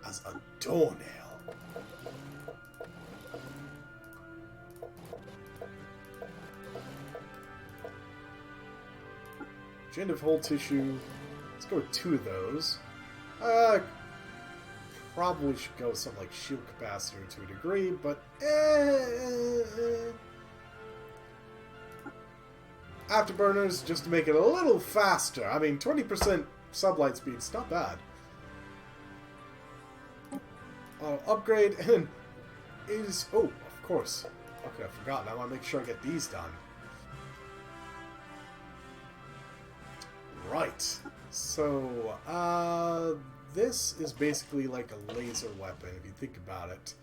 as a doornail. Gend of whole tissue. Let's go with 2 of those. Probably should go with something like shield capacitor to a degree, but afterburners just to make it a little faster. I mean, 20% sublight speed's not bad. Upgrade and is... oh, of course. Okay, I've forgotten. I want to make sure I get these done. Right. So, this is basically like a laser weapon, if you think about it.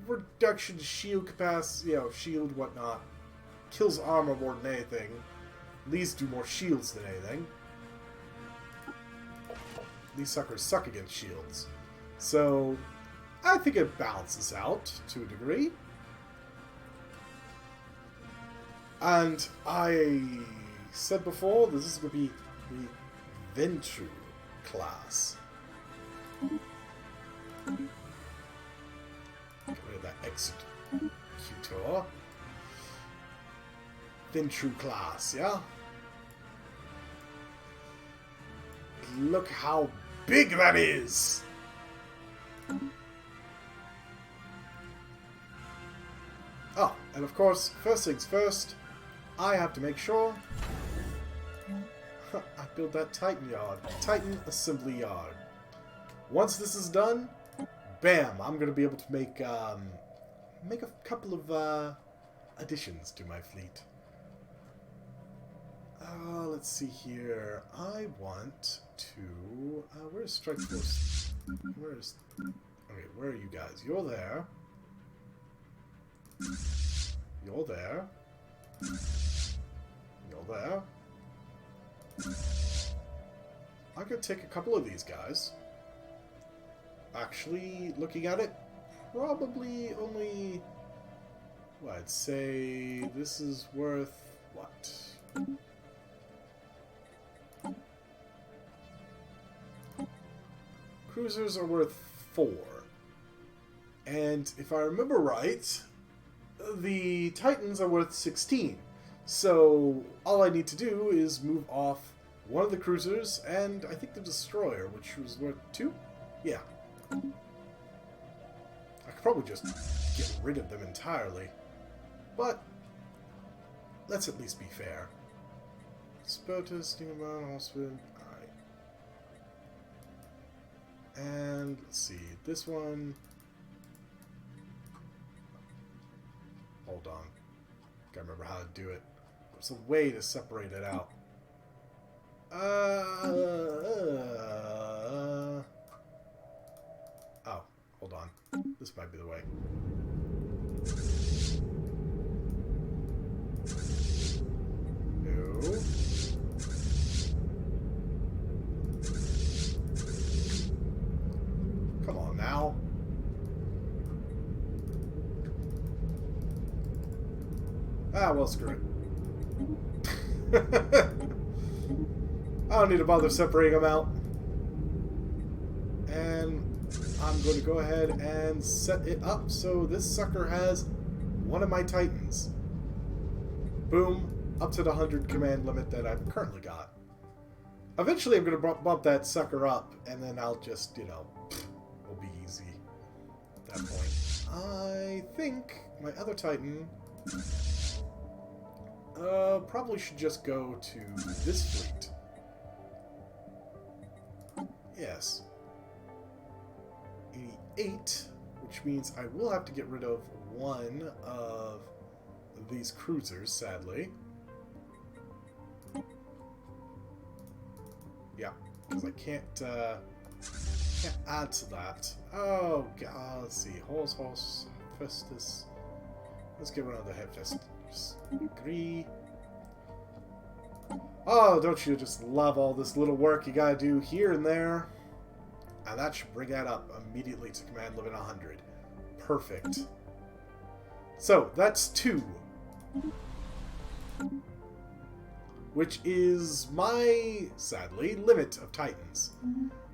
Reduction to shield capacity, you know, shield, whatnot. Kills armor more than anything. These do more shields than anything. These suckers suck against shields. So, I think it balances out to a degree. And I said before, this is going to be the Ventru class. Get rid of that executor. Ventru class, yeah? Look how big that is! Oh, and of course, first things first, I have to make sure I build that Titan yard. Titan assembly yard. Once this is done, bam, I'm going to be able to make a couple of additions to my fleet. Let's see here. I want to... where's Strike Force? Where's... Okay, where are you guys? You're there. You're there. You're there. I'm going to take a couple of these guys. Actually, looking at it, probably only... Well, I'd say this is worth... what? Cruisers are worth 4. And if I remember right, the Titans are worth 16. So all I need to do is move off one of the cruisers and I think the destroyer, which was worth 2? Yeah. I could probably just get rid of them entirely. But let's at least be fair. Spell testing about hospital. Alright. And let's see, this one. Hold on. Gotta remember how to do it. There's a way to separate it out. Oh, hold on. This might be the way. No. Come on now. Well, screw it. I don't need to bother separating them out. And I'm going to go ahead and set it up so this sucker has one of my Titans. Boom. Up to the 100 command limit that I've currently got. Eventually I'm going to bump that sucker up, and then I'll just, you know, it'll be easy at that point. I think my other Titan probably should just go to this fleet. Yes. 88, which means I will have to get rid of one of these cruisers, sadly. Yeah, because I can't add to that. Oh god, let's see. Horse, Festus. Let's get rid of the Hephaestus. Agree. Oh, don't you just love all this little work you gotta do here and there? And that should bring that up immediately to command limit 100. Perfect. So, that's 2. Which is my, sadly, limit of Titans.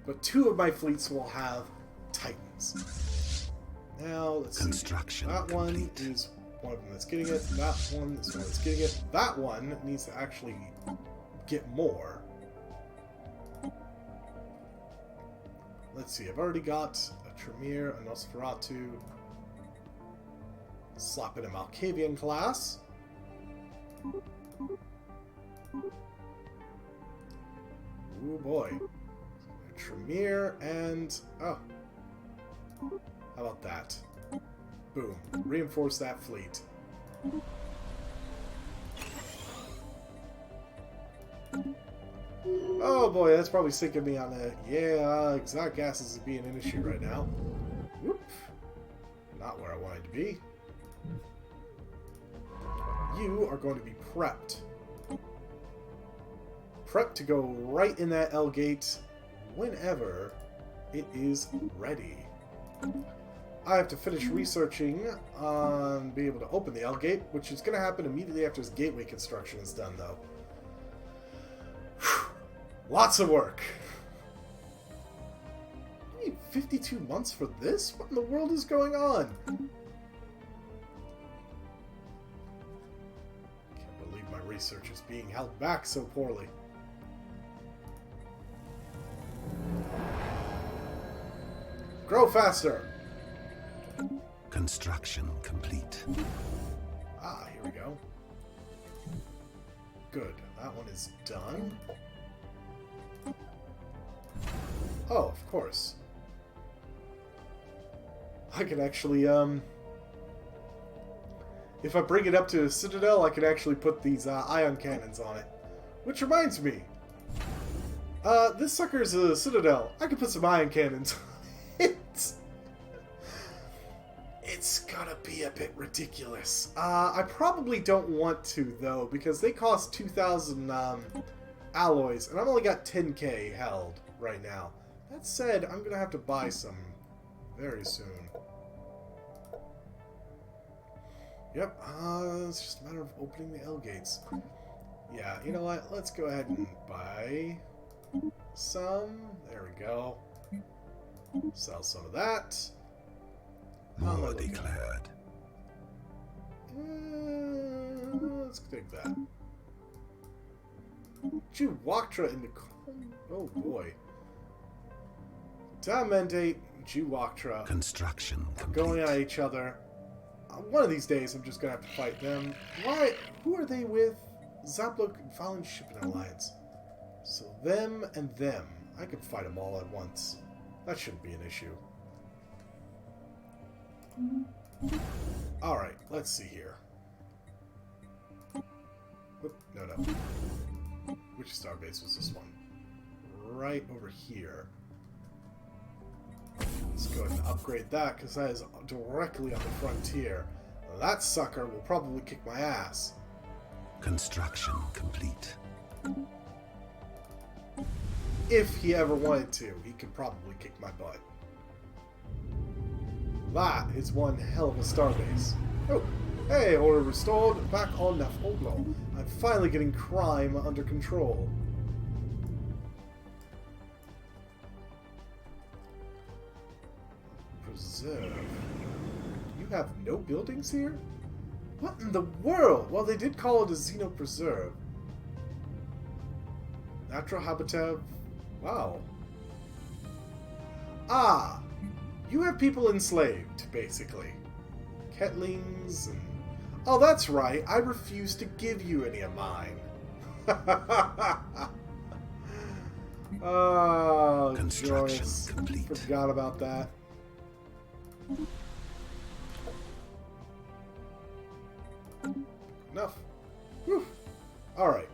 But 2 of my fleets will have Titans. Now, let's see. That one is one of them that's getting it. That one is one that's getting it. That one needs to actually get more. Let's see. I've already got a Tremere, a Nosferatu. Slap in a Malkavian class. Ooh boy. A Tremere and... oh. How about that? Boom. Reinforce that fleet. Oh boy, that's probably sinking me on a... yeah, exotic gases is being an issue right now. Whoop. Not where I wanted to be. You are going to be prepped. Prepped to go right in that L gate whenever it is ready. I have to finish researching on being able to open the L gate, which is going to happen immediately after his gateway construction is done, though. Lots of work. You need 52 months for this? What in the world is going on? Can't believe my research is being held back so poorly. Grow faster! Construction complete. Ah, here we go. Good. That one is done. Oh, of course. I can actually, if I bring it up to a Citadel, I can actually put these ion cannons on it. Which reminds me, this sucker's a citadel. I could put some ion cannons on it. It's gonna be a bit ridiculous. I probably don't want to, though, because they cost 2,000 alloys, and I've only got 10k held right now. That said, I'm gonna have to buy some very soon. Yep, it's just a matter of opening the L gates. Yeah, you know what? Let's go ahead and buy some. There we go. Sell some of that. War declared. Let's take that. Juwaktra in the... Oh boy. Damendate, Juwaktra. Construction complete. Going at each other. One of these days I'm just gonna have to fight them. Why? Who are they with? Zaplok and Fallen Shipping Alliance. So them and them. I could fight them all at once. That shouldn't be an issue. Alright, let's see here. Oop, no. Which starbase was this one? Right over here. Let's go ahead and upgrade that, because that is directly on the frontier. That sucker will probably kick my ass. Construction complete. If he ever wanted to, he could probably kick my butt. That is one hell of a starbase. Oh, hey, order restored. Back on Nafoglo. I'm finally getting crime under control. Preserve. You have no buildings here? What in the world? Well, they did call it a Xeno Preserve. Natural habitat. Wow. Ah! You have people enslaved, basically. Ketlings and... Oh, that's right. I refuse to give you any of mine. Oh, Construction joyous. complete. Forgot about that. Enough. Whew. Alright.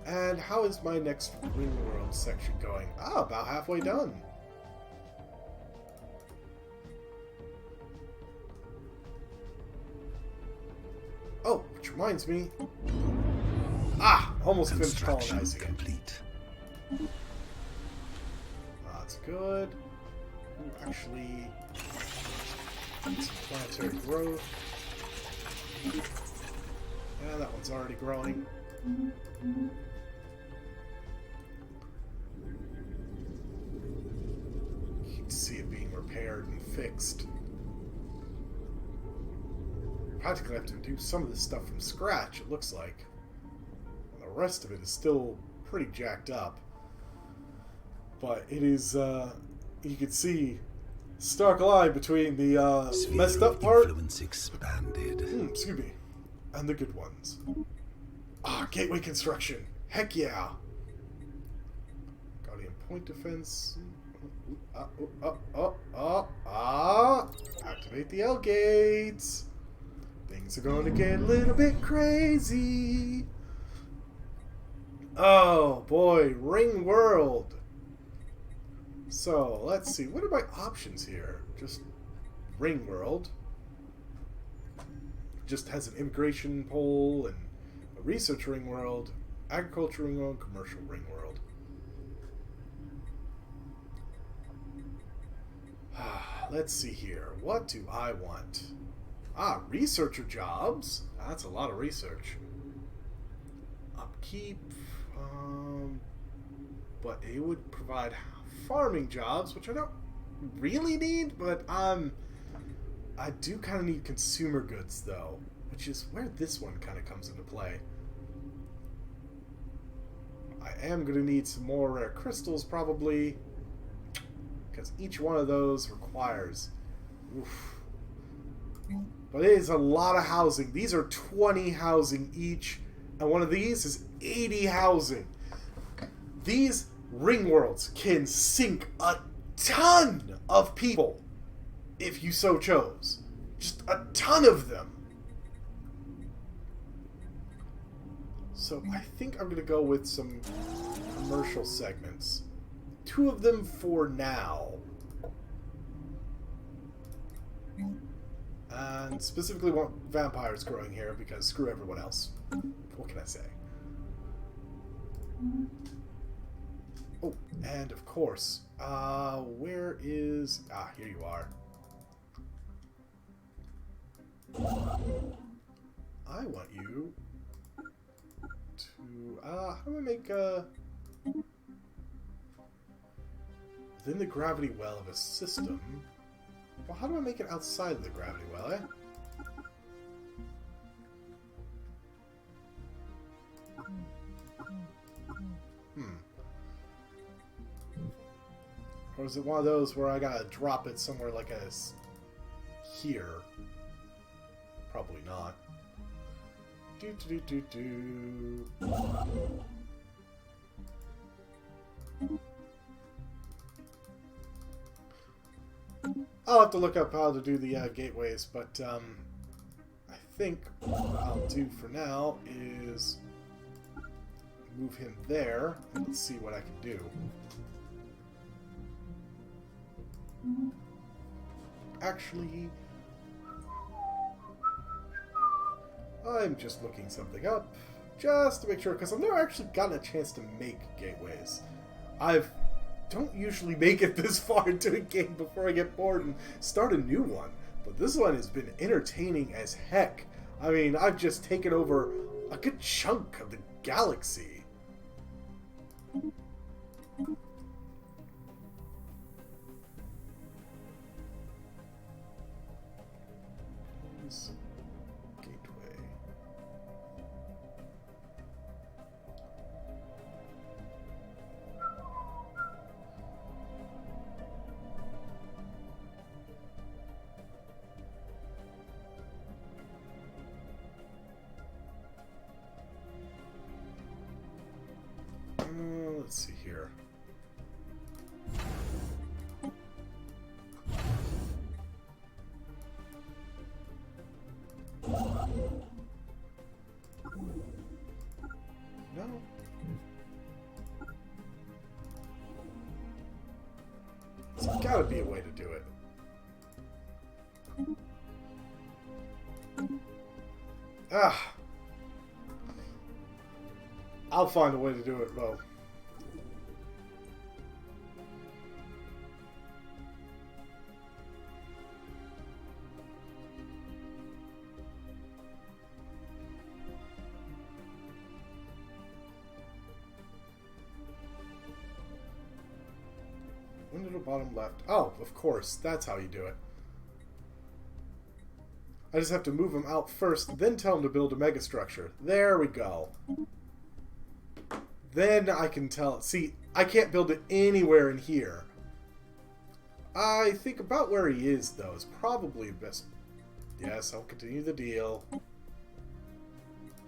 And how is my next Ring World section going? Ah, about halfway done. Oh, which reminds me. Ah, almost finished colonizing it. Complete. That's good. Ooh, actually, some planetary growth. Yeah, that one's already growing. You can see it being repaired and fixed. Practically have to do some of this stuff from scratch, it looks like. And the rest of it is still pretty jacked up. But it is, you can see stark line between the messed up part, expanded. excuse me, and the good ones. Ah, gateway construction. Heck yeah. Guardian point defense. Activate the L gates. Things are going to get a little bit crazy. Oh boy, Ring World. So, let's see. What are my options here? Just Ring World. Just has an immigration pole and a research Ring World, agriculture Ring World, commercial Ring World. Let's see here. What do I want? Ah, researcher jobs. That's a lot of research. Upkeep. But it would provide farming jobs, which I don't really need, but I do kind of need consumer goods, though, which is where this one kind of comes into play. I am going to need some more rare crystals, probably, because each one of those requires... Oof. But it is a lot of housing. These are 20 housing each, and one of these is 80 housing. These Ring Worlds can sink a ton of people if you so chose. Just a ton of them. So I think I'm going to go with some commercial segments. 2 of them for now. And specifically want vampires growing here because screw everyone else. What can I say? Oh, and of course, where is... Ah, here you are. I want you to... how do I make within the gravity well of a system... Well, how do I make it outside of the gravity well, eh? Or is it one of those where I gotta drop it somewhere like here? Probably not. I'll have to look up how to do the gateways, but I think what I'll do for now is move him there, and let's see what I can do. Actually, I'm just looking something up, just to make sure, because I've never actually gotten a chance to make gateways. Don't usually make it this far into a game before I get bored and start a new one, but this one has been entertaining as heck. I mean, I've just taken over a good chunk of the galaxy. Gateway. Let's see here. No. There's gotta be a way to do it. Ah. I'll find a way to do it, though. Window to bottom left. Oh, of course. That's how you do it. I just have to move them out first, then tell them to build a megastructure. There we go. Then I can tell... See, I can't build it anywhere in here. I think about where he is, though, is probably best... Yes, I'll continue the deal.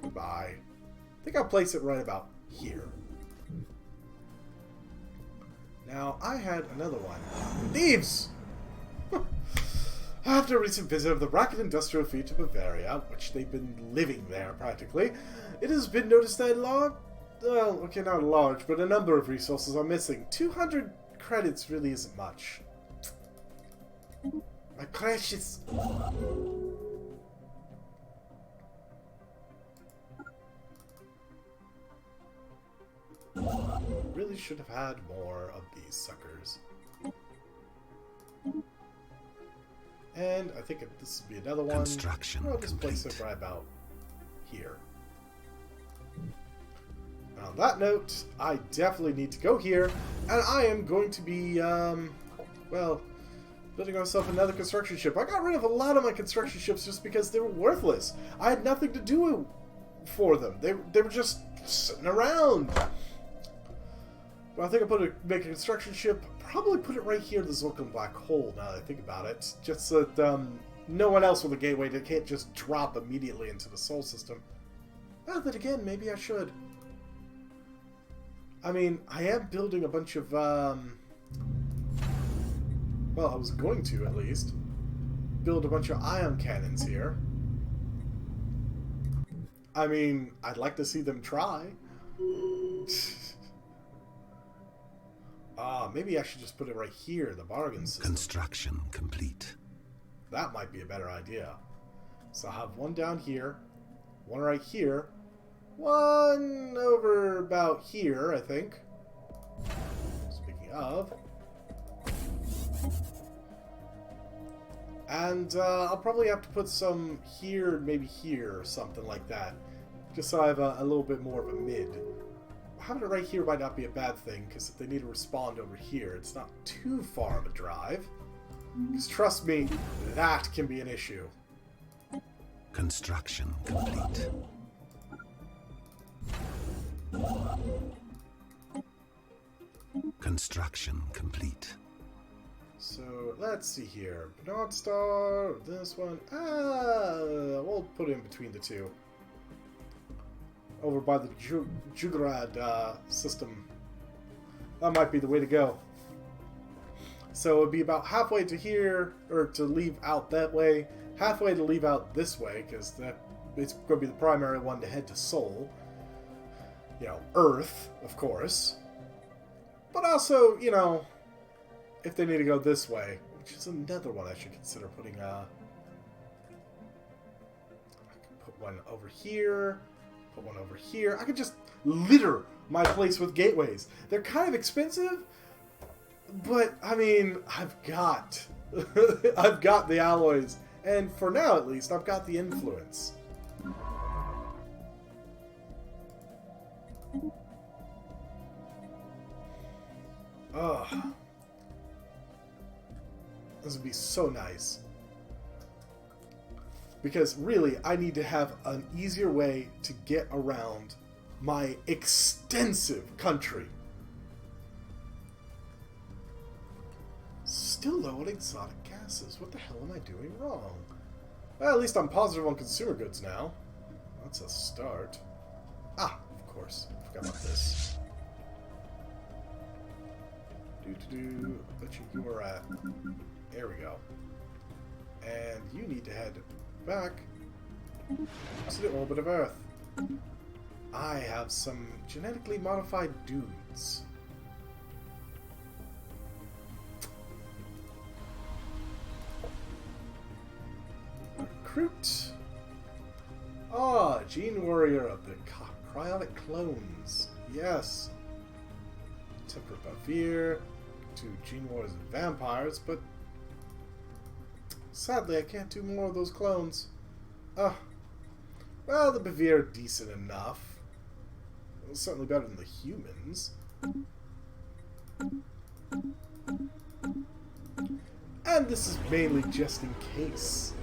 Goodbye. I think I'll place it right about here. Now, I had another one. Thieves! After a recent visit of the rocket industrial fleet to Bavaria, which they've been living there practically, it has been noticed that well, okay, not large, but a number of resources are missing. 200 credits really isn't much. My precious... Really should have had more of these suckers. And I think this would be another one. Construction I'll just place it right about here. And on that note, I definitely need to go here, and I am going to be, well, building myself another construction ship. I got rid of a lot of my construction ships just because they were worthless. I had nothing to do for them. They were just sitting around. But I think I'll make a construction ship, probably put it right here in the Zorkon Black Hole, now that I think about it. Just so that no one else with a gateway can't just drop immediately into the Sol system. Well, then again, maybe I should. I mean, I am building a bunch of, well, I was going to, at least, build a bunch of ion cannons here. I mean, I'd like to see them try. Maybe I should just put it right here, the bargain system. Construction complete. That might be a better idea. So I'll have one down here, one right here, one over about here, I think. Speaking of. And I'll probably have to put some here, maybe here, or something like that. Just so I have a little bit more of a mid. Having it right here might not be a bad thing, because if they need to respond over here, it's not too far of a drive. Because trust me, that can be an issue. Construction complete. Construction complete. So, let's see here. Bernard Star, this one. We'll put it in between the two. Over by the Jugrad system. That might be the way to go. So it'd be about halfway to here, or to leave out that way, halfway to leave out this way, because it's going to be the primary one to head to Sol. You know, Earth, of course. But also, you know, if they need to go this way, which is another one I should consider putting, I could put one over here, put one over here. I could just litter my place with gateways. They're kind of expensive, but, I mean, I've got the alloys, and for now, at least, I've got the influence. Ugh. This would be so nice. Because, really, I need to have an easier way to get around my extensive country. Still low on exotic gases. What the hell am I doing wrong? Well, at least I'm positive on consumer goods now. That's a start. Ah, of course. I forgot about this. Bet you are at. There we go. And you need to head back to the orbit of Earth. I have some genetically modified dudes. Recruit. Gene Warrior of the Cryonic Clones. Yes. Temperate Bavir. To Gene Wars and Vampires, but sadly I can't do more of those clones. Well, the Bavir are decent enough. Well, certainly better than the humans. And this is mainly just in case.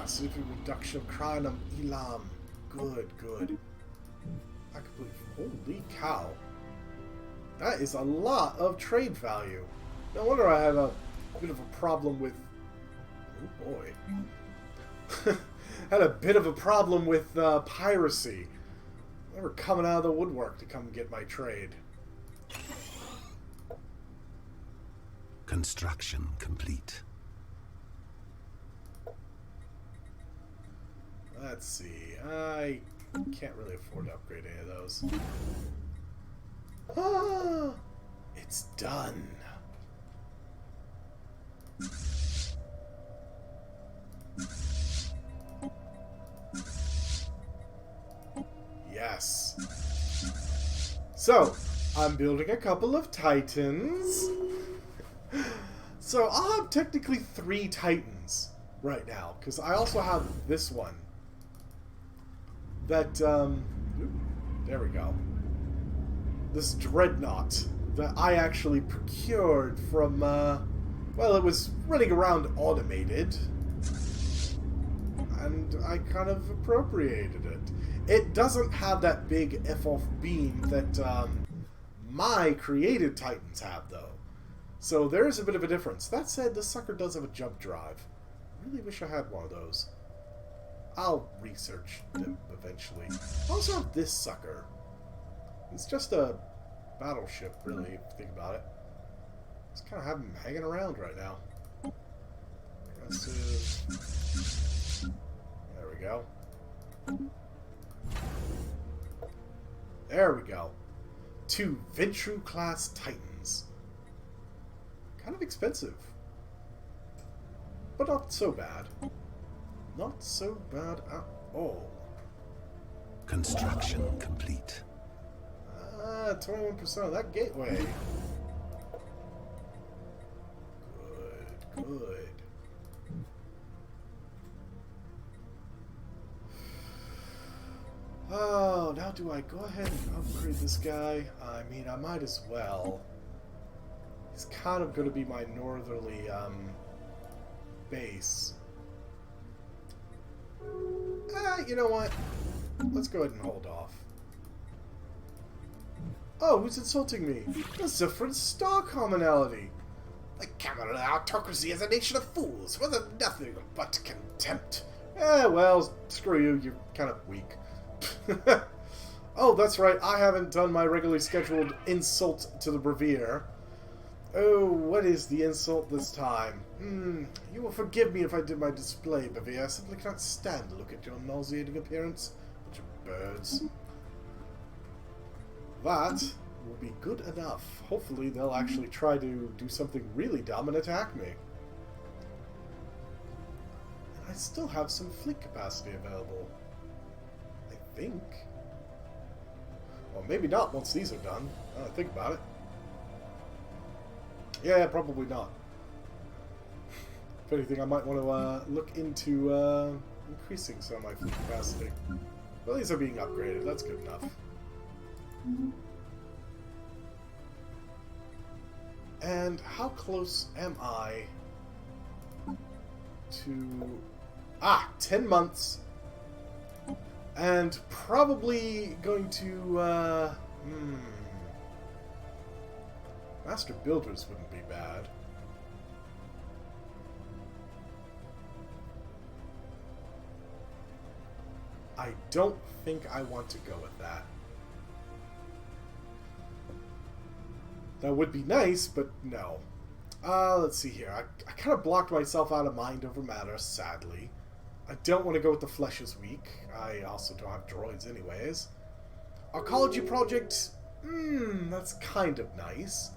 Significant reduction of Crionum Elam. Good, good. I can believe. Holy cow. That is a lot of trade value. No wonder I have a bit of a problem with... Oh boy. Had a bit of a problem with piracy. They were coming out of the woodwork to come get my trade. Construction complete. Let's see. I can't really afford to upgrade any of those. It's done. Yes. So, I'm building a couple of Titans. So, I'll have technically 3 Titans right now, because I also have this one. That, there we go. This dreadnought that I actually procured from, well, it was running around automated, and I kind of appropriated it. It doesn't have that big F-off beam that my created Titans have, though. So there is a bit of a difference. That said, this sucker does have a jump drive. I really wish I had one of those. I'll research them eventually. I also have this sucker. It's just a battleship, really, if you think about it. Just kind of have him hanging around right now. There we go. There we go. 2 Ventru-class Titans. Kind of expensive. But not so bad. Not so bad at all. Construction complete. 21% of that gateway. Good, good. Oh, now do I go ahead and upgrade this guy? I mean, I might as well. He's kind of going to be my northerly base. You know what? Let's go ahead and hold off. Oh, who's insulting me? The Zephyrin Star commonality. The Cameron autocracy is a nation of fools, with nothing but contempt. Well, screw you. You're kind of weak. Oh, that's right. I haven't done my regularly scheduled insult to the Brevier. Oh, what is the insult this time? You will forgive me if I did my display, Brevier. I simply cannot stand to look at your nauseating appearance. Bunch of birds. That will be good enough. Hopefully they'll actually try to do something really dumb and attack me. And I still have some fleet capacity available. I think. Well, maybe not once these are done. I don't think about it. Yeah, probably not. If anything, I might want to look into increasing some of my fleet capacity. Well, these are being upgraded. That's good enough. And how close am I to... 10 months. And probably going to, Master Builders wouldn't be bad. I don't think I want to go with that. That would be nice, but no. Let's see here. I kind of blocked myself out of mind over matter, sadly. I don't want to go with the flesh is weak. I also don't have droids anyways. Arcology project, that's kind of nice.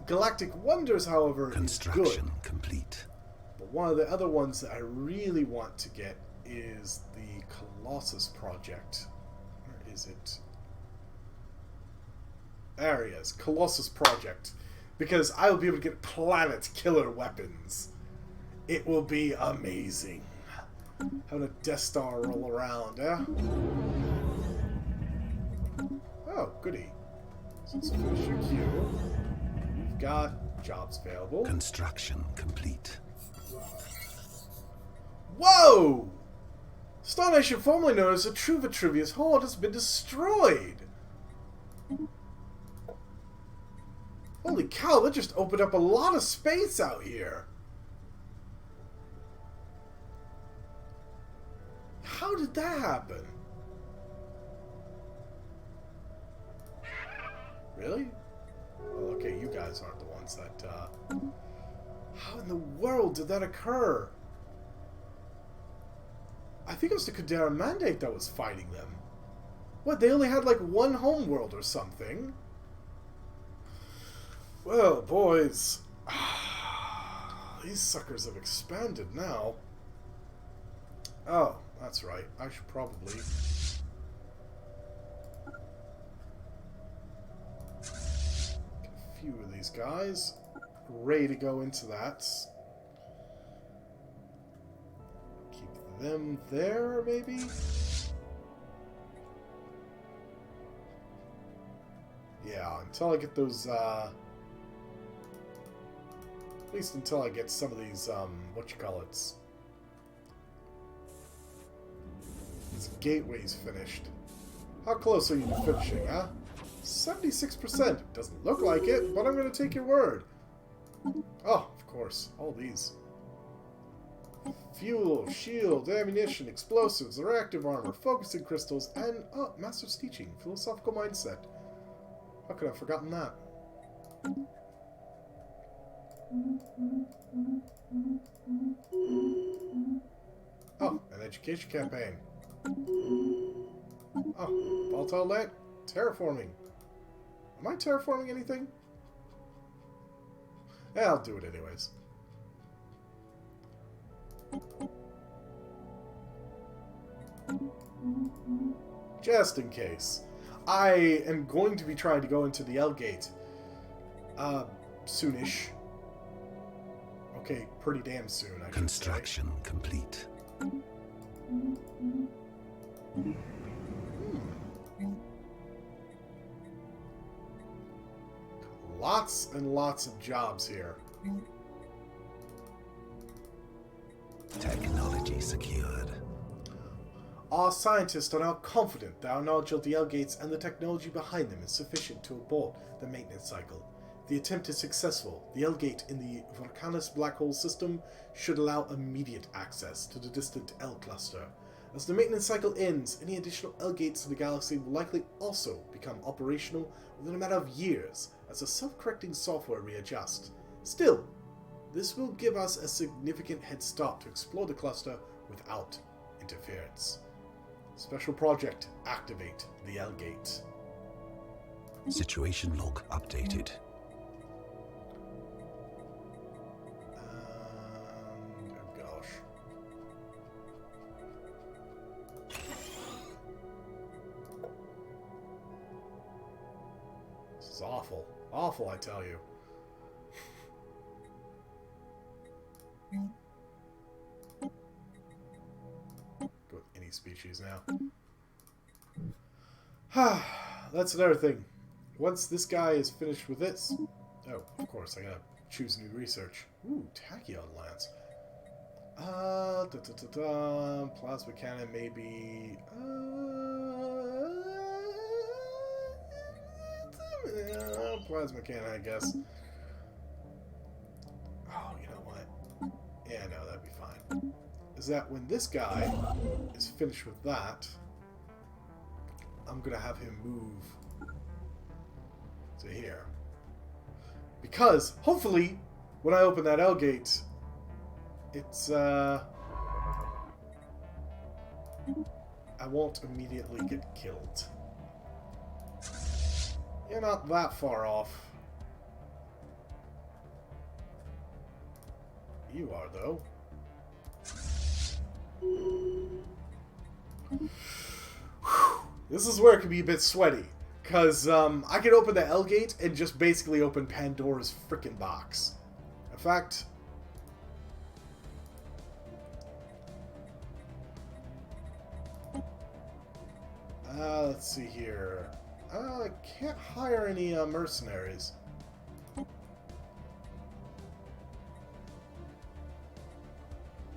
Galactic Wonders, however, is good. Construction complete. But one of the other ones that I really want to get is the Colossus project. Where is it? There he is. Colossus project. Because I will be able to get planet killer weapons. It will be amazing. Having a Death Star roll around, eh? Oh, goody. So let's finish your queue. We've got jobs available. Construction complete. Whoa! Star Nation, formerly known as the True Vitruvius Horde, has been destroyed. Holy cow, that just opened up a lot of space out here. How did that happen? Really? Well, okay, you guys aren't the ones that, How in the world did that occur? I think it was the Kudera Mandate that was fighting them. What, they only had like one homeworld or something? Well, boys. These suckers have expanded now. Oh, that's right. I should probably... get a few of these guys ready to go into that. Keep them there, maybe? Yeah, until I get those, at least until I get some of these, whatchamacallits. This gateway's finished. How close are you to finishing, huh? 76%. Doesn't look like it, but I'm going to take your word. Oh, of course. All these. Fuel, shield, ammunition, explosives, reactive armor, focusing crystals, and, oh, Master's teaching. Philosophical mindset. How could I have forgotten that? Oh, an education campaign. Oh, volatile light? Terraforming. Am I terraforming anything? Yeah, I'll do it anyways. Just in case. I am going to be trying to go into the L gate. Soonish. Okay, pretty damn soon, I should say. Construction complete. Lots and lots of jobs here. Technology secured. Our scientists are now confident that our knowledge of the L gates and the technology behind them is sufficient to abort the maintenance cycle. If the attempt is successful, the L gate in the Vulcanus black hole system should allow immediate access to the distant L cluster. As the maintenance cycle ends, any additional L gates in the galaxy will likely also become operational within a matter of years as the self-correcting software readjusts. Still, this will give us a significant head start to explore the cluster without interference. Special project, activate the L gate. Situation log updated. Oh gosh. This is awful. Awful, I tell you. Go with any species now. That's another thing. Once this guy is finished with this... Oh, of course, I gotta choose new research. Ooh, tachyon lance. Plasma cannon, maybe... plasma cannon, I guess. Oh, you know what? Yeah, no, that'd be fine. Is that when this guy is finished with that, I'm gonna have him move to here. Because, hopefully, when I open that L gate, it's, I won't immediately get killed. You're not that far off. You are, though. This is where it can be a bit sweaty. Because I could open the L gate and just basically open Pandora's frickin' box. In fact... let's see here. I can't hire any mercenaries.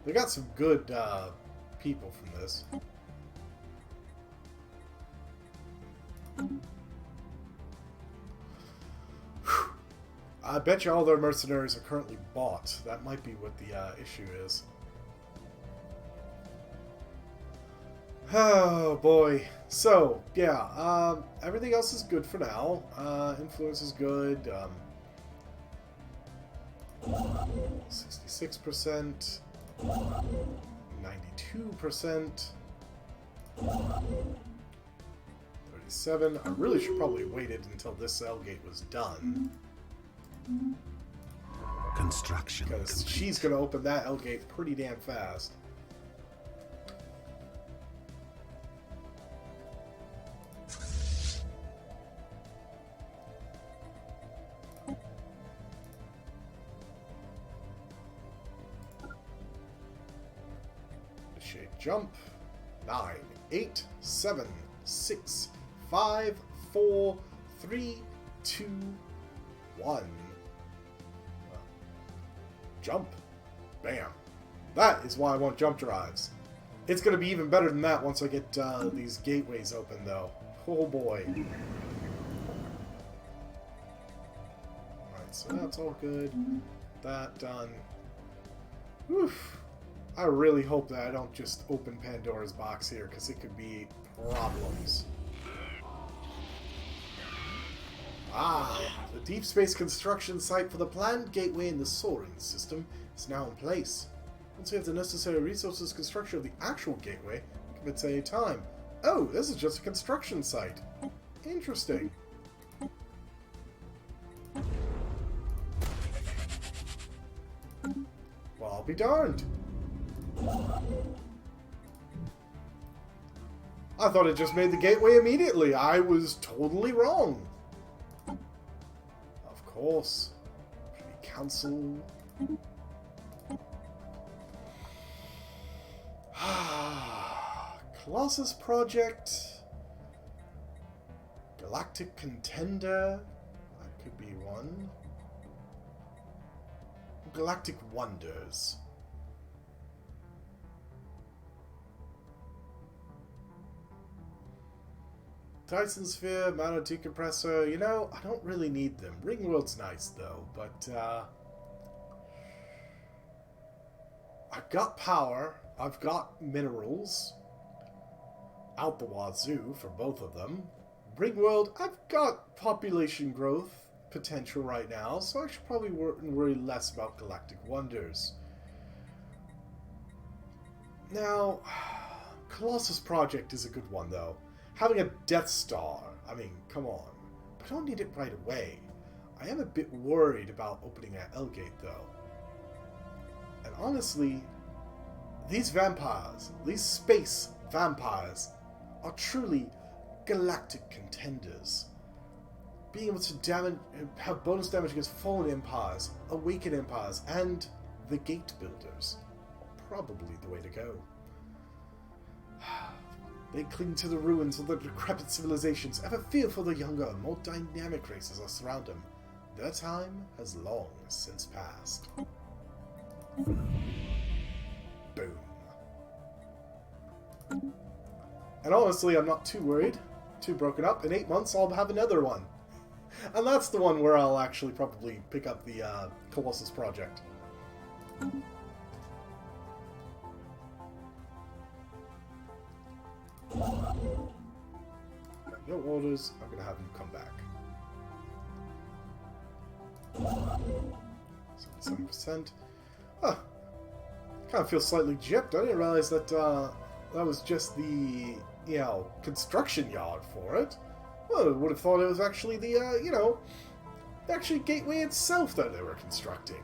They got some good people from this. I bet you all their mercenaries are currently bought. That might be what the issue is. Oh boy. So, yeah, everything else is good for now. Influence is good. 66%. 92%. 37. I really should probably waited until this L gate was done. Construction Because complete. she's going to open that L gate pretty damn fast. Initiate jump. 9, 8, 7, 6, 5, 4, 3, 2, 1. Jump. Bam. That is why I want jump drives. It's going to be even better than that once I get these gateways open, though. Oh boy. Alright, so that's all good. That done. Oof. I really hope that I don't just open Pandora's box here, because it could be problems. Ah, the deep space construction site for the planned gateway in the Soaring system is now in place. Once we have the necessary resources, construction of the actual gateway can commence at any time. Oh, this is just a construction site. Interesting. Well, I'll be darned. I thought it just made the gateway immediately. I was totally wrong. Of course. Council. Colossus Project. Galactic Contender. That could be one. Galactic Wonders. Titan Sphere, Mana Decompressor. You know, I don't really need them. Ringworld's nice though, but I've got power. I've got minerals. Out the wazoo for both of them. Ringworld, I've got population growth potential right now, so I should probably worry less about Galactic Wonders. Now, Colossus Project is a good one, though. Having a Death Star, I mean, come on. But I don't need it right away. I am a bit worried about opening at Elgate, though. And honestly, these vampires, these space vampires, are truly galactic contenders. Being able to have bonus damage against fallen empires, awakened empires, and the gate builders. Probably the way to go. They cling to the ruins of the decrepit civilizations, ever fearful the younger, more dynamic races that surround them. Their time has long since passed. Boom. And honestly, I'm not too worried. Too broken up. In 8 months, I'll have another one. And that's the one where I'll actually probably pick up the Colossus Project. No orders. I'm going to have him come back. 7%. Huh. Kind of feel slightly gypped. I didn't realize that that was just the, you know, construction yard for it. Well, I would have thought it was actually the, you know, the actual gateway itself that they were constructing.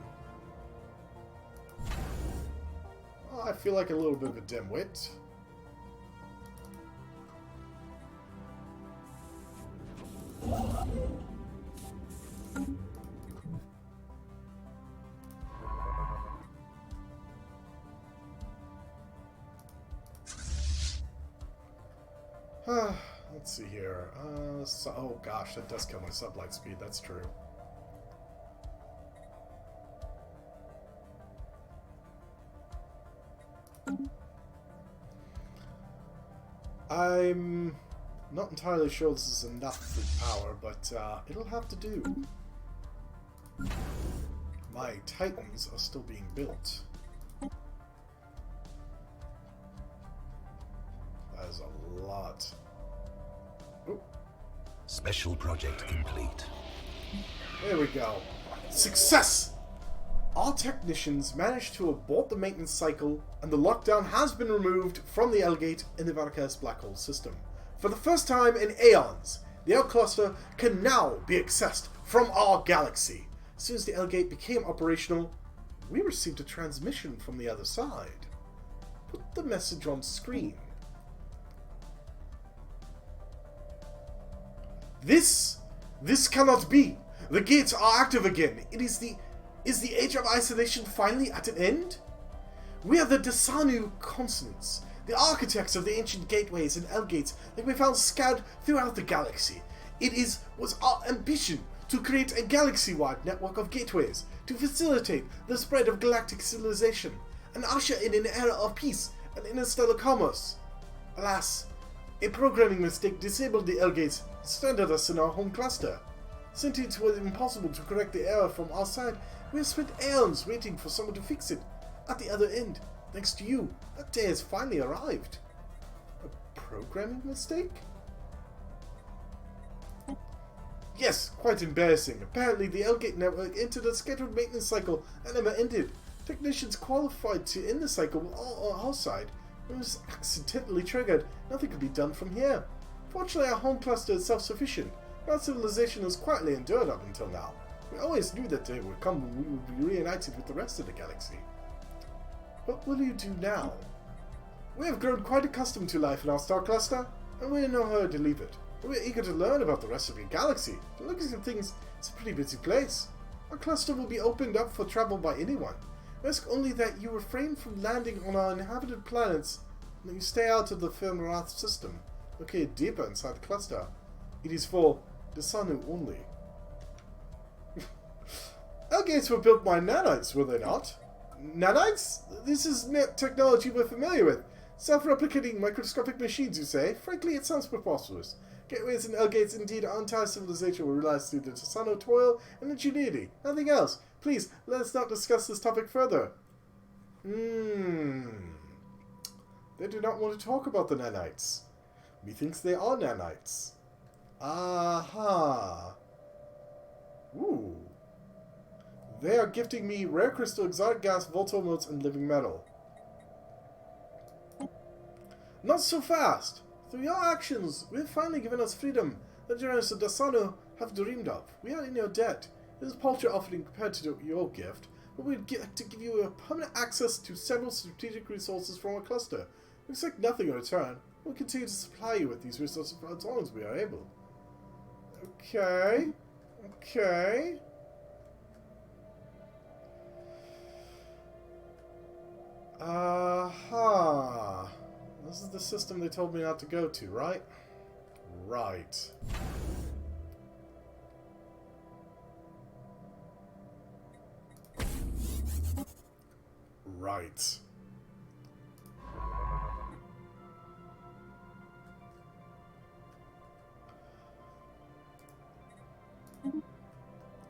Well, I feel like a little bit of a dimwit. Let's see here. Oh gosh, that does kill my sublight speed, that's true. I'm not entirely sure this is enough fleet power, but it'll have to do. My Titans are still being built. That is a lot. Ooh. Special project complete. There we go. Success! Our technicians managed to abort the maintenance cycle, and the lockdown has been removed from the L-Gate in the Vatican's black hole system. For the first time in aeons, the L-Cluster can now be accessed from our galaxy. As soon as the L-Gate became operational, we received a transmission from the other side. Put the message on screen. This cannot be. The gates are active again. Is the age of isolation finally at an end? We are the Dasanu consonants, the architects of the ancient gateways and L-gates that we found scattered throughout the galaxy. It was our ambition to create a galaxy-wide network of gateways to facilitate the spread of galactic civilization and usher in an era of peace and interstellar commerce. Alas, a programming mistake disabled the L-gates and stranded us in our home cluster. Since it was impossible to correct the error from our side, we have spent aeons waiting for someone to fix it. At the other end, thanks to you, that day has finally arrived. A programming mistake? Yes, quite embarrassing. Apparently the L-Gate network entered a scheduled maintenance cycle and never ended. Technicians qualified to end the cycle were all on our side. It was accidentally triggered. Nothing could be done from here. Fortunately, our home cluster is self-sufficient. Our civilization has quietly endured up until now. We always knew that day would come when we would be reunited with the rest of the galaxy. What will you do now? We have grown quite accustomed to life in our star cluster, and we are in no hurry to leave it. We are eager to learn about the rest of your galaxy. To look at things, it's a pretty busy place. Our cluster will be opened up for travel by anyone. We ask only that you refrain from landing on our inhabited planets, and that you stay out of the Firmarath system, located deeper inside the cluster. It is for Dasanu only. Our gates were built by nanites, were they not? Nanites? This is net technology we're familiar with. Self-replicating microscopic machines, you say? Frankly, it sounds preposterous. Gateways and L-gates indeed our entire civilization will realize through the Tasano toil and ingenuity. Nothing else. Please, let us not discuss this topic further. They do not want to talk about the nanites. Methinks they are nanites. Aha. Ooh. They are gifting me rare crystal, exotic gas, volatile notes, and living metal. Not so fast! Through your actions, we have finally given us freedom that generous of Dasano have dreamed of. We are in your debt. It is a paltry offering compared to your gift, but we'd get to give you a permanent access to several strategic resources from our cluster. We expect nothing in return. We'll continue to supply you with these resources for as long as we are able. Okay. Okay. Aha. This is the system they told me not to go to, right? Right. Right.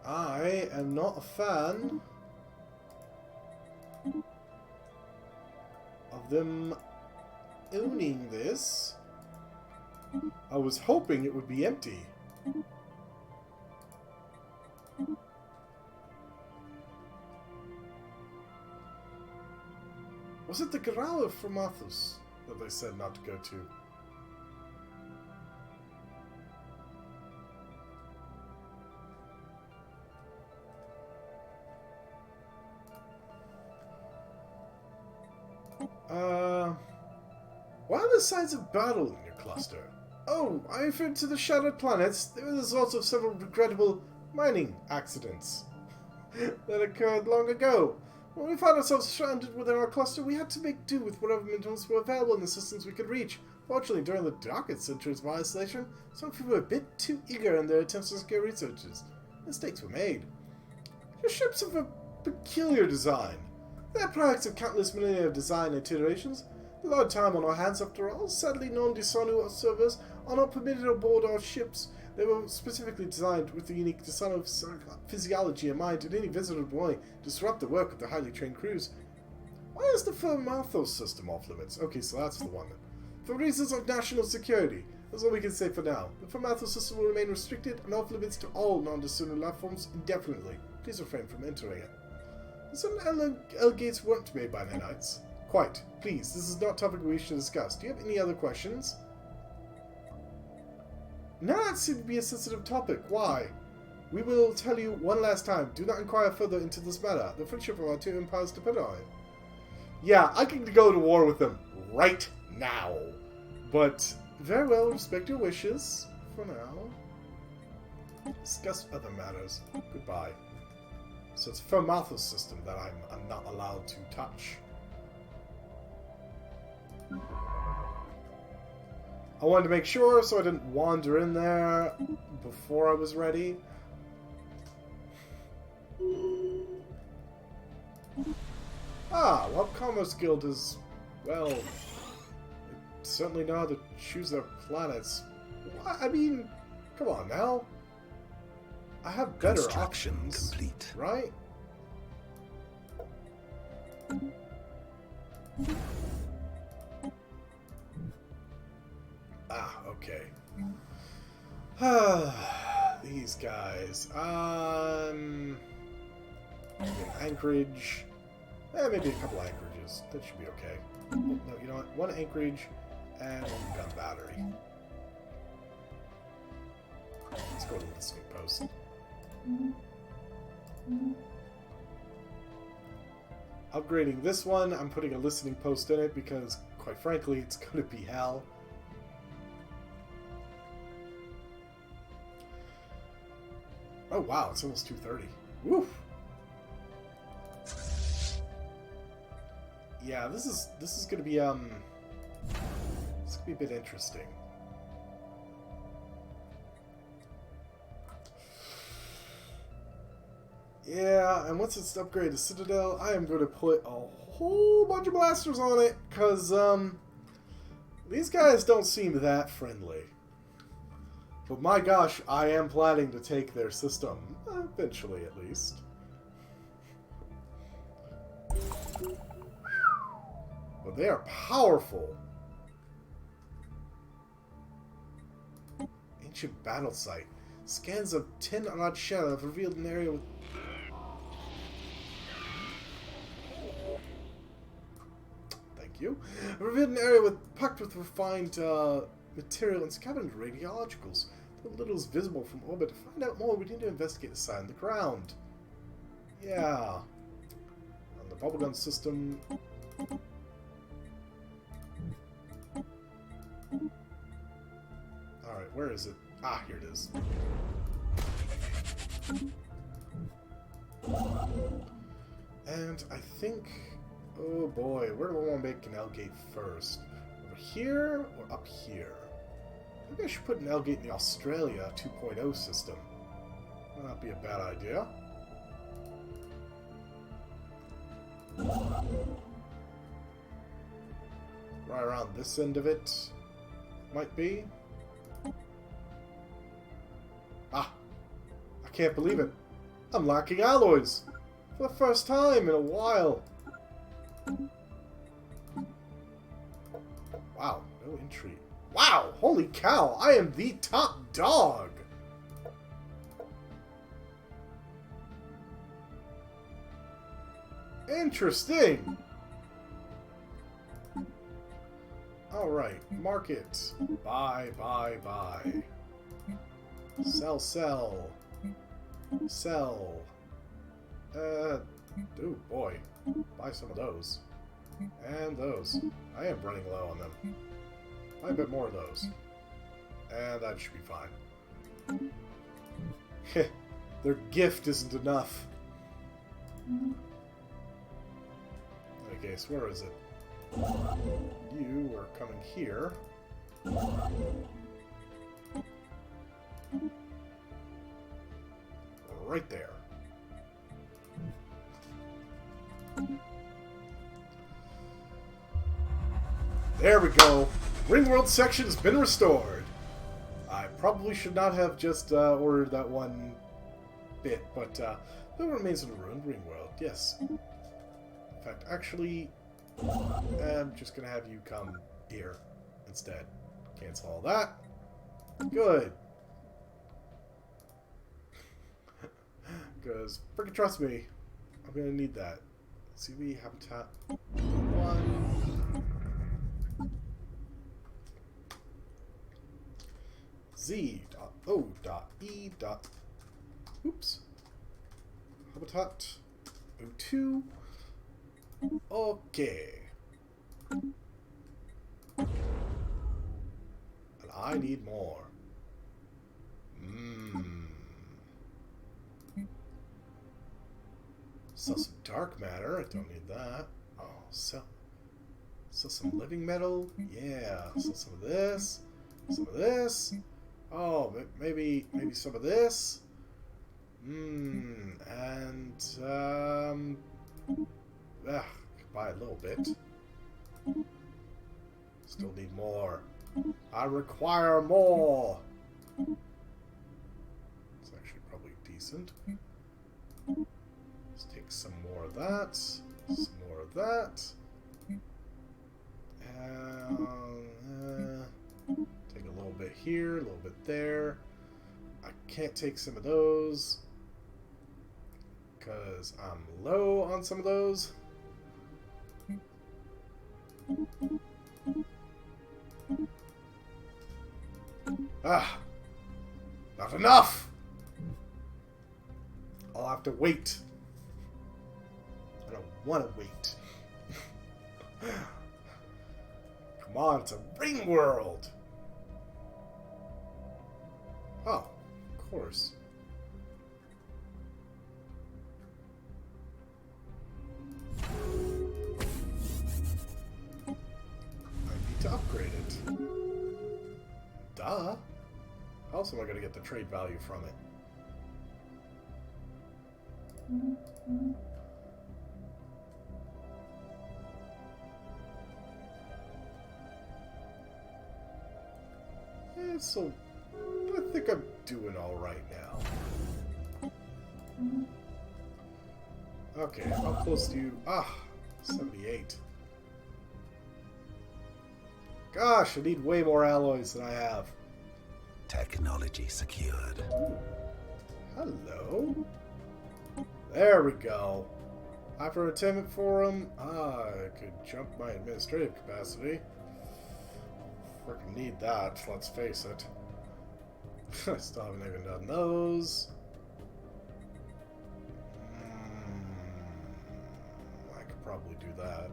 I am not a fan of them owning this. I was hoping it would be empty. Was it the Garau of Formathus that they said not to go to? Why are there signs of battle in your cluster? Oh, I referred to the shattered planets. They were the result of several regrettable mining accidents that occurred long ago. When we found ourselves stranded within our cluster, we had to make do with whatever minerals were available in the systems we could reach. Fortunately, during the darkest centuries of our isolation, some people were a bit too eager in their attempts to scare researchers. Mistakes were made. Your ships have a peculiar design. They are products of countless millennia of design iterations. A lot of time on our hands, after all. Sadly, non-Disanu servers are not permitted aboard our ships. They were specifically designed with the unique Disanu physiology in mind, and any visitor would only disrupt the work of the highly trained crews. Why is the Fermathos system off limits? Okay, so that's the one then. For reasons of national security, that's all we can say for now. The Fermathos system will remain restricted and off limits to all non-Disanu life forms indefinitely. Please refrain from entering it. Certain L-gates weren't made by nanites. Quite. Please, this is not a topic we wish to discuss. Do you have any other questions? Nanites seem to be a sensitive topic. Why? We will tell you one last time. Do not inquire further into this matter. The friendship of our two empires depend on it. Yeah, I can go to war with them right now. But, very well, respect your wishes. For now. Discuss other matters. Goodbye. So it's Fermathos system that I'm not allowed to touch. I wanted to make sure so I didn't wander in there before I was ready. Ah, well, Commerce Guild is, well, they certainly know how to choose their planets. I mean, come on now. I have better options, complete. Right? Ah, okay. These guys. Maybe an anchorage. Maybe a couple anchorages. That should be okay. No, you know what? One anchorage and one gun battery. Let's go to the listening post. Upgrading this one, I'm putting a listening post in it because, quite frankly, it's going to be hell. Oh wow, it's almost 2:30. Woo! Yeah, this is going to be this is going to be a bit interesting. Yeah, and once it's upgraded to Citadel, I am going to put a whole bunch of blasters on it, because, these guys don't seem that friendly. But my gosh, I am planning to take their system, eventually at least. But they are powerful. Ancient battle site. Scans of 10 odd shadow have revealed an area with... Thank you. Revealed an area packed with refined material and scavenged radiologicals. Though little is visible from orbit. To find out more, we need to investigate the site on the ground. Yeah. On the bubblegum system... Alright, where is it? Ah, here it is. And I think... Oh boy, where do I want to make an L-gate first? Over here or up here? Maybe I should put an L-gate in the Australia 2.0 system. Might not be a bad idea. Right around this end of it. Might be. Ah! I can't believe it. I'm lacking alloys. For the first time in a while. Wow, no entry. Wow! Holy cow! I am the top dog! Interesting! Alright, market. Buy, buy, buy. Sell, sell. Sell. Oh boy. Buy some of those. And those. I am running low on them. Buy a bit more of those. And that should be fine. Their gift isn't enough. Okay, so where is it? You are coming here. Right there. There we go. Ringworld section has been restored. I probably should not have just ordered that one bit, but who remains in a ruined Ringworld? Yes. In fact, actually, I'm just going to have you come here instead. Cancel all that. Good. Because, freaking trust me, I'm going to need that. CV habitat 1. Z.O.E. Oops. Habitat 02. Okay. And I need more. Sell some dark matter. I don't need that. Oh, sell some living metal. Yeah. Sell some of this. Some of this. Oh, maybe some of this. And buy a little bit. Still need more. I require more. It's actually probably decent. Let's take some more of that. Some more of that. Take a little bit here, a little bit there. I can't take some of those because I'm low on some of those. Ah, Not enough! I'll have to wait. I don't want to wait. Come on, it's a ring world! Oh, of course. To upgrade it. Duh. How else am I going to get the trade value from it? So, I think I'm doing alright now. Okay, how close do you... 78. Gosh, I need way more alloys than I have. Technology secured. Ooh. Hello. There we go. Hyper-attainment forum. I could jump my administrative capacity. Freaking need that, let's face it. I still haven't even done those. I could probably do that.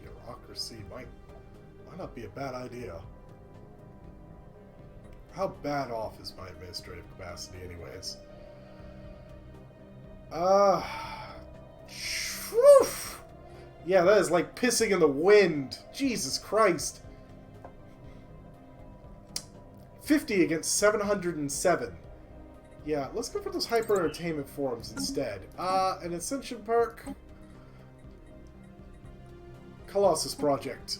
Bureaucracy might not be a bad idea. How bad off is my administrative capacity anyways? Yeah, that is like pissing in the wind. Jesus Christ. 50 against 707. Yeah, let's go for those hyper-entertainment forums instead. An Ascension perk. Colossus Project.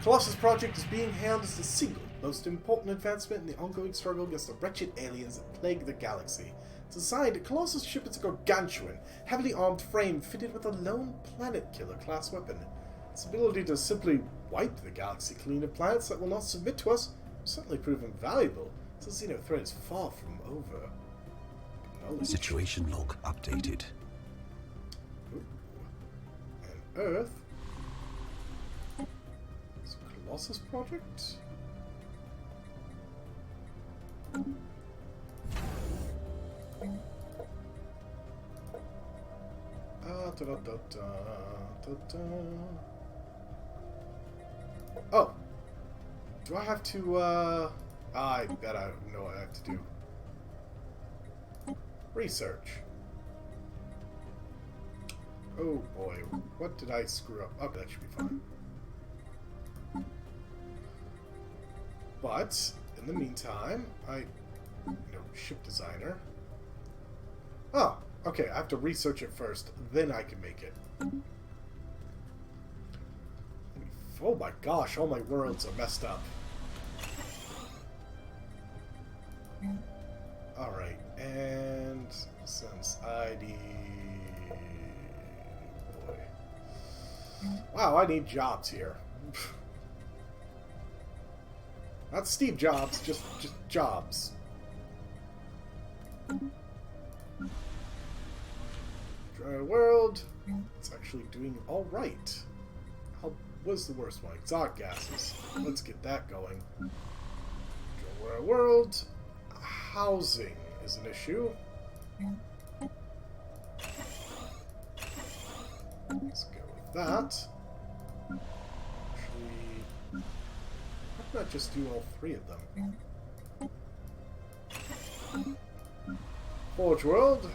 Colossus Project is being hailed as the single most important advancement in the ongoing struggle against the wretched aliens that plague the galaxy. It's assigned, Colossus ship is a gargantuan, heavily armed frame fitted with a lone planet killer class weapon. Its ability to simply wipe the galaxy clean of planets that will not submit to us has certainly proven valuable, since the Xeno threat is far from over. Situation log updated. Earth. It's a Colossus Project. Oh, do I have to? I bet I know what I have to do. Research. Oh boy, what did I screw up? Oh, that should be fine. But, in the meantime, ship designer. Oh, okay, I have to research it first, then I can make it. Oh my gosh, all my worlds are messed up. Alright, and since ID... Wow, I need Jobs here. Not Steve Jobs, just Jobs. Dry world. It's actually doing alright. How was the worst one? Exotic gases. Let's get that going. Dry world. Housing is an issue. Let's go with that. Actually, why not just do all three of them? Forge World,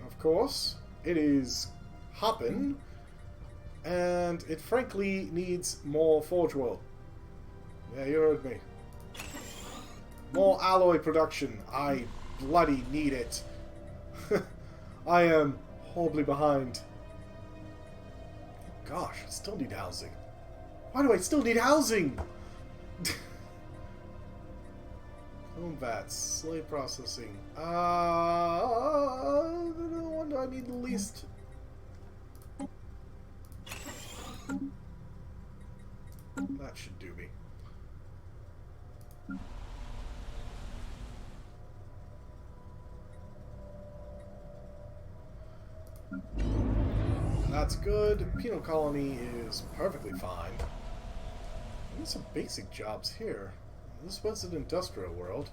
of course. It is hopping, and it frankly needs more Forge World. Yeah, you heard me. More alloy production. I bloody need it. I am horribly behind. Gosh, I still need housing. Why do I still need housing? Home vats, slave processing. The one do I need the least? That should do me. That's good. Penal colony is perfectly fine. There's some basic jobs here. This was an industrial world.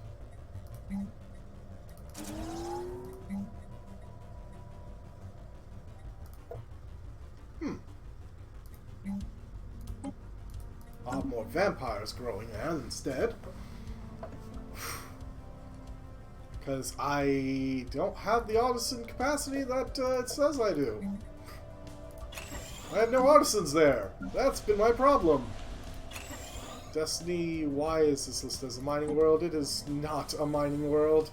I'll have more vampires growing now instead. Because I don't have the artisan capacity that it says I do. I have no artisans there. That's been my problem. Destiny, why is this listed as a mining world? It is not a mining world.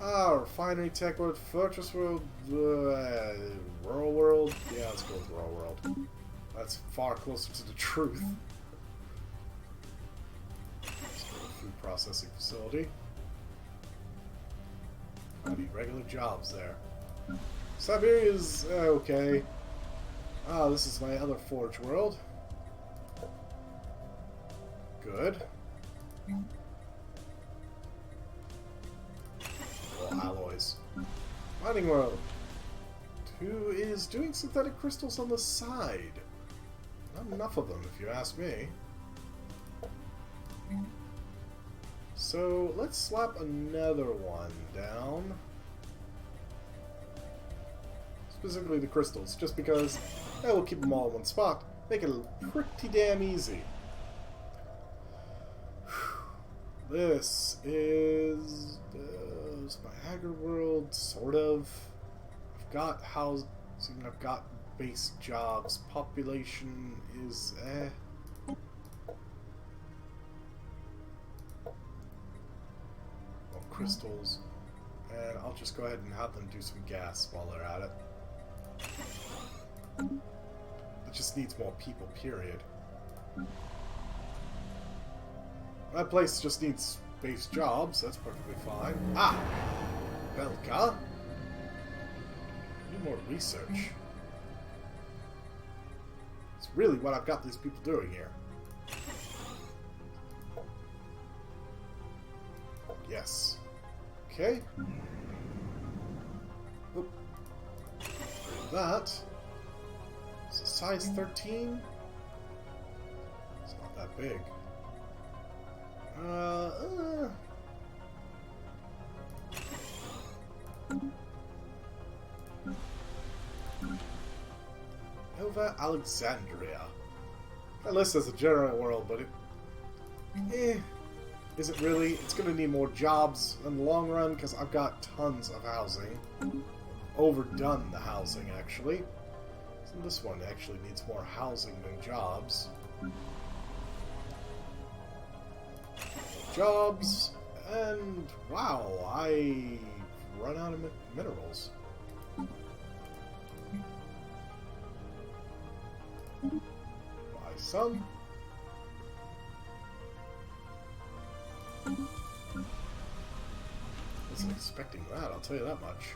Ah, refinery tech world, fortress world, rural world. Yeah, let's go with rural world. That's far closer to the truth. Let's go to food processing facility. I need regular jobs there. Siberia's okay. Ah, this is my other forge world. Good. Well, alloys. Mining world. Who is doing synthetic crystals on the side? Not enough of them, if you ask me. So let's slap another one down. Specifically the crystals, just because we'll keep them all in one spot. Make it pretty damn easy. This is my Agri world, sort of. I've got housing, I've got base jobs. Population is Well, crystals. And I'll just go ahead and have them do some gas while they're at it. It just needs more people, period. That place just needs base jobs, that's perfectly fine. Ah! Belka? Need more research. It's really what I've got these people doing here. Yes. Okay. Oop. That. It's a size 13. It's not that big. Nova Alexandria. That list as a general world, but it isn't really. It's going to need more jobs in the long run because I've got tons of housing. Overdone the housing, actually. So this one actually needs more housing than jobs. Jobs, and wow, I run out of minerals. Buy some. Wasn't expecting that, I'll tell you that much.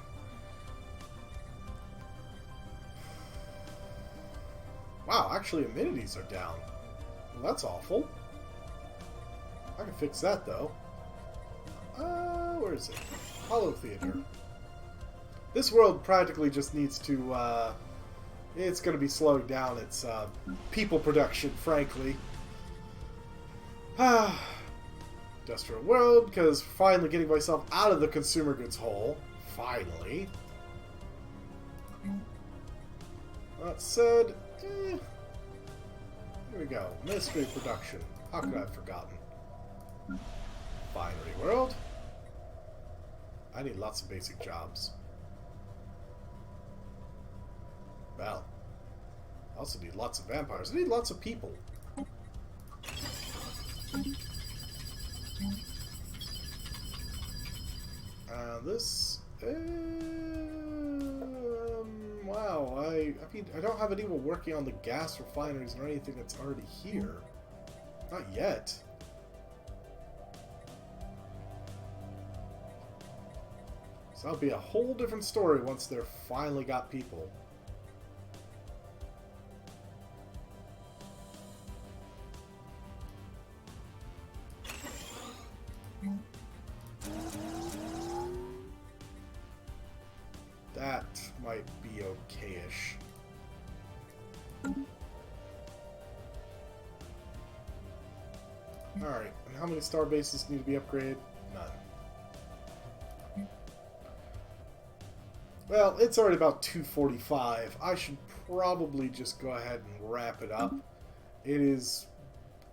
Wow, actually amenities are down. Well, that's awful. I can fix that, though. Where is it? Hollow Theater. This world practically just needs to, it's going to be slowing down its, people production, frankly. Industrial world, because finally getting myself out of the consumer goods hole. Finally. That said, here we go. Ministry of Production. How could I have forgotten? Binary world. I need lots of basic jobs. Well, I also need lots of vampires. I need lots of people. This. Wow. I mean, I don't have anyone working on the gas refineries or anything that's already here. Not yet. So that'll be a whole different story once they're finally got people. That might be okay-ish. Alright, and how many star bases need to be upgraded? None. Well, it's already about 2:45. I should probably just go ahead and wrap it up. It is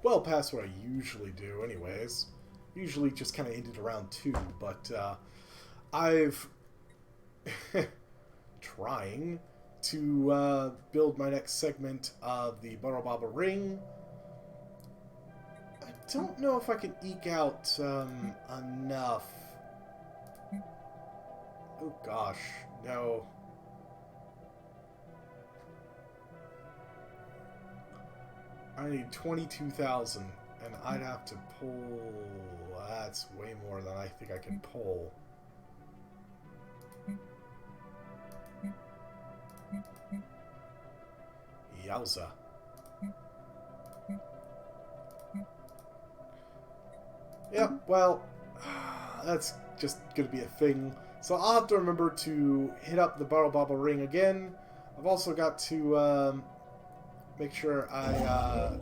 well past what I usually do anyways. Usually just kind of ended around 2, but I've trying to build my next segment of the Bubble Bobble Ring. I don't know if I can eke out enough. Oh gosh, no. I need 22,000, and I'd have to pull... That's way more than I think I can pull. Yowza. Yep, well, that's just going to be a thing. So I'll have to remember to hit up the Bubble Bobble Ring again. I've also got to make sure I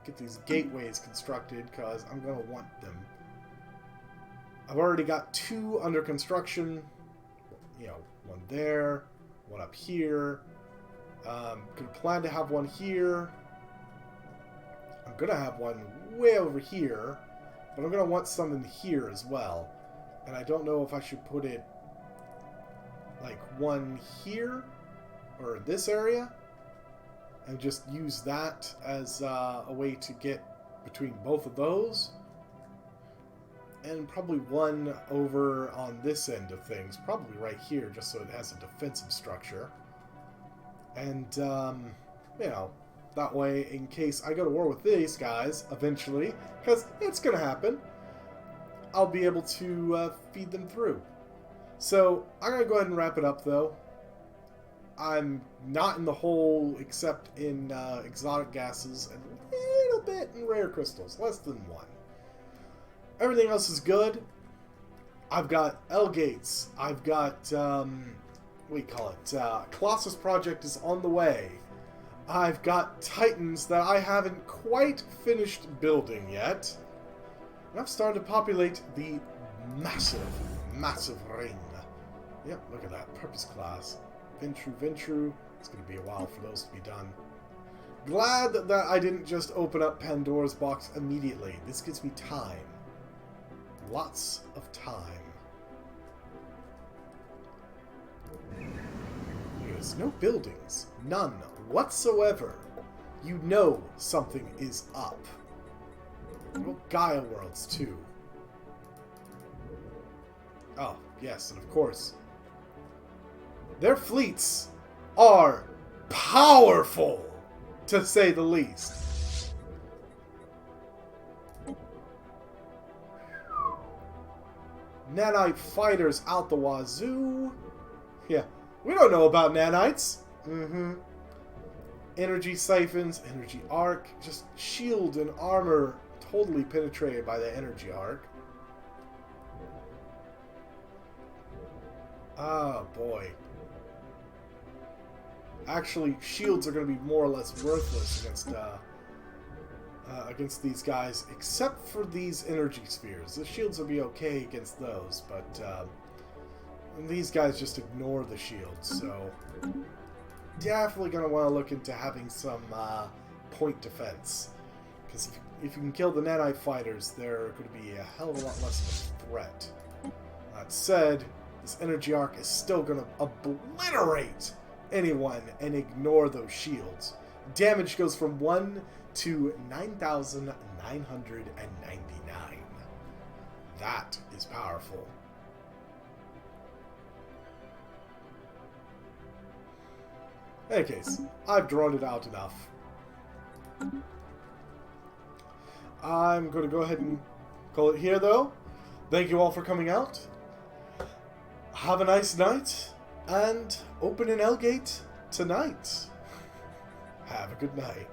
get these gateways constructed, because I'm going to want them. I've already got 2 under construction. You know, one there, one up here. Could plan to have one here. I'm going to have one way over here, but I'm going to want some in here as well. And I don't know if I should put it like one here or this area and just use that as a way to get between both of those. And probably one over on this end of things, probably right here, just so it has a defensive structure. And, you know, that way, in case I go to war with these guys eventually, because it's going to happen, I'll be able to feed them through. So, I'm going to go ahead and wrap it up, though. I'm not in the hole except in exotic gases and a little bit in rare crystals, less than 1. Everything else is good. I've got L-Gates. I've got, what do you call it? Colossus Project is on the way. I've got Titans that I haven't quite finished building yet. And I've started to populate the massive, massive ring. Yep, look at that. Purpose class. Ventru. It's going to be a while for those to be done. Glad that I didn't just open up Pandora's box immediately. This gives me time. Lots of time. There's no buildings. None whatsoever. You know something is up. Well, Gaia worlds, too. Oh, yes, and of course, their fleets are powerful, to say the least. Nanite fighters out the wazoo. Yeah, we don't know about nanites. Energy siphons, energy arc, just shield and armor totally penetrated by the energy arc. Oh boy. Actually, shields are going to be more or less worthless against these guys, except for these energy spheres. The shields will be okay against those, but these guys just ignore the shields, so definitely going to want to look into having some point defense. Because if you can kill the nanite fighters, they're going to be a hell of a lot less of a threat. That said, this energy arc is still going to obliterate anyone and ignore those shields. Damage goes from 1 to 9,999. That is powerful. In any case, I've drawn it out enough. I'm going to go ahead and call it here, though. Thank you all for coming out. Have a nice night, and open an L-Gate tonight. Have a good night.